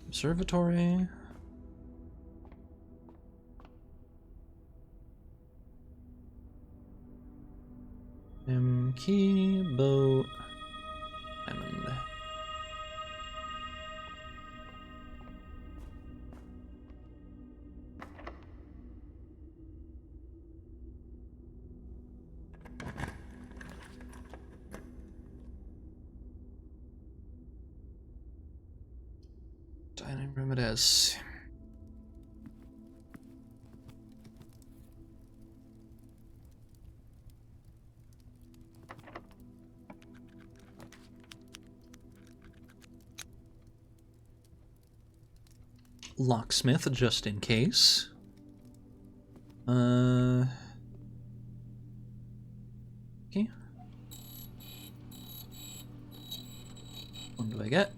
Observatory. Key, boat, diamond. Dining room it is. Locksmith, just in case. Okay. What do I get?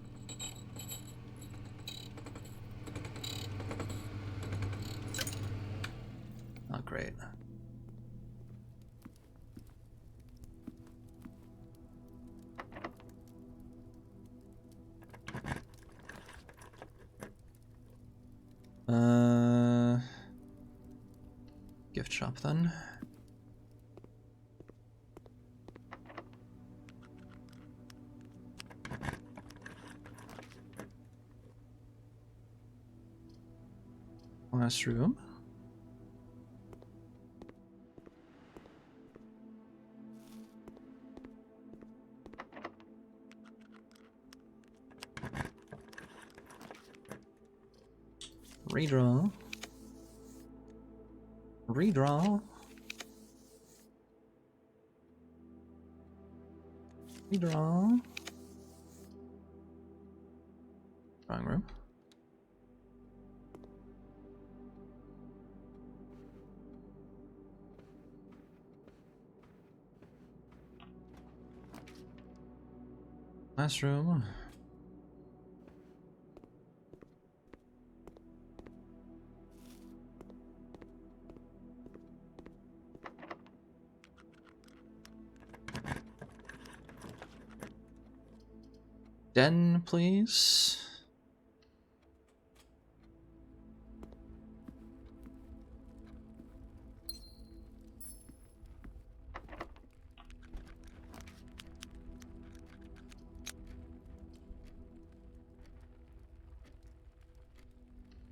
Not great. Gift shop then. Classroom. Redraw. Redraw. Redraw. Drawing room. Classroom. Den, please.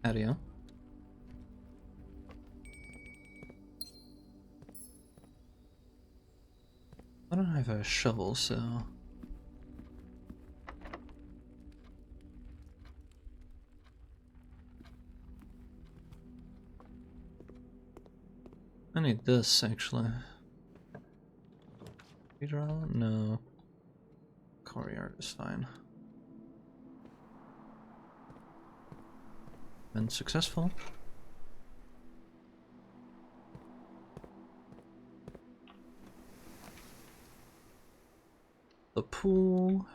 Patio. I don't have a shovel, so... I need this, actually. Redraw? No. Quarry art is fine. Been successful. The pool.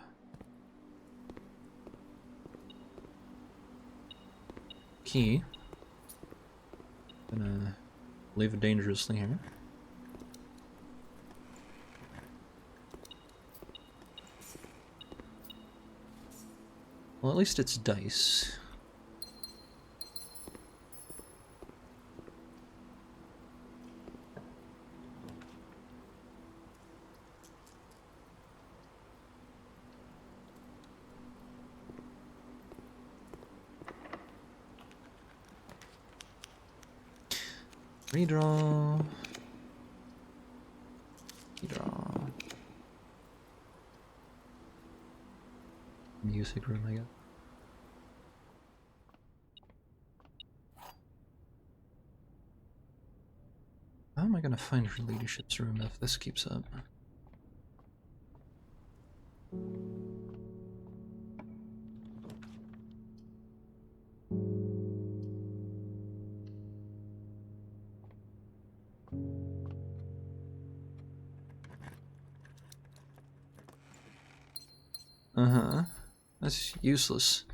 Key. Gonna leave it dangerously here. Well, at least it's dice. Redraw. Redraw. Music room, I guess. How am I gonna find her ladyship's room if this keeps up? Uh-huh. That's useless.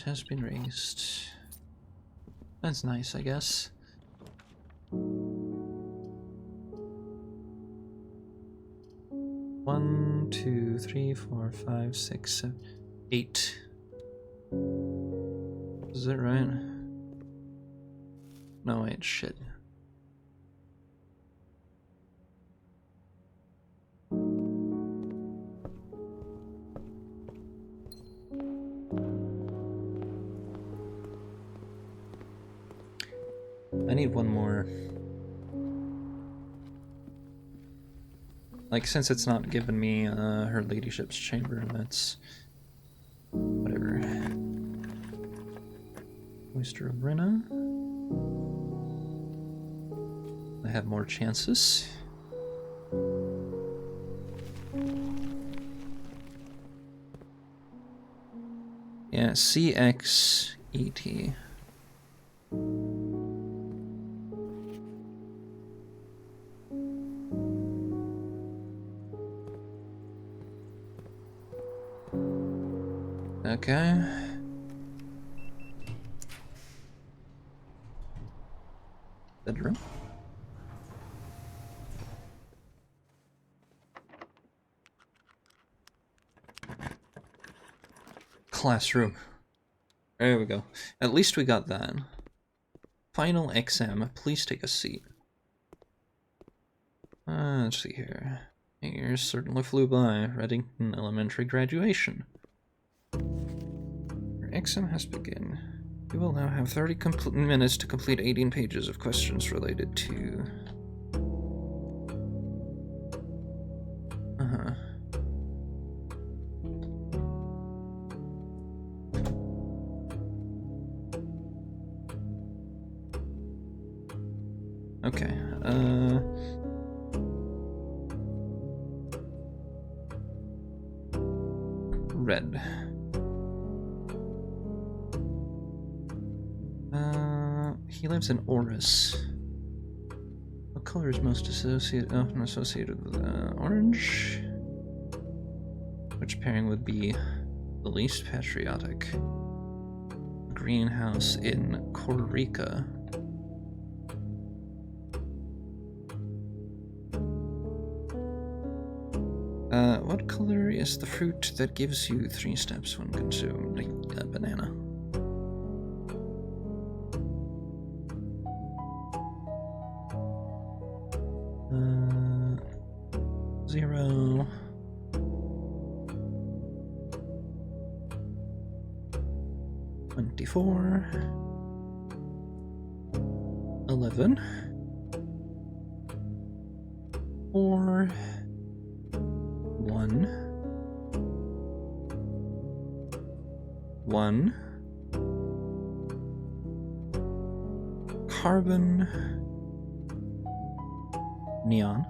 Has been raised. That's nice, I guess. One, two, three, 4, 5, 6, 7, 8. Is that right? No, wait, shit. I need one more. Like, since it's not giving me her ladyship's chamber, that's whatever. Oyster of Rinna. I have more chances. Yeah, CXET. Okay. Bedroom. Classroom. There we go. At least we got that. Final exam. Please take a seat. Let's see here. Years certainly flew by. Reddington Elementary graduation. Your exam has begun. You will now have 30 minutes to complete 18 pages of questions related to... Okay, red. He lives in Oris. What color is most often associated with orange? Which pairing would be the least patriotic. Greenhouse in Corica. What color is the fruit that gives you 3 steps when consumed? A banana. Zero. $24. 11. 4. 1. 1. Carbon. Neon.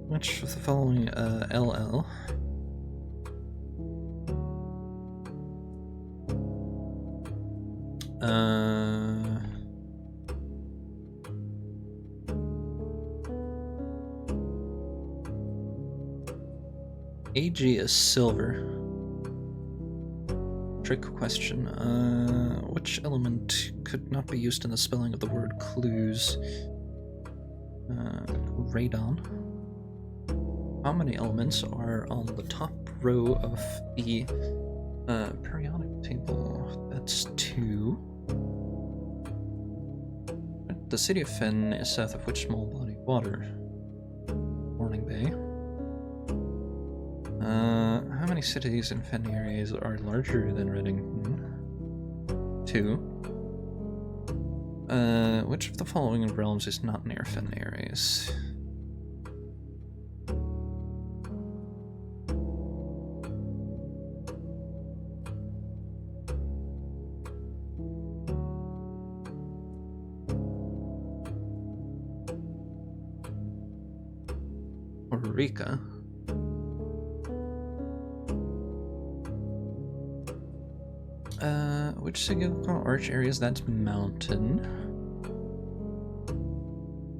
Which of the following, LL? AG is silver. Trick question. Which element could not be used in the spelling of the word clues? Radon. How many elements are on the top row of the periodic table? That's 2. The city of Fen is south of which small body of water? Morning Bay. How many cities in Fen areas are larger than Reddington? 2. Which of the following realms is not near Fen areas? Corica. Which significant arch areas? That's mountain.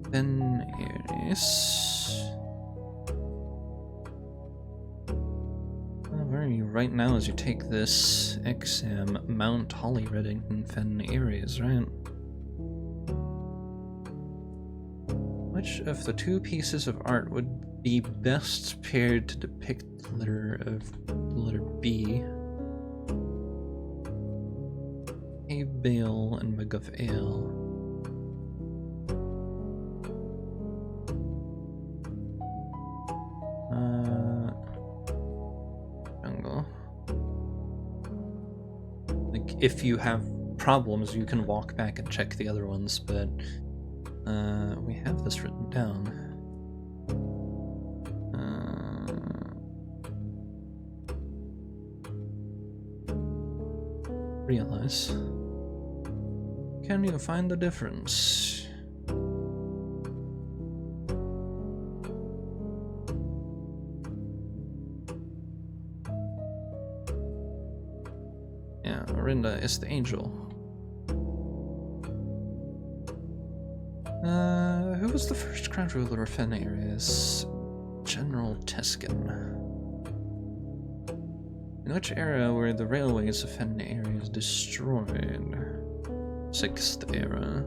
Fen areas. Where are you right now as you take this exam? Mount Holly, Reddington, Fen areas, right? Which of the 2 pieces of art would be best paired to depict the letter B? A Bale and Mug of Ale. Jungle. Like, if you have problems, you can walk back and check the other ones, but we have this written down. Realize. Can you find the difference? Yeah, Orinda is the angel. Who was the first crown ruler of Fen areas? General Teskin. In which era were the railways of Fen areas destroyed? 6th era.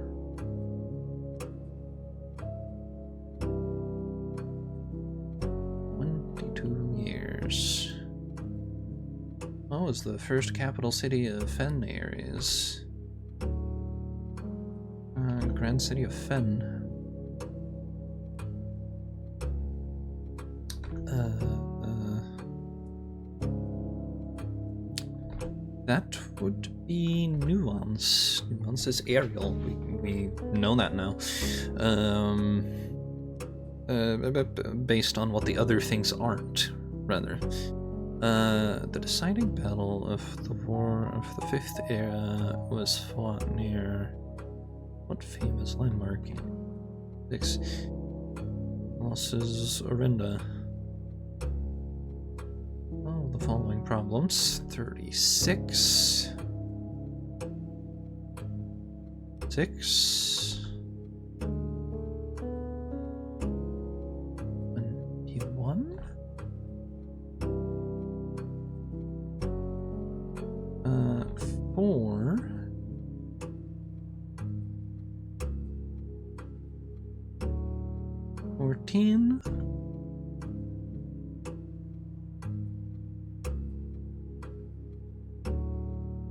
What was the first capital city of Fen areas? Grand City of Fen. That would be Nuance. Nuance is Ariel. We know that now. Based on what the other things aren't, rather. The deciding battle of the War of the 5th Era was fought near what famous landmark? 6. Losses Orinda. Oh, the following problems. 36. 6. 14.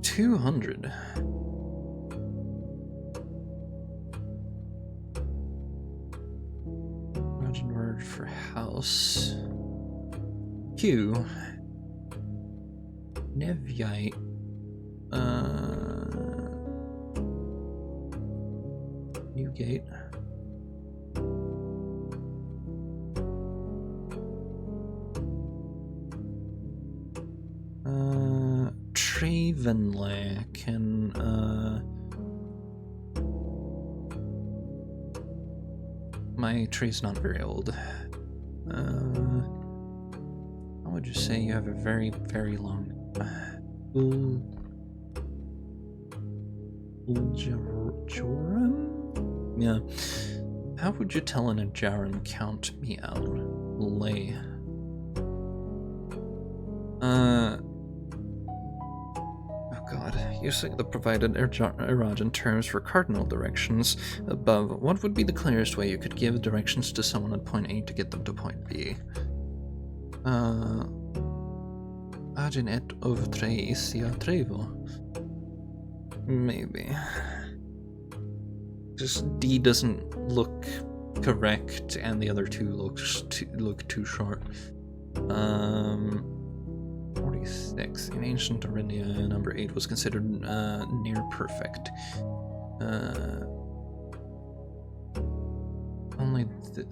$200. Imagine word for house. Q. Nevyite. Newgate. Travenley can, my tree's not very old. How would you say you have a very, very long... Uljarum? Yeah. How would you tell an Ajaran count me out? Lay. Oh god. Using the provided Erajan terms for cardinal directions above, what would be the clearest way you could give directions to someone at point A to get them to point B? Agin et ovtre isia trevo. Maybe. Just D doesn't look correct, and the other two look too short. 46. In ancient Arinia, number 8 was considered near perfect.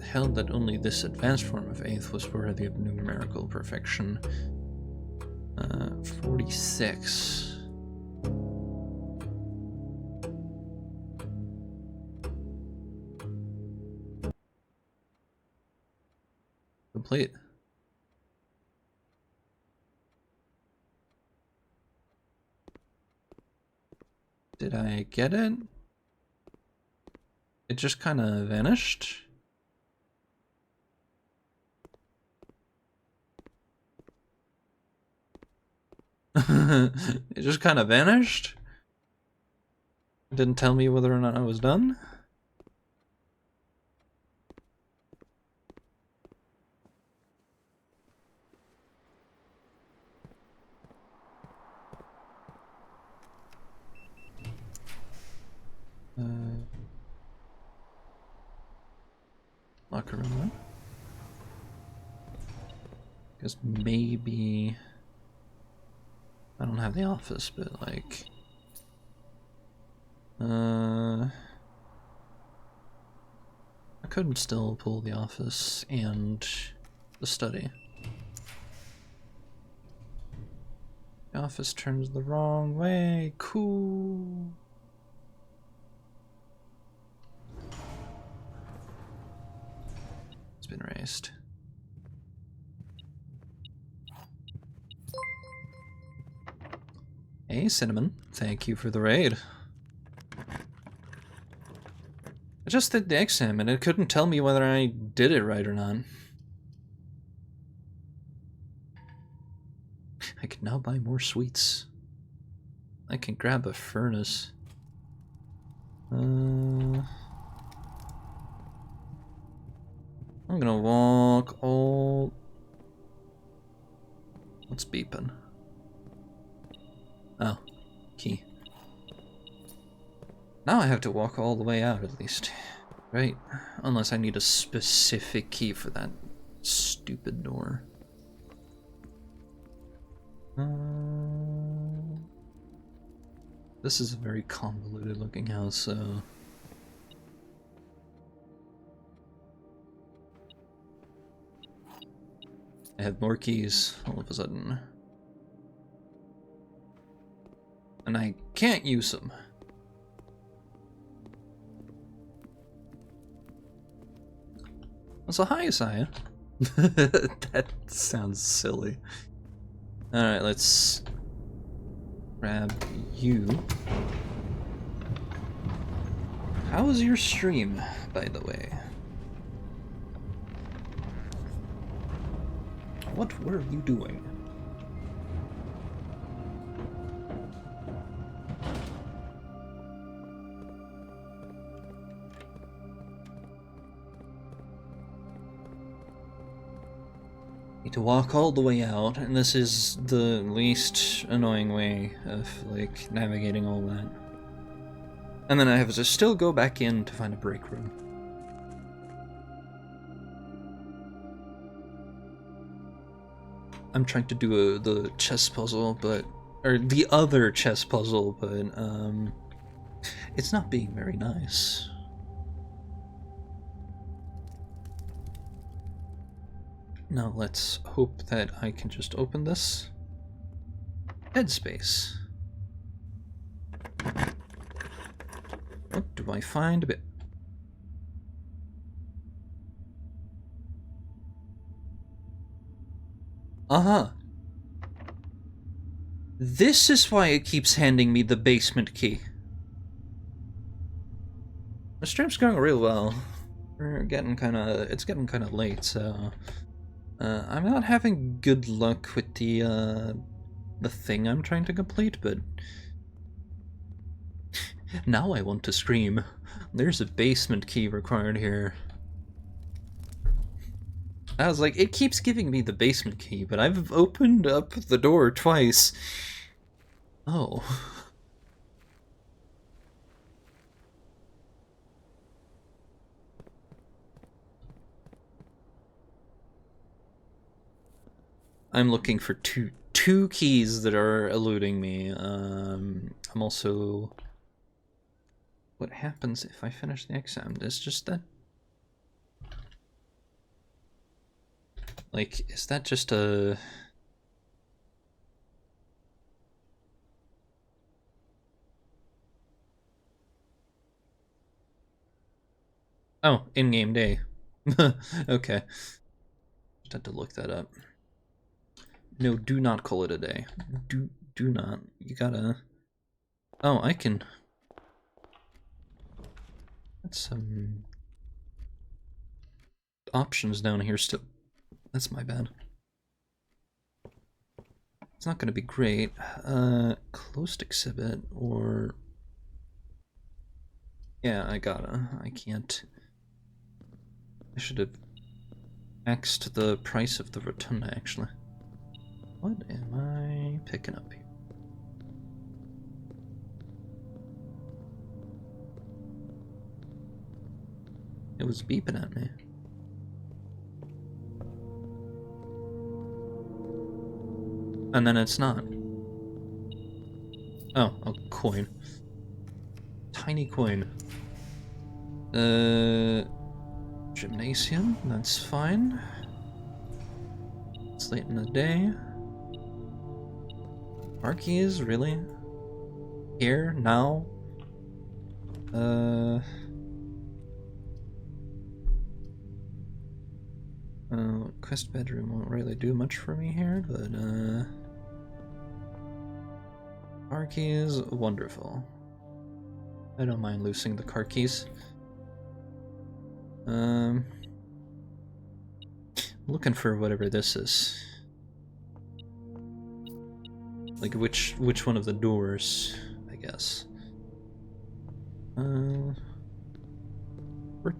Held that only this advanced form of 8th was worthy of numerical perfection. 46. Complete. Did I get it? It just kind of vanished. It just kind of vanished. It didn't tell me whether or not I was done. Locker room then. Guess maybe I don't have the office, but like I could still pull the office and the study. The office turns the wrong way. Cool. It's been raised. Hey, Cinnamon. Thank you for the raid. I just did the exam and it couldn't tell me whether I did it right or not. I can now buy more sweets. I can grab a furnace. I'm gonna walk all... What's beeping? Oh, key. Now I have to walk all the way out at least. Right? Unless I need a specific key for that stupid door. This is a very convoluted looking house, so... I have more keys all of a sudden. And I can't use them. So hi, Isaiah. That sounds silly. Alright, let's grab you. How was your stream, by the way? What were you doing? Need to walk all the way out, and this is the least annoying way of, like, navigating all that. And then I have to still go back in to find a break room. I'm trying to do the chess puzzle, or the other chess puzzle, but, it's not being very nice. Now let's hope that I can just open this. Headspace. What do I find? A bit. Uh-huh. This is why it keeps handing me the basement key. The stream's going real well. It's getting kind of late, so I'm not having good luck with the thing I'm trying to complete, but now I want to scream. There's a basement key required here. I was like, it keeps giving me the basement key, but I've opened up the door twice. Oh. I'm looking for two keys that are eluding me. I'm also... What happens if I finish the exam? It's just that... Like, is that just a... Oh, in-game day. Okay. Just had to look that up. No, do not call it a day. Do not. You gotta... Oh, I can... That's some... options down here still. That's my bad. It's not gonna be great. Closed exhibit, or... Yeah, I can't... I should have axed the price of the rotunda, actually. What am I picking up here? It was beeping at me. And then it's not. Oh, a coin. Tiny coin. Gymnasium, that's fine. It's late in the day. Car keys, really? Here? Now? Quest bedroom won't really do much for me here, but, car keys, wonderful. I don't mind losing the car keys. Looking for whatever this is. Like which one of the doors, I guess. We're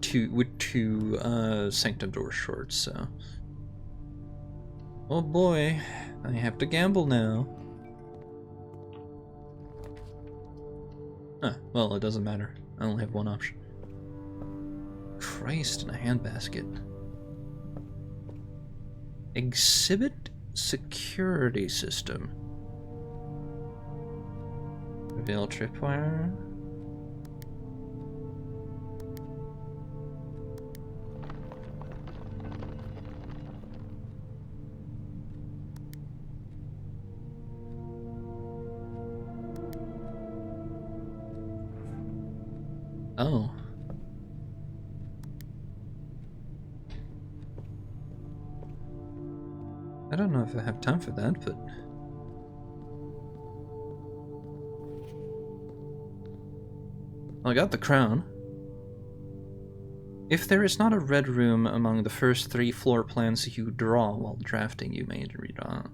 two sanctum doors short, so. Oh boy, I have to gamble now. Huh, well, it doesn't matter. I only have one option. Christ, in a handbasket. Exhibit security system. Reveal tripwire. Oh. I don't know if I have time for that, but... I got the crown. If there is not a red room among the first 3 floor plans you draw while drafting, you may redraw.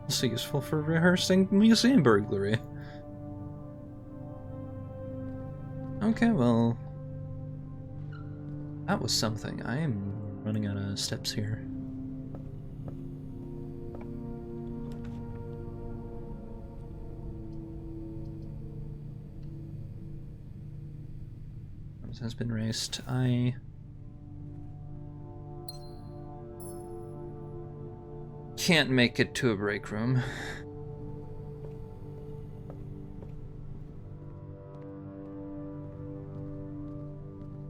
Also useful for rehearsing museum burglary. Okay, well... That was something. I am running out of steps here. has been raised. I can't make it to a break room.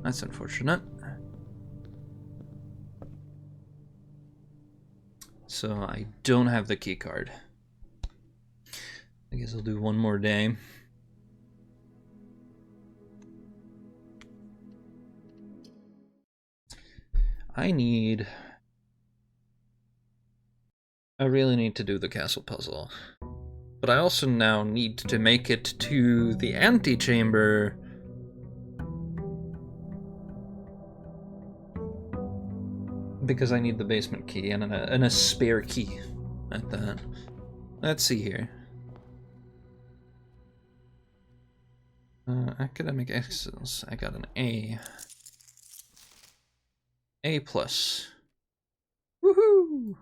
That's unfortunate. So I don't have the key card. I guess I'll do one more day. I really need to do the castle puzzle. But I also now need to make it to the antechamber. Because I need the basement key and a spare key at that. Let's see here. Academic excellence. I got an A. A+. Woohoo!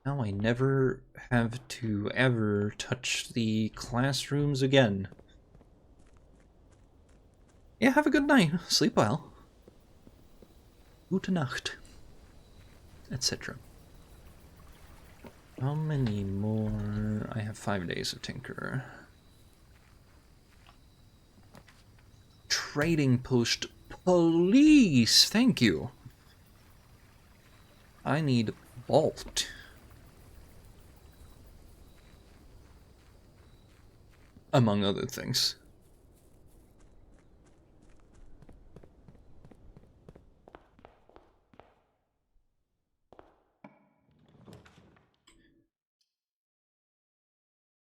Now I never have to ever touch the classrooms again. Yeah, have a good night. Sleep well. Gute Nacht. Etc. How many more? I have 5 days of Tinkerer. Trading post police. Thank you. I need Bolt. Among other things.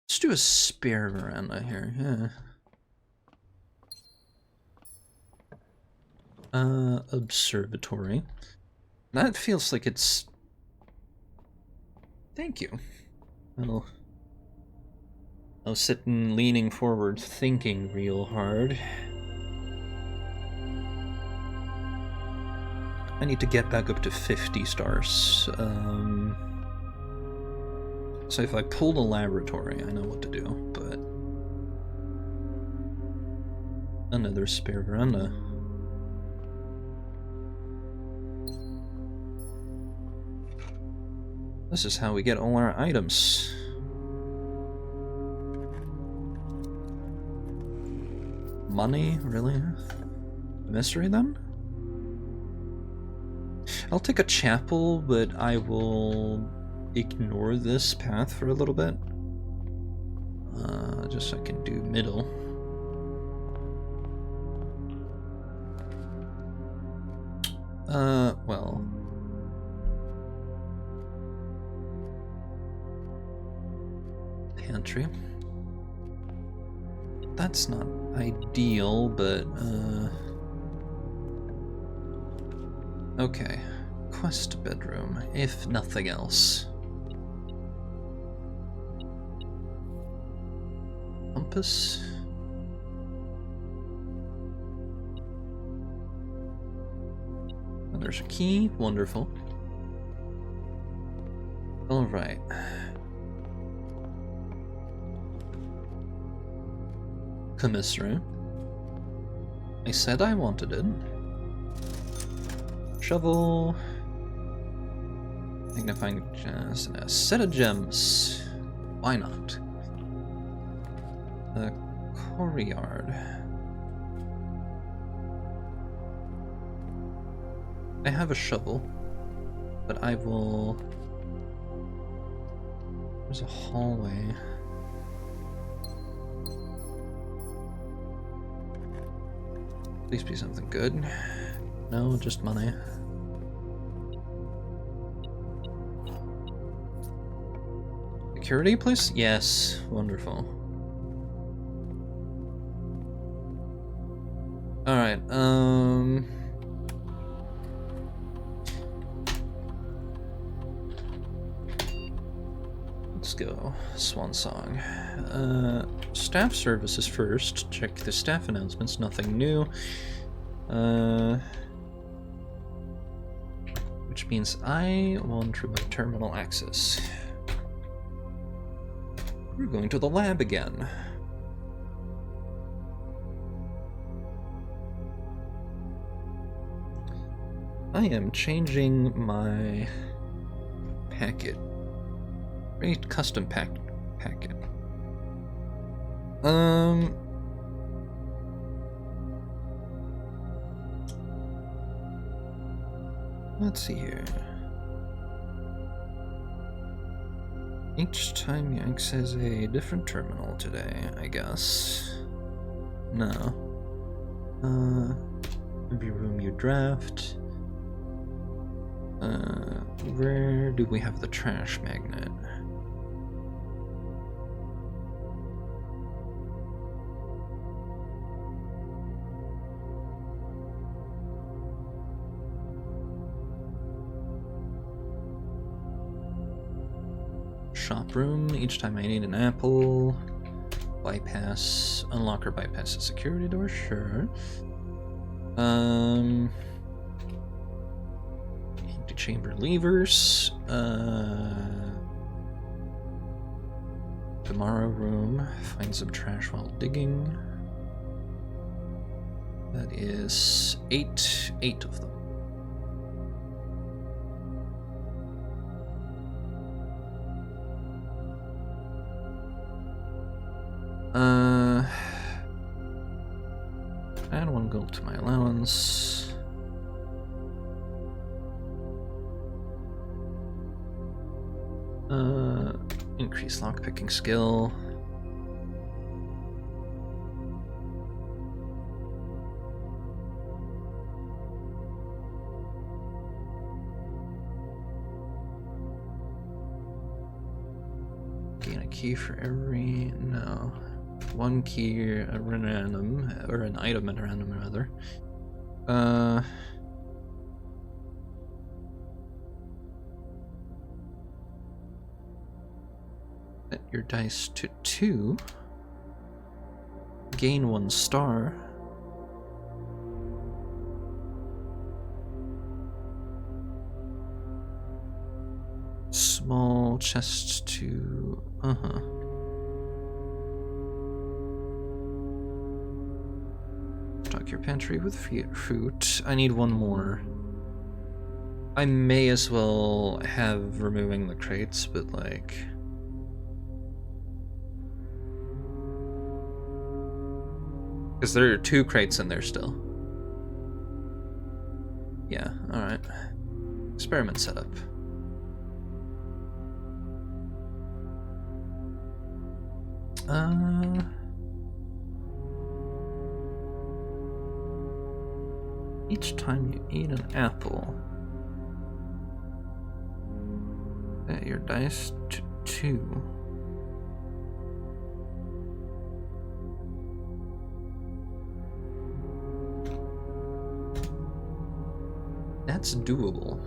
Let's do a spare veranda here, yeah. Observatory. That feels like it's... Thank you. Well, I was sitting, leaning forward, thinking real hard. I need to get back up to 50 stars. So if I pull the laboratory, I know what to do, but... Another spare veranda. This is how we get all our items. Money? Really? Mystery then? I'll take a chapel, but I will ignore this path for a little bit. Just so I can do middle. Well... Pantry. That's not ideal, but, okay. Quest bedroom, if nothing else. Compass. Oh, there's a key. Wonderful. Alright. Commissary. I said I wanted it. Shovel. Magnifying glass and a set of gems. Why not? The courtyard. I have a shovel, but I will... There's a hallway. Please be something good. No, just money. Security, please? Yes. Wonderful. Alright, let's go. Swan song. Staff services first. Check the staff announcements. Nothing new. Which means I want remote terminal access. We're going to the lab again. I am changing my packet. Create custom packet. Let's see here. Each time Yanks has a different terminal today, I guess. No. Every room you draft. Where do we have the trash magnet? Shop room, each time I need an apple. Bypass, unlock or bypass a security door, sure. Empty chamber levers. Tomorrow room, find some trash while digging. That is eight of them. Add 1 gold to my allowance. Increase lockpicking skill. Gain a key for every... no. 1 key, a random, or an item at random, rather. Set your dice to 2. Gain 1 star. Small chest to... Stock your pantry with fruit. I need 1 more. I may as well have removing the crates, but like... because there are 2 crates in there still. Yeah, alright. Experiment setup. Each time you eat an apple, set your dice to 2. That's doable.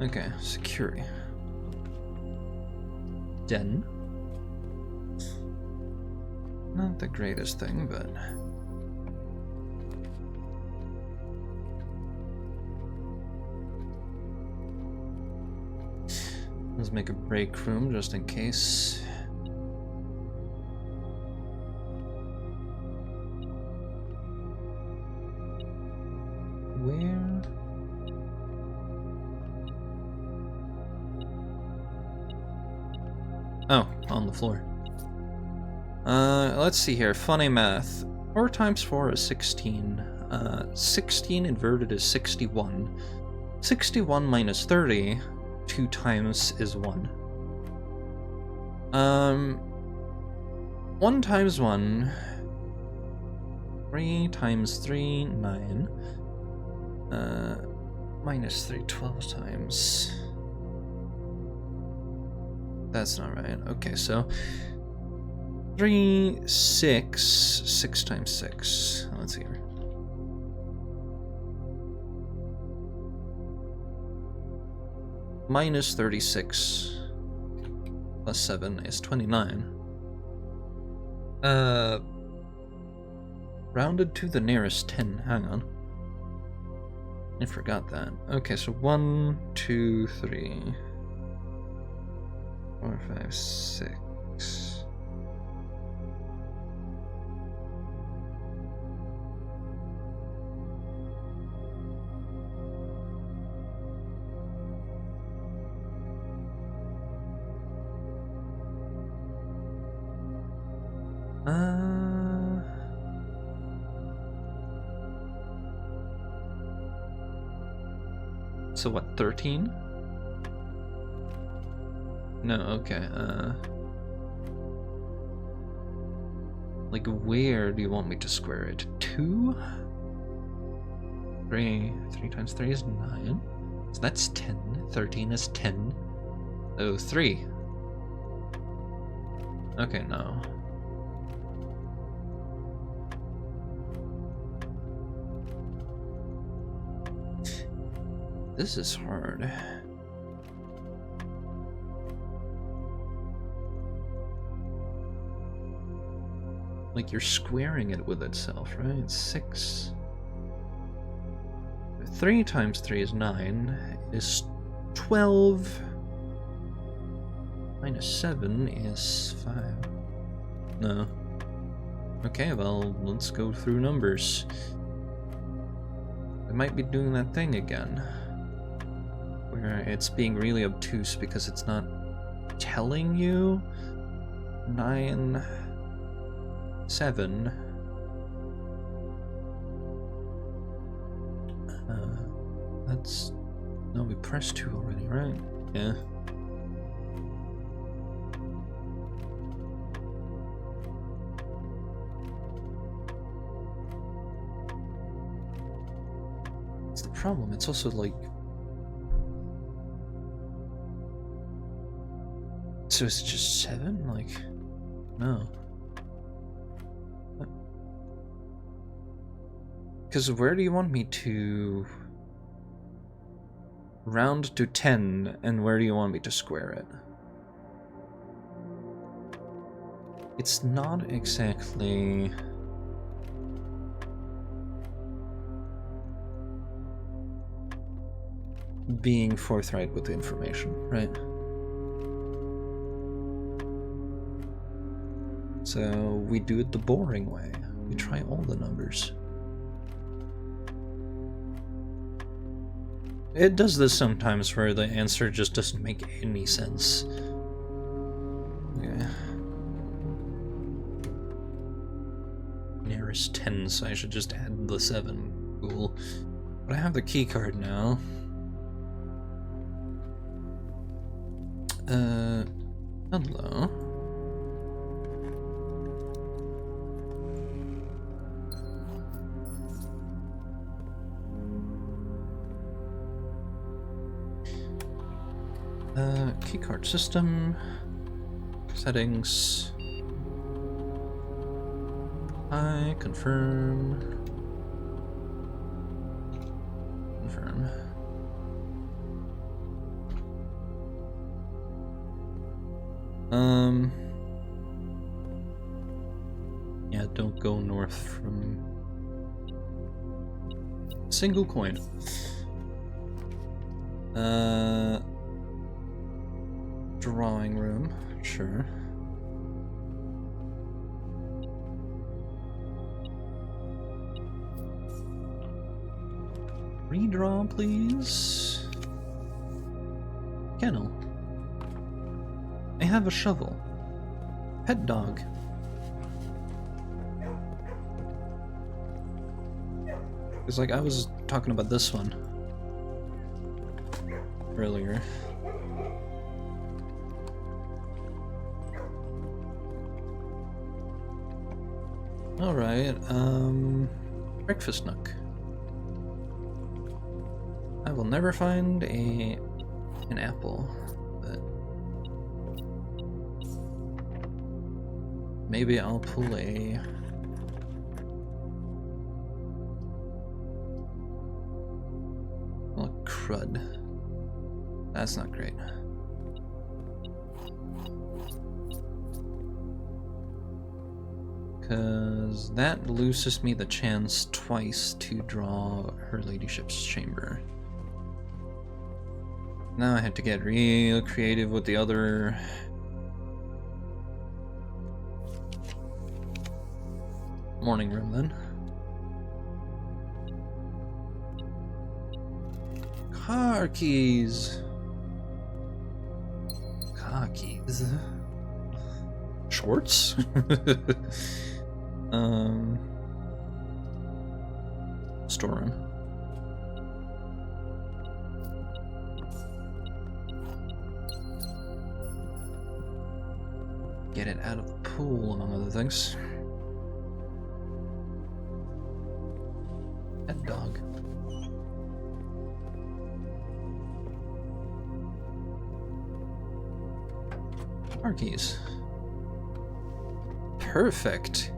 Okay, security. Den. Not the greatest thing, but... let's make a break room just in case. Where? Oh, on the floor. Let's see here. Funny math. 4 times 4 is 16. 16 inverted is 61. 61 minus 30, 2 times is 1. 1 times 1. 3 times 3, 9. Minus 3, 12 times. That's not right. Okay, so 3, 6, 6 times 6. Let's see here. Minus 36 plus 7 is 29. Rounded to the nearest 10. Hang on. I forgot that. Okay, so 1, 2, 3, 4, 5, 6. So what, 13? No, okay, like, where do you want me to square it? 2? 3 times 3 is 9. So that's 10. 13 is 10. Oh, 3. Okay, no. This is hard. Like, you're squaring it with itself, right? 6. 3 times 3 is 9. Is 12. Minus 7 is 5. No. Okay, well, let's go through numbers. I might be doing that thing again, where it's being really obtuse because it's not telling you. 9, 7. That's... No, we pressed 2 already, right? Yeah. It's the problem. It's also like... So is it just 7? Like... No. Because where do you want me to round to 10, and where do you want me to square it? It's not exactly... being forthright with the information, right? So we do it the boring way. We try all the numbers. It does this sometimes where the answer just doesn't make any sense. Okay. Nearest 10, so I should just add the 7. Cool. But I have the key card now. Hello. Keycard system, settings, I confirm, yeah, don't go north from single coin. Drawing room, sure. Redraw, please. Kennel. I have a shovel. Pet dog. It's like I was talking about this one earlier. Alright, breakfast nook. I will never find an apple, but maybe I'll pull a... Well, crud. That's not great. Because that loses me the chance twice to draw her ladyship's chamber. Now I have to get real creative with the other... morning room then. Car keys! Car keys. Sure. quartz. Storeroom. Get it out of the pool, among other things. Pet dog. Car keys. Perfect.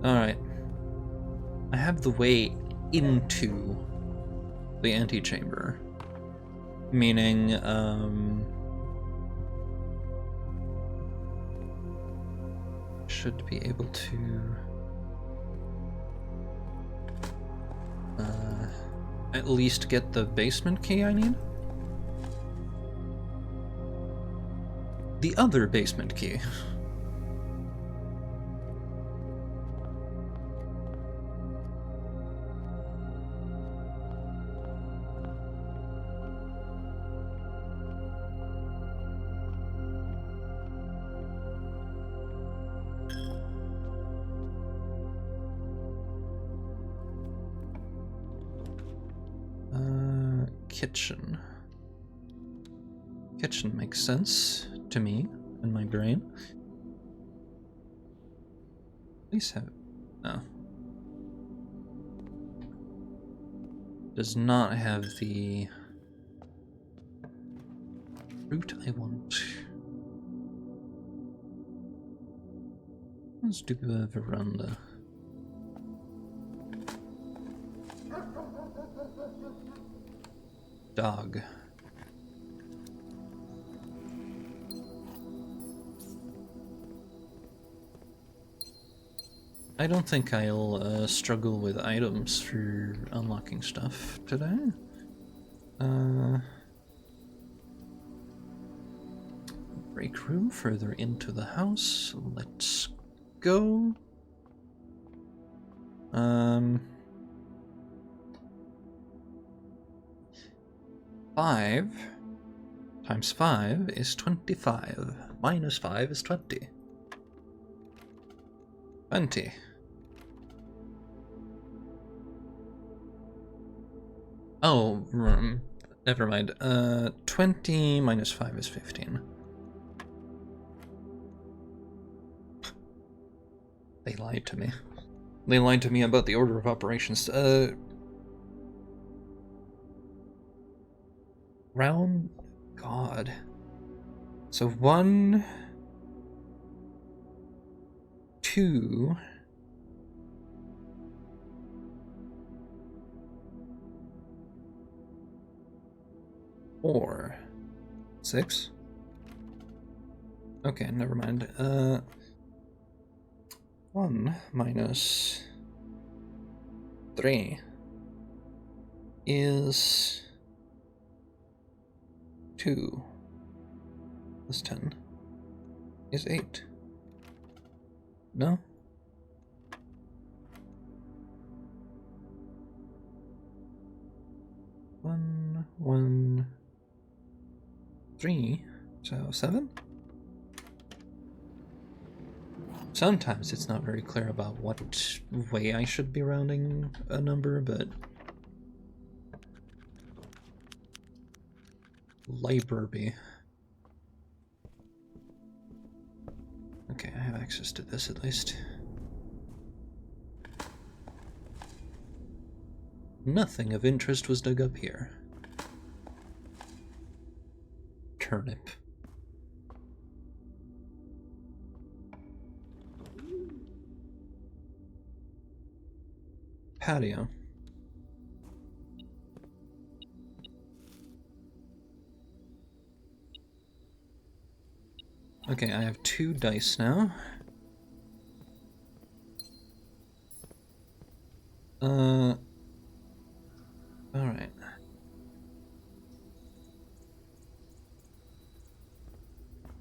Alright. I have the way into the antechamber. Meaning, should be able to at least get the basement key I need. The other basement key. Kitchen. Kitchen makes sense to me in my brain. Please have it. No. Does not have the fruit I want. Let's do the veranda. Dog. I don't think I'll struggle with items for unlocking stuff today. Break room further into the house. Let's go. 5 times 5 is 25. Minus 5 is 20. 20. Oh, never mind. 20 minus 5 is 15. They lied to me. They lied to me about the order of operations. Round... God. So 1... 2... 4... 6? Okay, never mind. 1 minus 3 is 2 plus 10 is 8. No? One, 3, so 7? Sometimes it's not very clear about what way I should be rounding a number, but... Library. Okay, I have access to this at least. Nothing of interest was dug up here. Turnip. Patio. Okay, I have 2 dice now. Alright.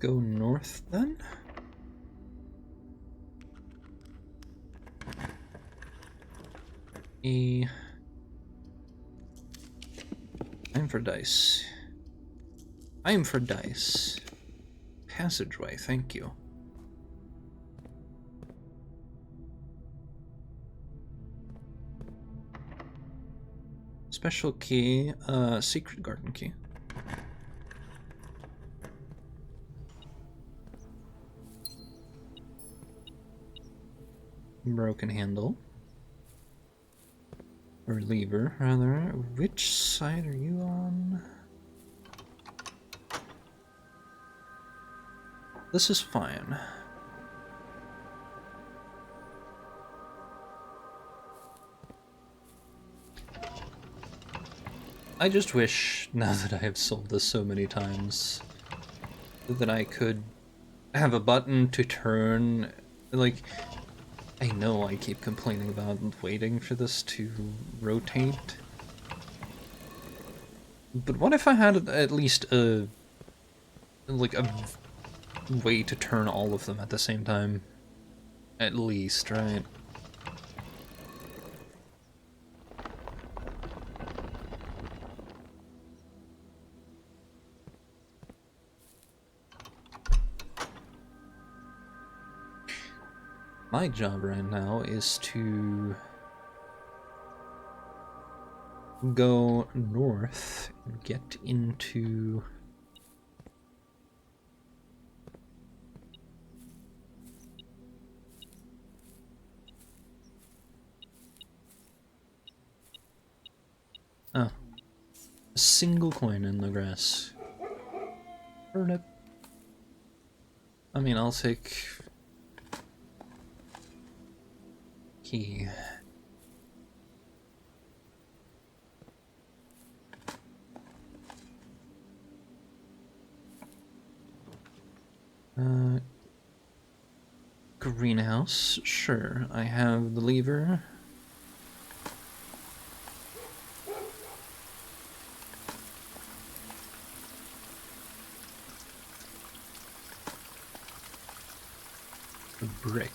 Go north then? Time for dice. I am for dice. Passageway, thank you. Special key, secret garden key. Broken handle. Or lever, rather. Which side are you on? This is fine. I just wish, now that I have solved this so many times, that I could have a button to turn, like, I know I keep complaining about waiting for this to rotate, but what if I had at least a way to turn all of them at the same time? At least, right? My job right now is to go north and get into a single coin in the grass. Turnip. I mean, I'll take key. Greenhouse, sure. I have the lever. A brick.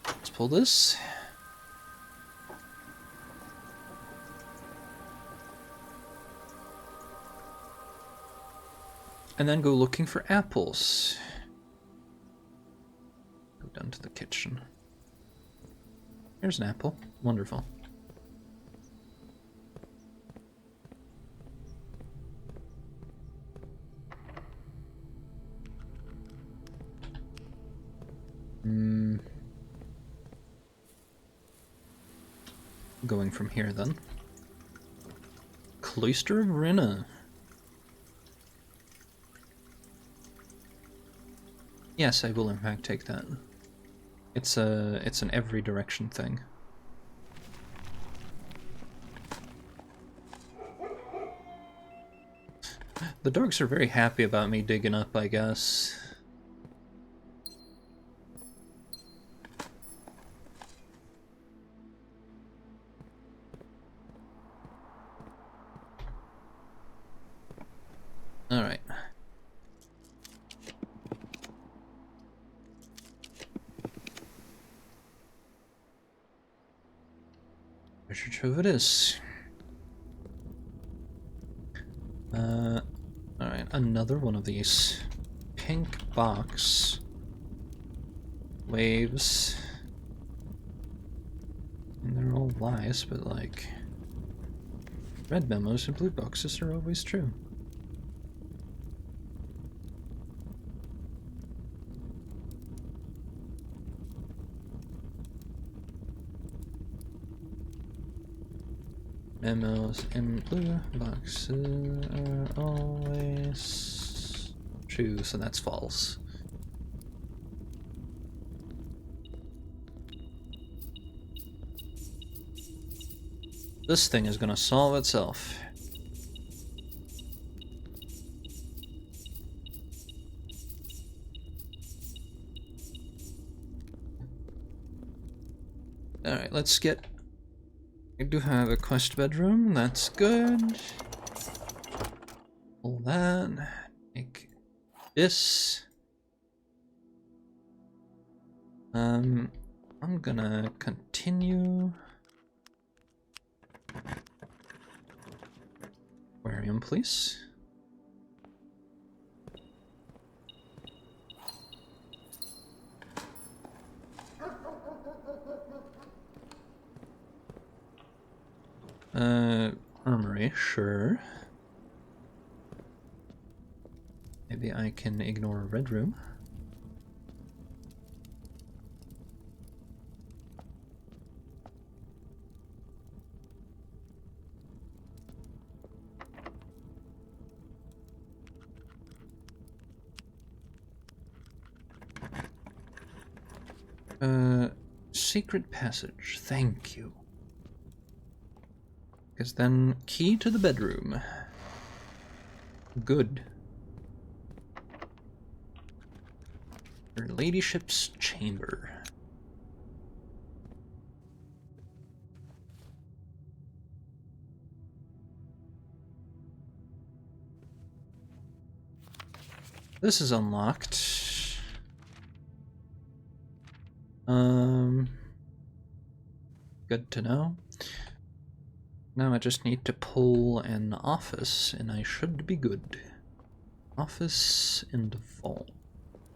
Let's pull this. And then go looking for apples. Go down to the kitchen. Here's an apple. Wonderful. Going from here then. Cloister of Rinna. Yes, I will in fact take that. It's an every direction thing. The dogs are very happy about me digging up, I guess. Alright. Treasure trove it is. Alright, another one of these. Pink box. Waves. And they're all lies, but like... red memos and blue boxes are always true. Memos and blue boxes are always true, so that's false. This thing is gonna solve itself. Alright, let's get... I do have a quest bedroom, that's good. Pull that. Make this. I'm gonna continue. Aquarium, please. Armory, sure. Maybe I can ignore a red room. Secret passage, thank you. Because then, key to the bedroom. Good. Her ladyship's chamber. This is unlocked. Good to know. Now I just need to pull an office, and I should be good. Office and vault.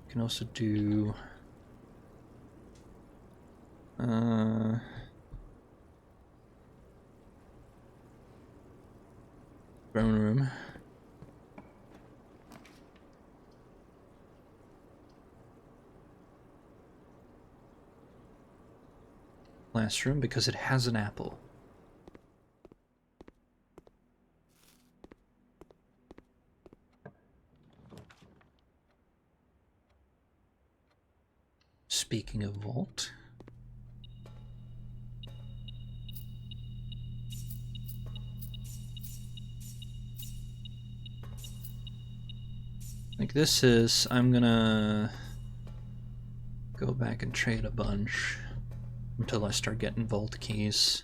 Can also do... throne room. Classroom, because it has an apple. Speaking of vault. Like this is, I'm gonna go back and trade a bunch until I start getting vault keys.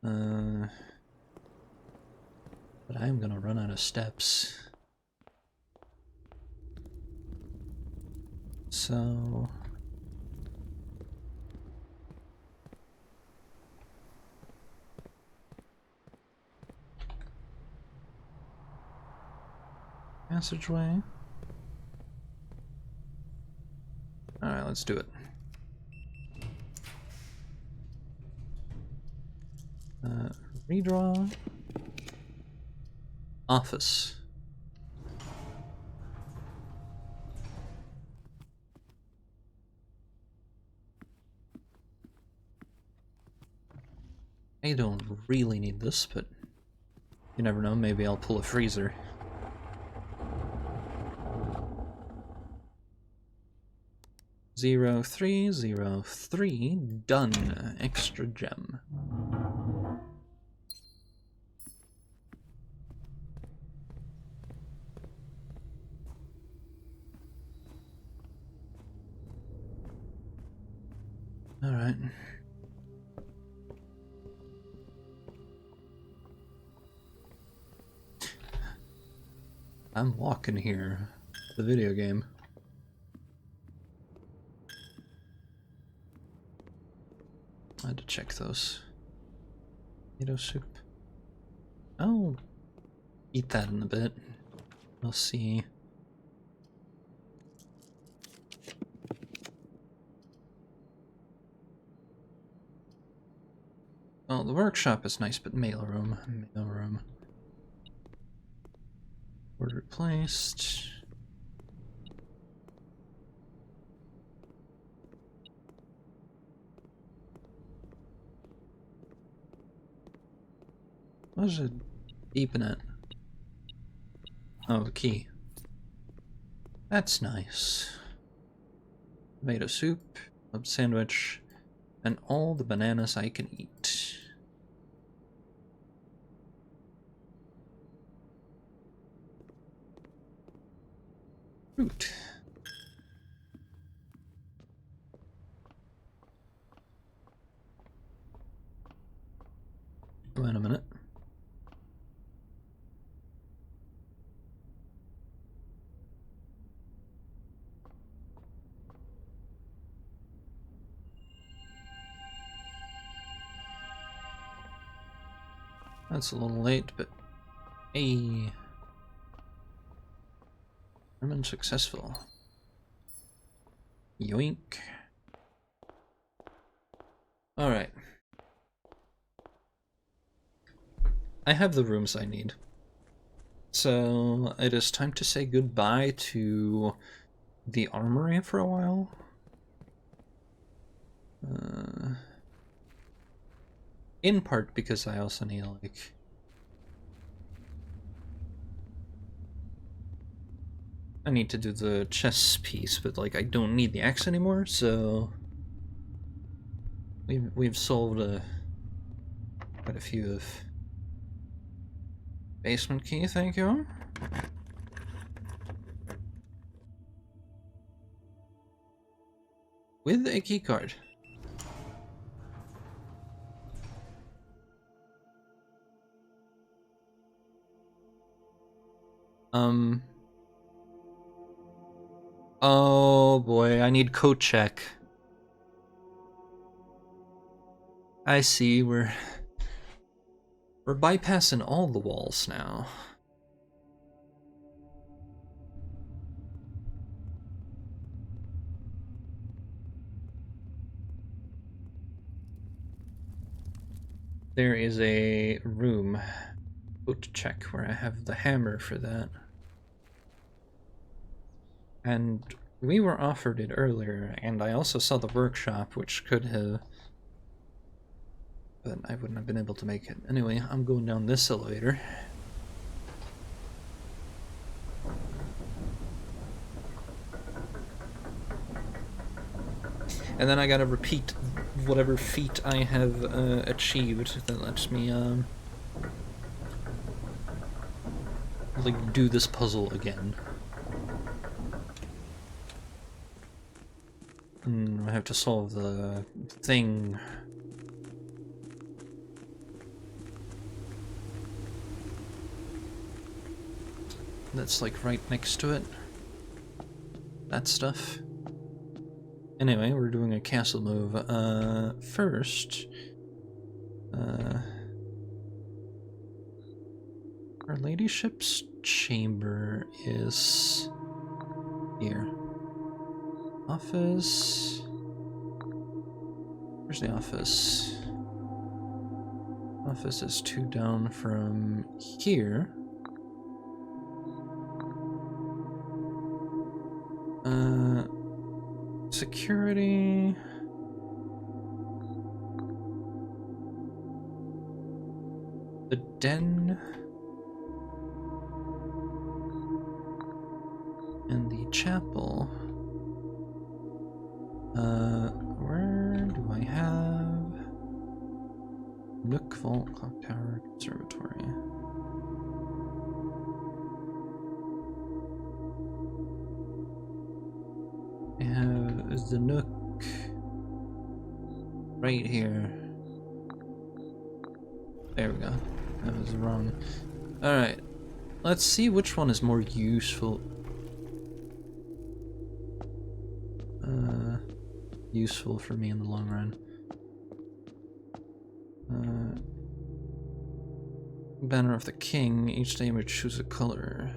But I am gonna run out of steps. So... passageway. Alright, let's do it. Redraw. Office. I don't really need this, but you never know, maybe I'll pull a freezer. Zero, 3, 0, 3, done. Extra gem. All right. I'm walking here. The video game. I had to check those. Tomato soup. I'll eat that in a bit. We'll see. Well, the workshop is nice, but mailroom. Mailroom. Order placed. What is it beeping at? Oh, the key. That's nice. Tomato soup, club sandwich, and all the bananas I can eat. Fruit. Wait a minute. That's a little late, but hey. Herman successful. Yoink. Alright. I have the rooms I need. So it is time to say goodbye to the armory for a while. In part because I also need, like... I need to do the chess piece, but, like, I don't need the axe anymore, so... We've solved quite a few of... Basement key, thank you. With a key card. Oh boy, I need code check. I see, we're bypassing all the walls now. There is a room, code check, where I have the hammer for that. And we were offered it earlier, and I also saw the workshop, which could have... But I wouldn't have been able to make it. Anyway, I'm going down this elevator. And then I gotta repeat whatever feat I have achieved that lets me, like, do this puzzle again. I have to solve the thing. That's, like, right next to it. That stuff. Anyway, we're doing a castle move. First... Our ladyship's chamber is... here. Office... Where's the office? Office is 2 down from here. Security... The den... And the chapel... where do I have... Nook, Vault, Clock Tower, Conservatory... I have is the Nook right here. There we go. That was wrong. Alright. Let's see which one is more useful. Useful for me in the long run. Banner of the King. Each day we choose a color.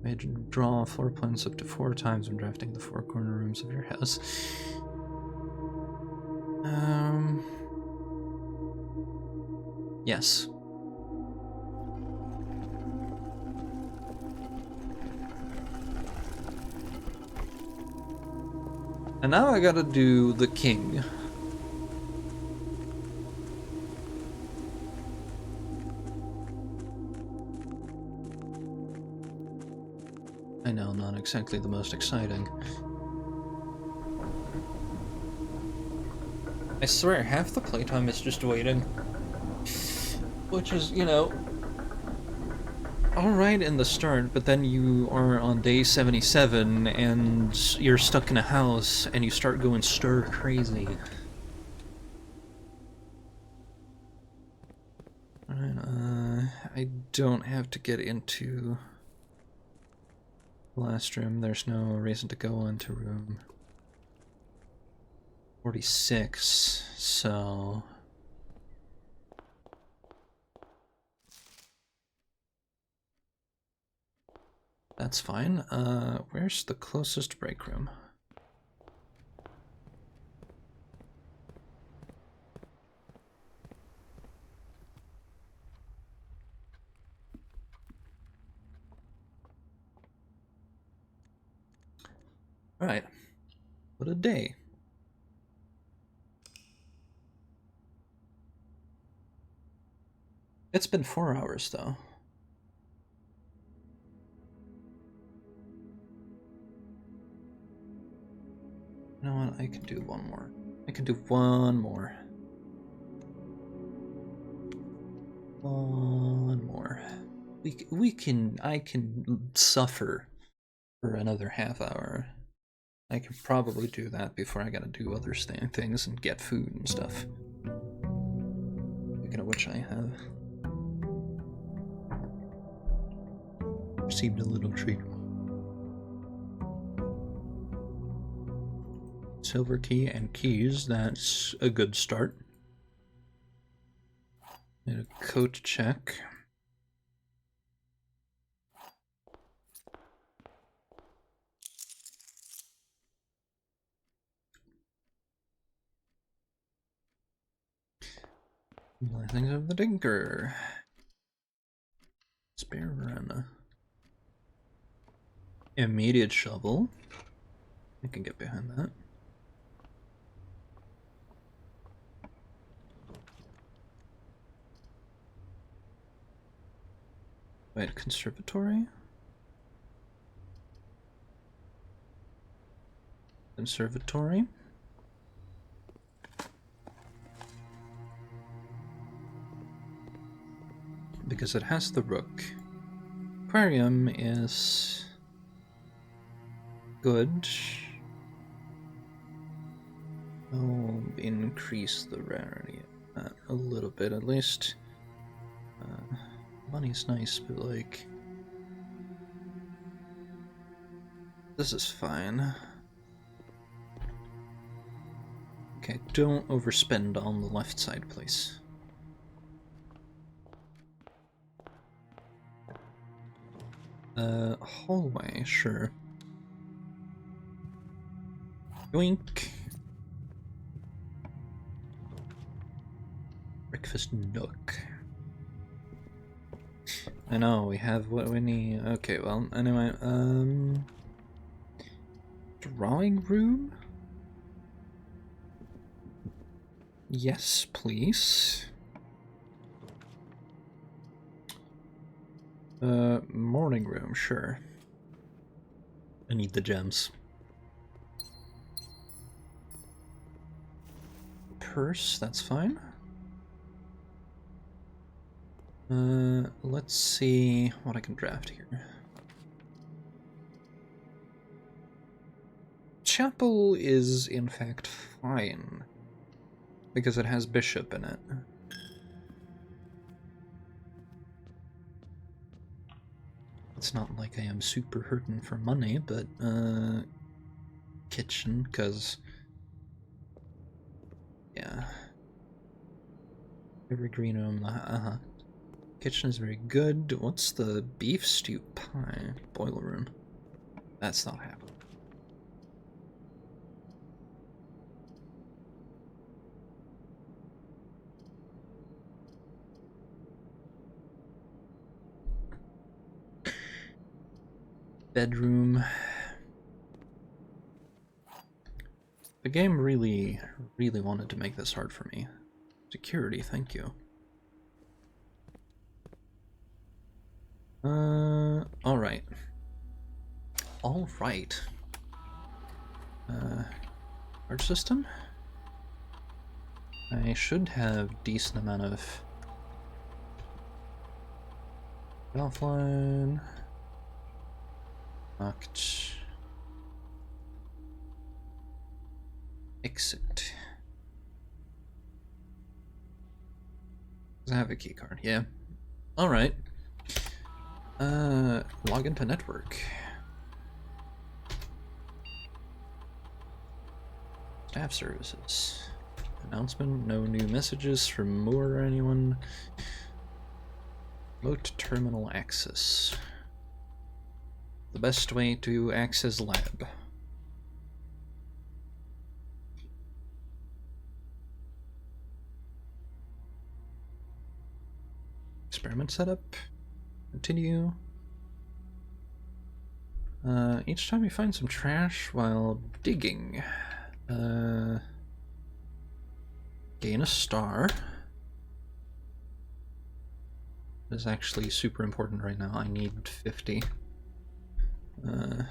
May draw floor plans up to 4 times when drafting the 4 corner rooms of your house. Yes. And now I gotta do the king. I know, not exactly the most exciting. I swear, half the playtime is just waiting. Which is, you know, alright in the start, but then you are on day 77 and you're stuck in a house and you start going stir crazy. Alright, I don't have to get into the last room. There's no reason to go into room 46, so... That's fine. Where's the closest break room? Alright. What a day. It's been 4 hours, though. You know what? I can do one more. I can do one more. One more. I can suffer for another half hour. I can probably do that before I gotta do other things and get food and stuff. Speaking of which, I have received a little treat. Silver key and keys, that's a good start. Need a coat check. Blessings of the Dinker. Spare run. Immediate shovel. I can get behind that. Wait, conservatory? Conservatory? Because it has the rook. Aquarium is good. I'll increase the rarity of that a little bit at least. Money's nice, but like... This is fine. Okay, don't overspend on the left side, please. Hallway, sure. Yoink. Breakfast nook. I know, we have what we need. Okay, well, anyway, drawing room? Yes, please. Morning room, sure. I need the gems. Purse, that's fine. Let's see what I can draft here. Chapel is, in fact, fine. Because it has bishop in it. It's not like I am super hurting for money, but, kitchen, because... Yeah. Every green room, Kitchen is very good. What's the beef stew pie? Boiler room. That's not happening. Bedroom. The game really wanted to make this hard for me. Security, thank you. Alright. Alright. Art system? I should have decent amount of offline. Locked. Exit. Does it have a key card? Yeah. Alright. Log into network. Staff services. Announcement, no new messages from Moore or anyone. Remote terminal access. The best way to access lab. Experiment setup. Continue. Each time you find some trash while digging, gain a star. This is actually super important right now. I need 50. And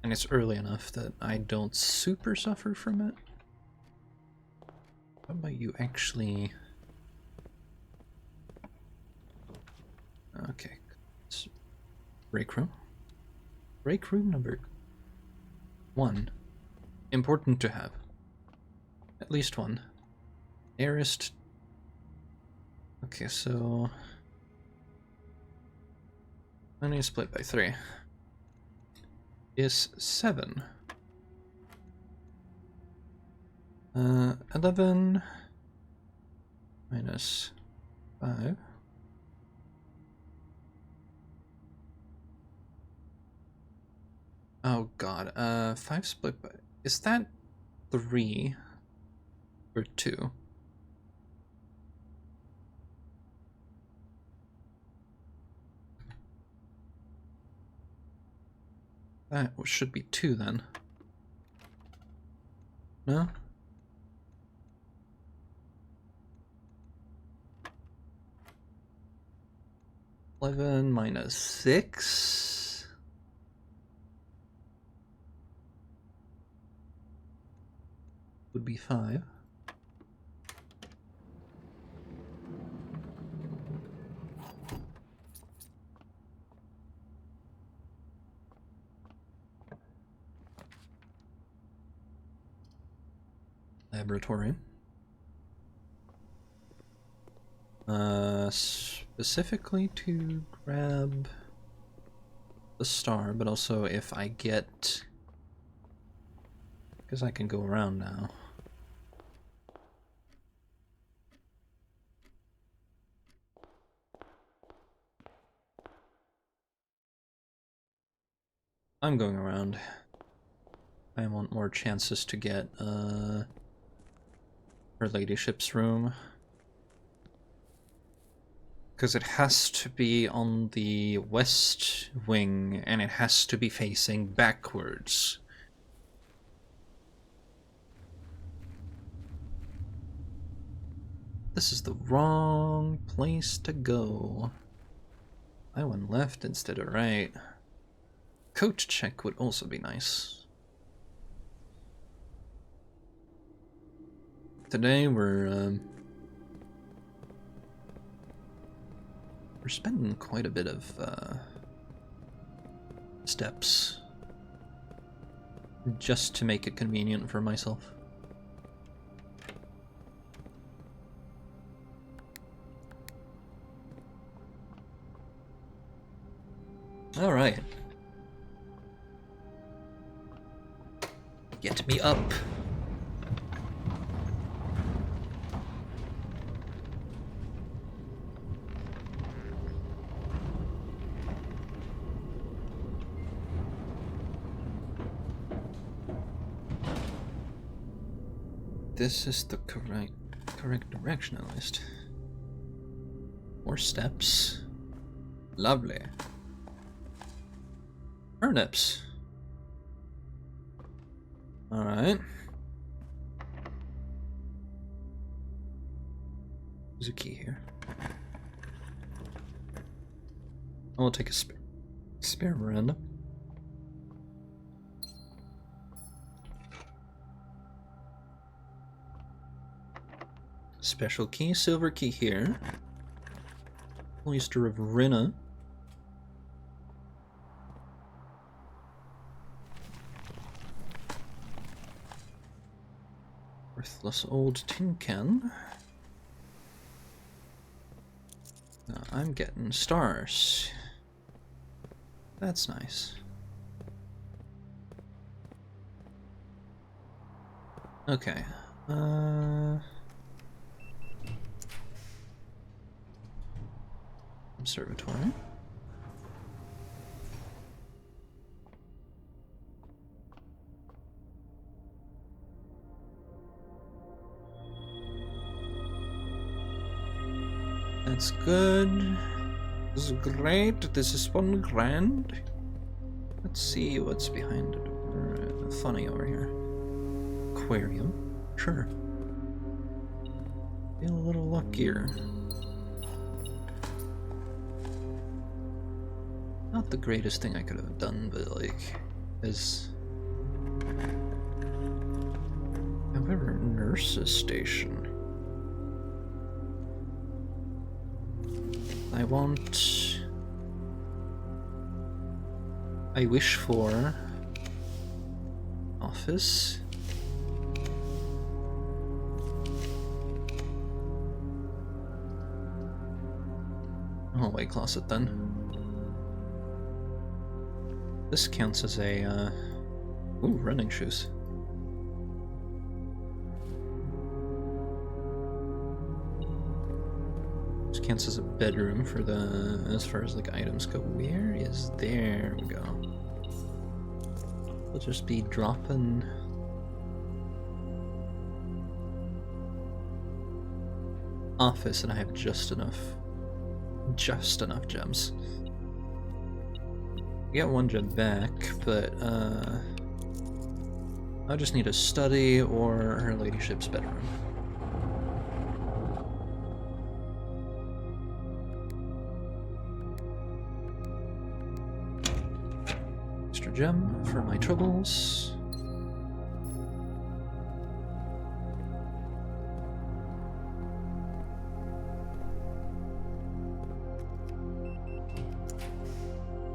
it's early enough that I don't super suffer from it. How about you actually... Okay. Break room. Break room number 1. Important to have. At least one. Nearest... Okay, so... I need to split by 3. Is 7. 11 minus 5. Oh god, 5 split by... Is that 3 or 2? That should be 2 then. No? $11 minus 6. Would be 5. Laboratory. Specifically to grab the star, but also if I get... Because I can go around now. I'm going around. I want more chances to get her ladyship's room. Because it has to be on the west wing, and it has to be facing backwards. This is the wrong place to go. I went left instead of right. Coat check would also be nice. Today we're spending quite a bit of steps just to make it convenient for myself. All right. Get me up. This is the correct direction at least. More steps. Lovely. Turnips. Alright. There's a key here. I will take a spare Miranda. Special key, silver key here. Cloister of Rinna. Worthless old tin can. Now I'm getting stars. That's nice. Okay. Observatory. That's good. This is great. This is fun grand. Let's see what's behind it. Funny over here. Aquarium. Sure. Feel a little luckier. Not the greatest thing I could have done, but like, is. However, nurse's station. I wish for office. Hallway closet then. This counts as a ooh, running shoes. Counts as a bedroom for the, as far as like items go. Where is, there we go. We'll just be dropping office, and I have just enough gems. I got one gem back, but I just need a study or her ladyship's bedroom. Gem for my troubles.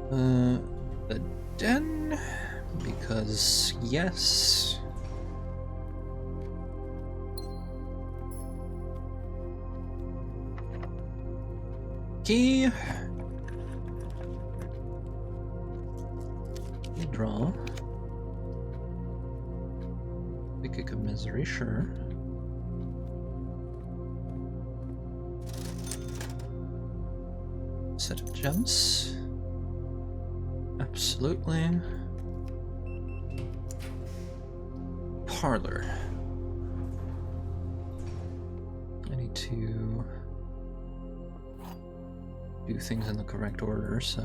The den, because yes. Key. Draw. Psychic of Misery, sure. Set of gems. Absolutely. Parlor. I need to do things in the correct order, so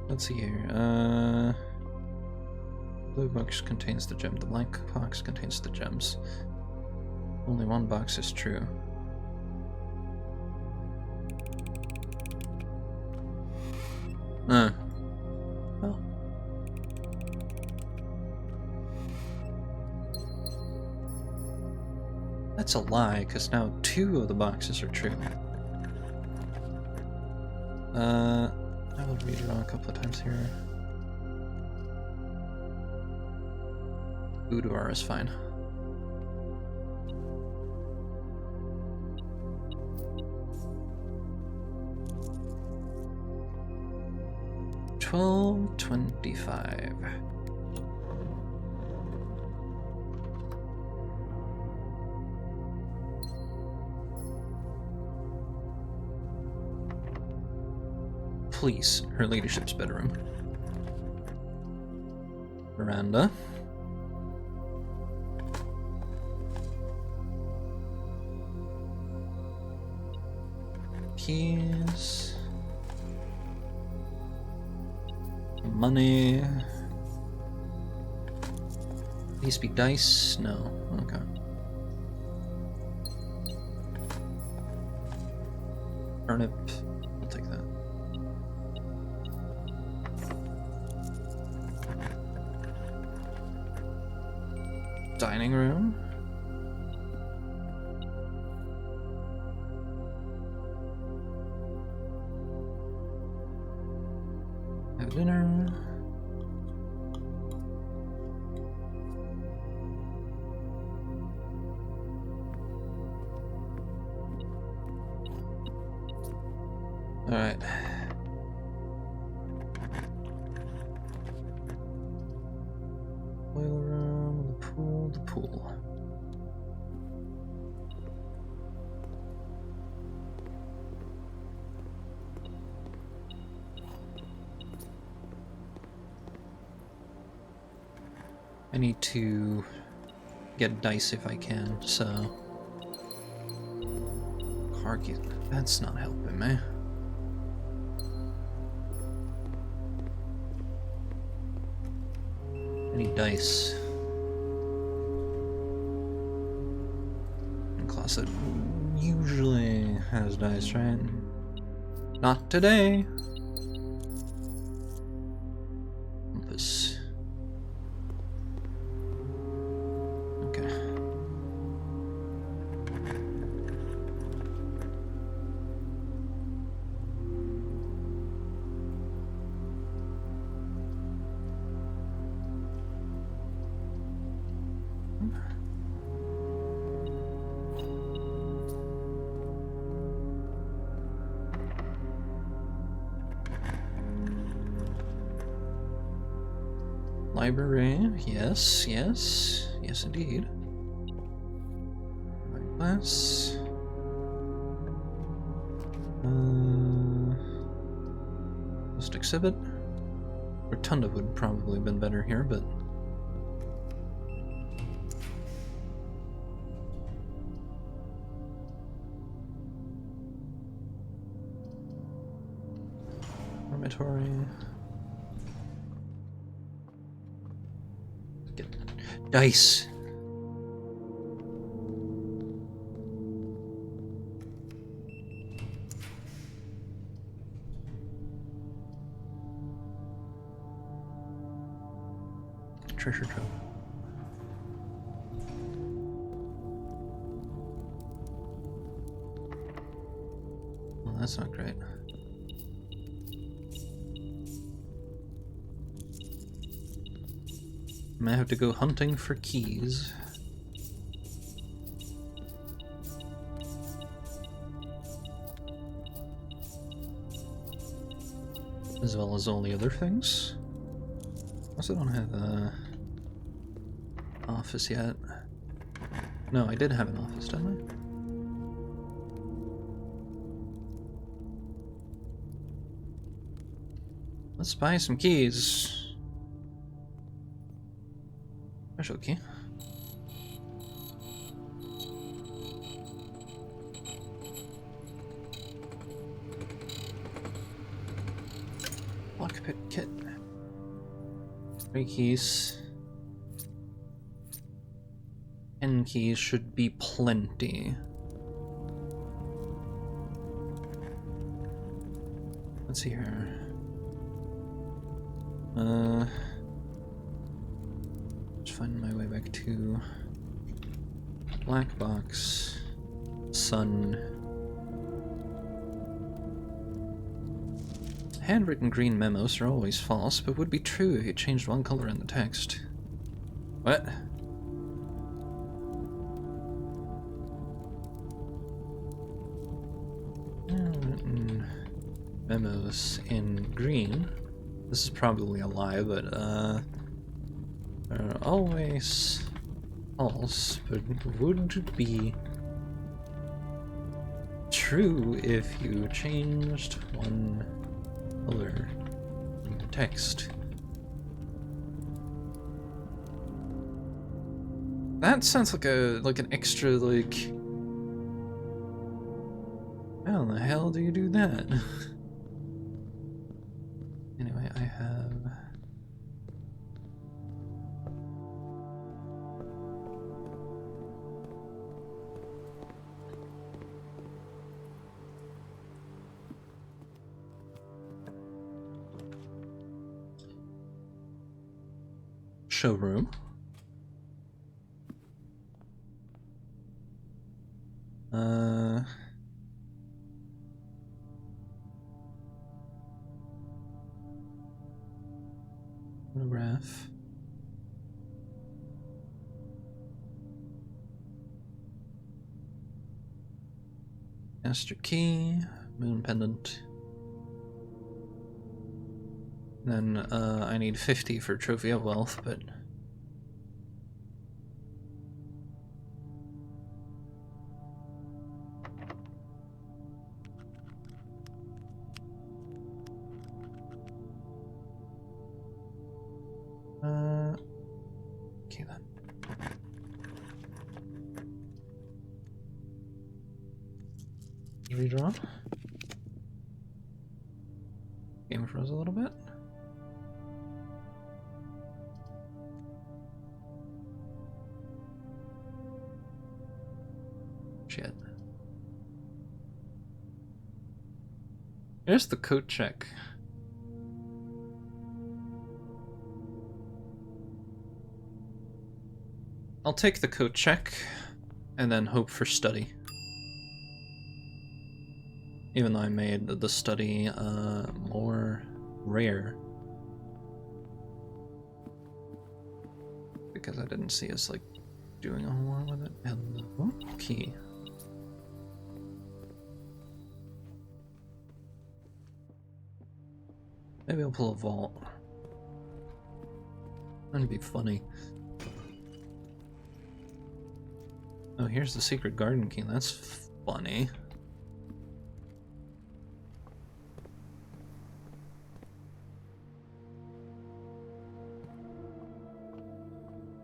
let's see here. Blue box contains the gem. The blank box contains the gems. Only one box is true. Well. That's a lie, because now 2 of the boxes are true. I will redraw a couple of times here. Boudoir is fine. $12.25. Please, her ladyship's bedroom. Veranda. Keys. Money. These be dice? No. Okay. Turnip. I'll take that. Dining room. Have dinner. All right. Boiler room, the pool. Oh, the pool. I need to get dice if I can, so... Carcass, that's not helping me. I need dice. And Closet usually has dice, right? Not today! Compass. Okay. Library, yes, yes, yes indeed. Glass. Just exhibit. Rotunda would probably have been better here, but... Dormitory. Get dice. Treasure trove. Well, that's not great. I might have to go hunting for keys. As well as all the other things. Also don't have a office yet. No, I did have an office, didn't I? Let's buy some keys. Special key. Lockpick kit. 3 keys. 10 keys should be plenty. Let's see here. Just finding my way back to black box, sun. Handwritten green memos are always false, but would be true if you changed one color in the text. What? Handwritten memos in green. This is probably a lie, but are always false, but would be true if you changed one color in the text. That sounds like an extra how the hell do you do that? Anyway, I have showroom. Photograph. Master key, moon pendant. Then I need 50 for trophy of wealth, but redraw. Game froze a little bit. Shit. Here's the coat check. I'll take the coat check and then hope for study. Even though I made the study more rare. Because I didn't see us like doing a whole lot with it. And the key. Maybe I'll pull a vault. That'd be funny. Oh, here's the secret garden key. That's funny.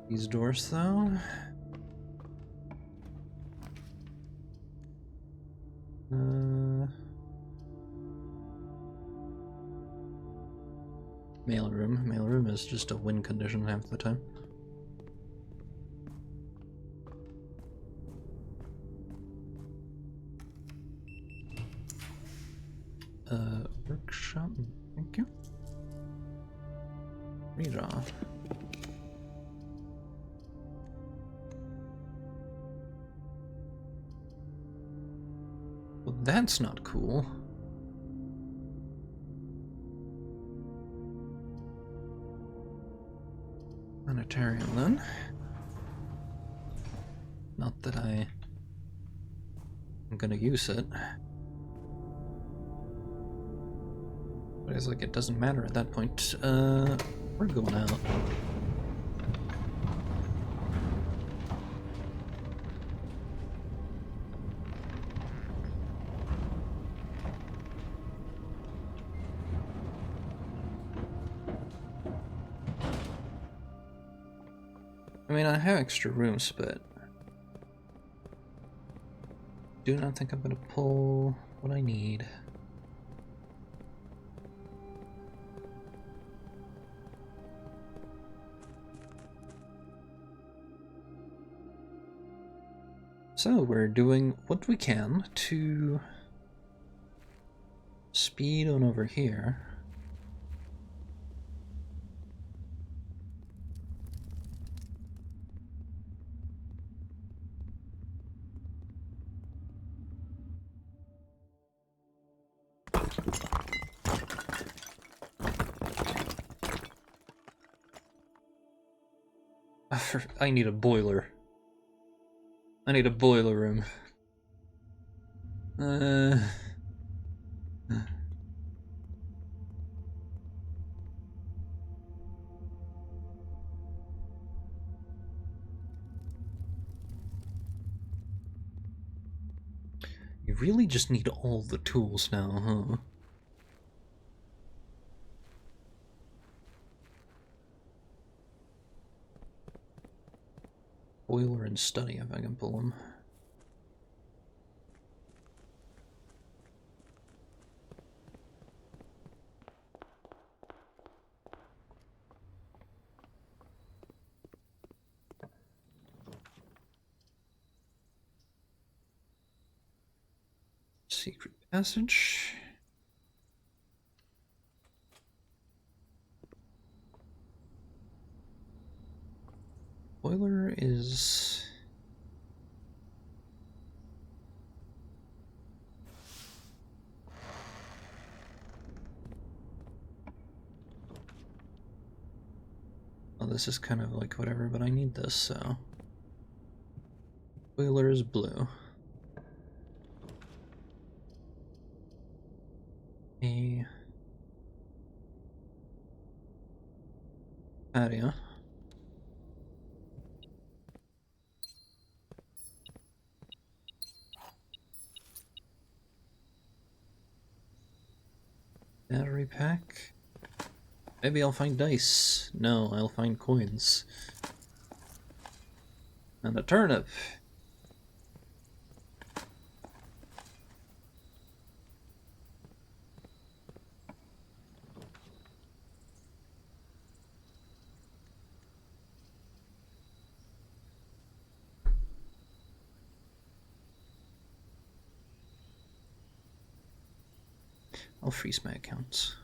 These doors, though. Mailroom. Mailroom is just a win condition half the time. Workshop. Thank you. Redraw. Well, that's not cool. Planetarium, then. Not that I'm gonna use it. But it's like it doesn't matter at that point. We're going out. I mean, I have extra rooms, but do not think I'm gonna pull what I need. So we're doing what we can to speed on over here. I need a boiler. I need a boiler room. You really just need all the tools now, huh? Boiler and study if I can pull them. Secret passage. Boiler is... Well, this is kind of like whatever, but I need this, so... Boiler is blue. A... patio. Battery pack. Maybe I'll find dice. No, I'll find coins. And a turnip. I'll freeze my accounts.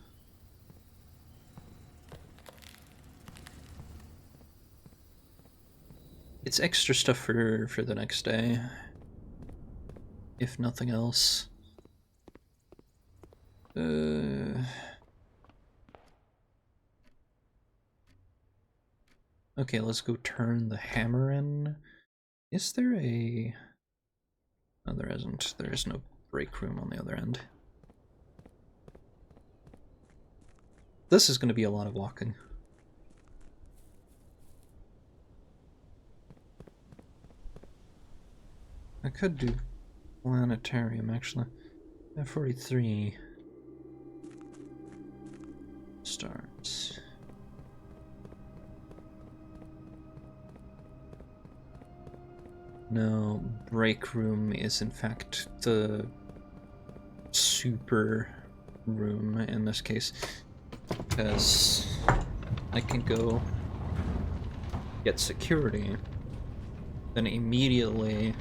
It's extra stuff for the next day, if nothing else. Okay, let's go turn the hammer in. Is there a... No, there isn't. There is no break room on the other end. This is going to be a lot of walking. I could do planetarium, actually. F43 starts. No, break room is in fact the super room in this case, because I can go get security, then immediately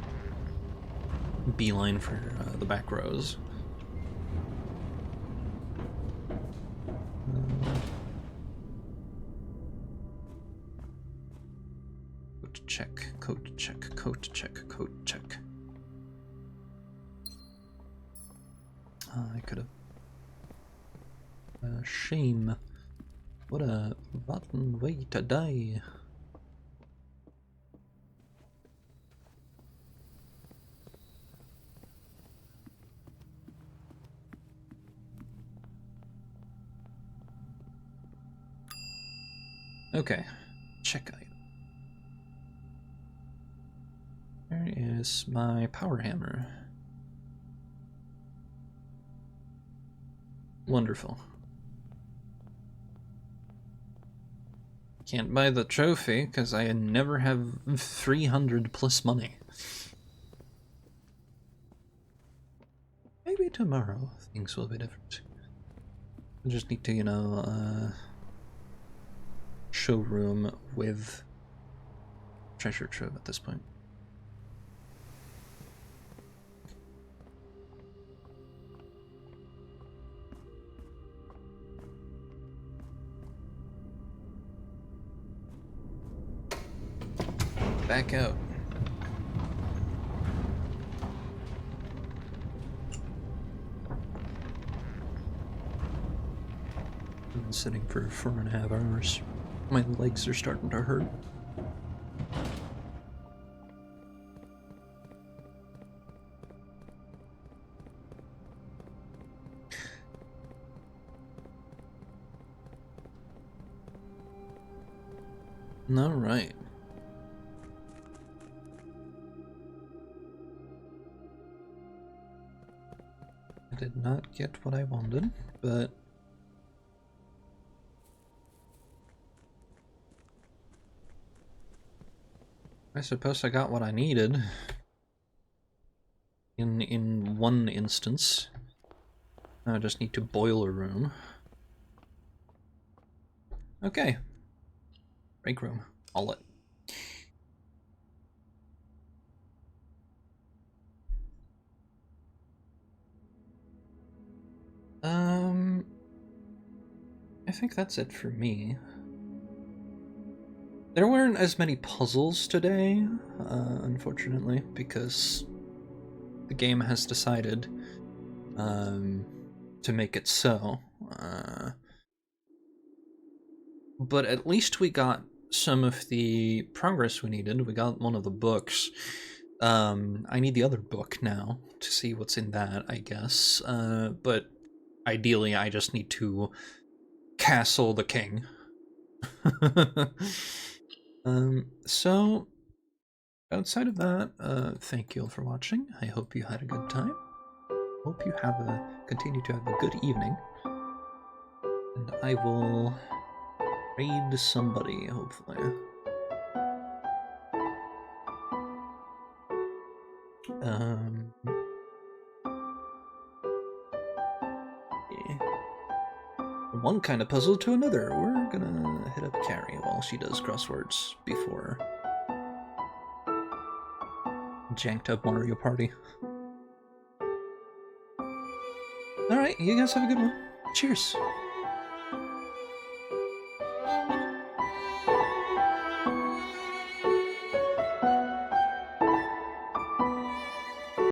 beeline for the back rows. Code check, code check, code check, code check. I could have. Shame. What a rotten way to die. Okay, check item. Where is my power hammer? Wonderful. Can't buy the trophy because I never have 300 plus money. Maybe tomorrow things will be different. I just need to, you know, showroom with treasure trove at this point. Back out. I've been sitting for 4.5 hours. My legs are starting to hurt. All right. I did not get what I wanted, but I suppose I got what I needed in one instance. Now I just need to boil a room. Okay. Break room. All it. I think that's it for me. There weren't as many puzzles today, unfortunately, because the game has decided to make it so. But at least we got some of the progress we needed. We got one of the books. I need the other book now to see what's in that, I guess. But ideally, I just need to castle the king. So outside of that, thank you all for watching. I hope you had a good time. Hope you continue to have a good evening. And I will raid somebody, hopefully. Yeah. From one kind of puzzle to another. We're gonna hit up Carrie while she does crosswords before janked up Mario Party. Alright, you guys have a good one. Cheers.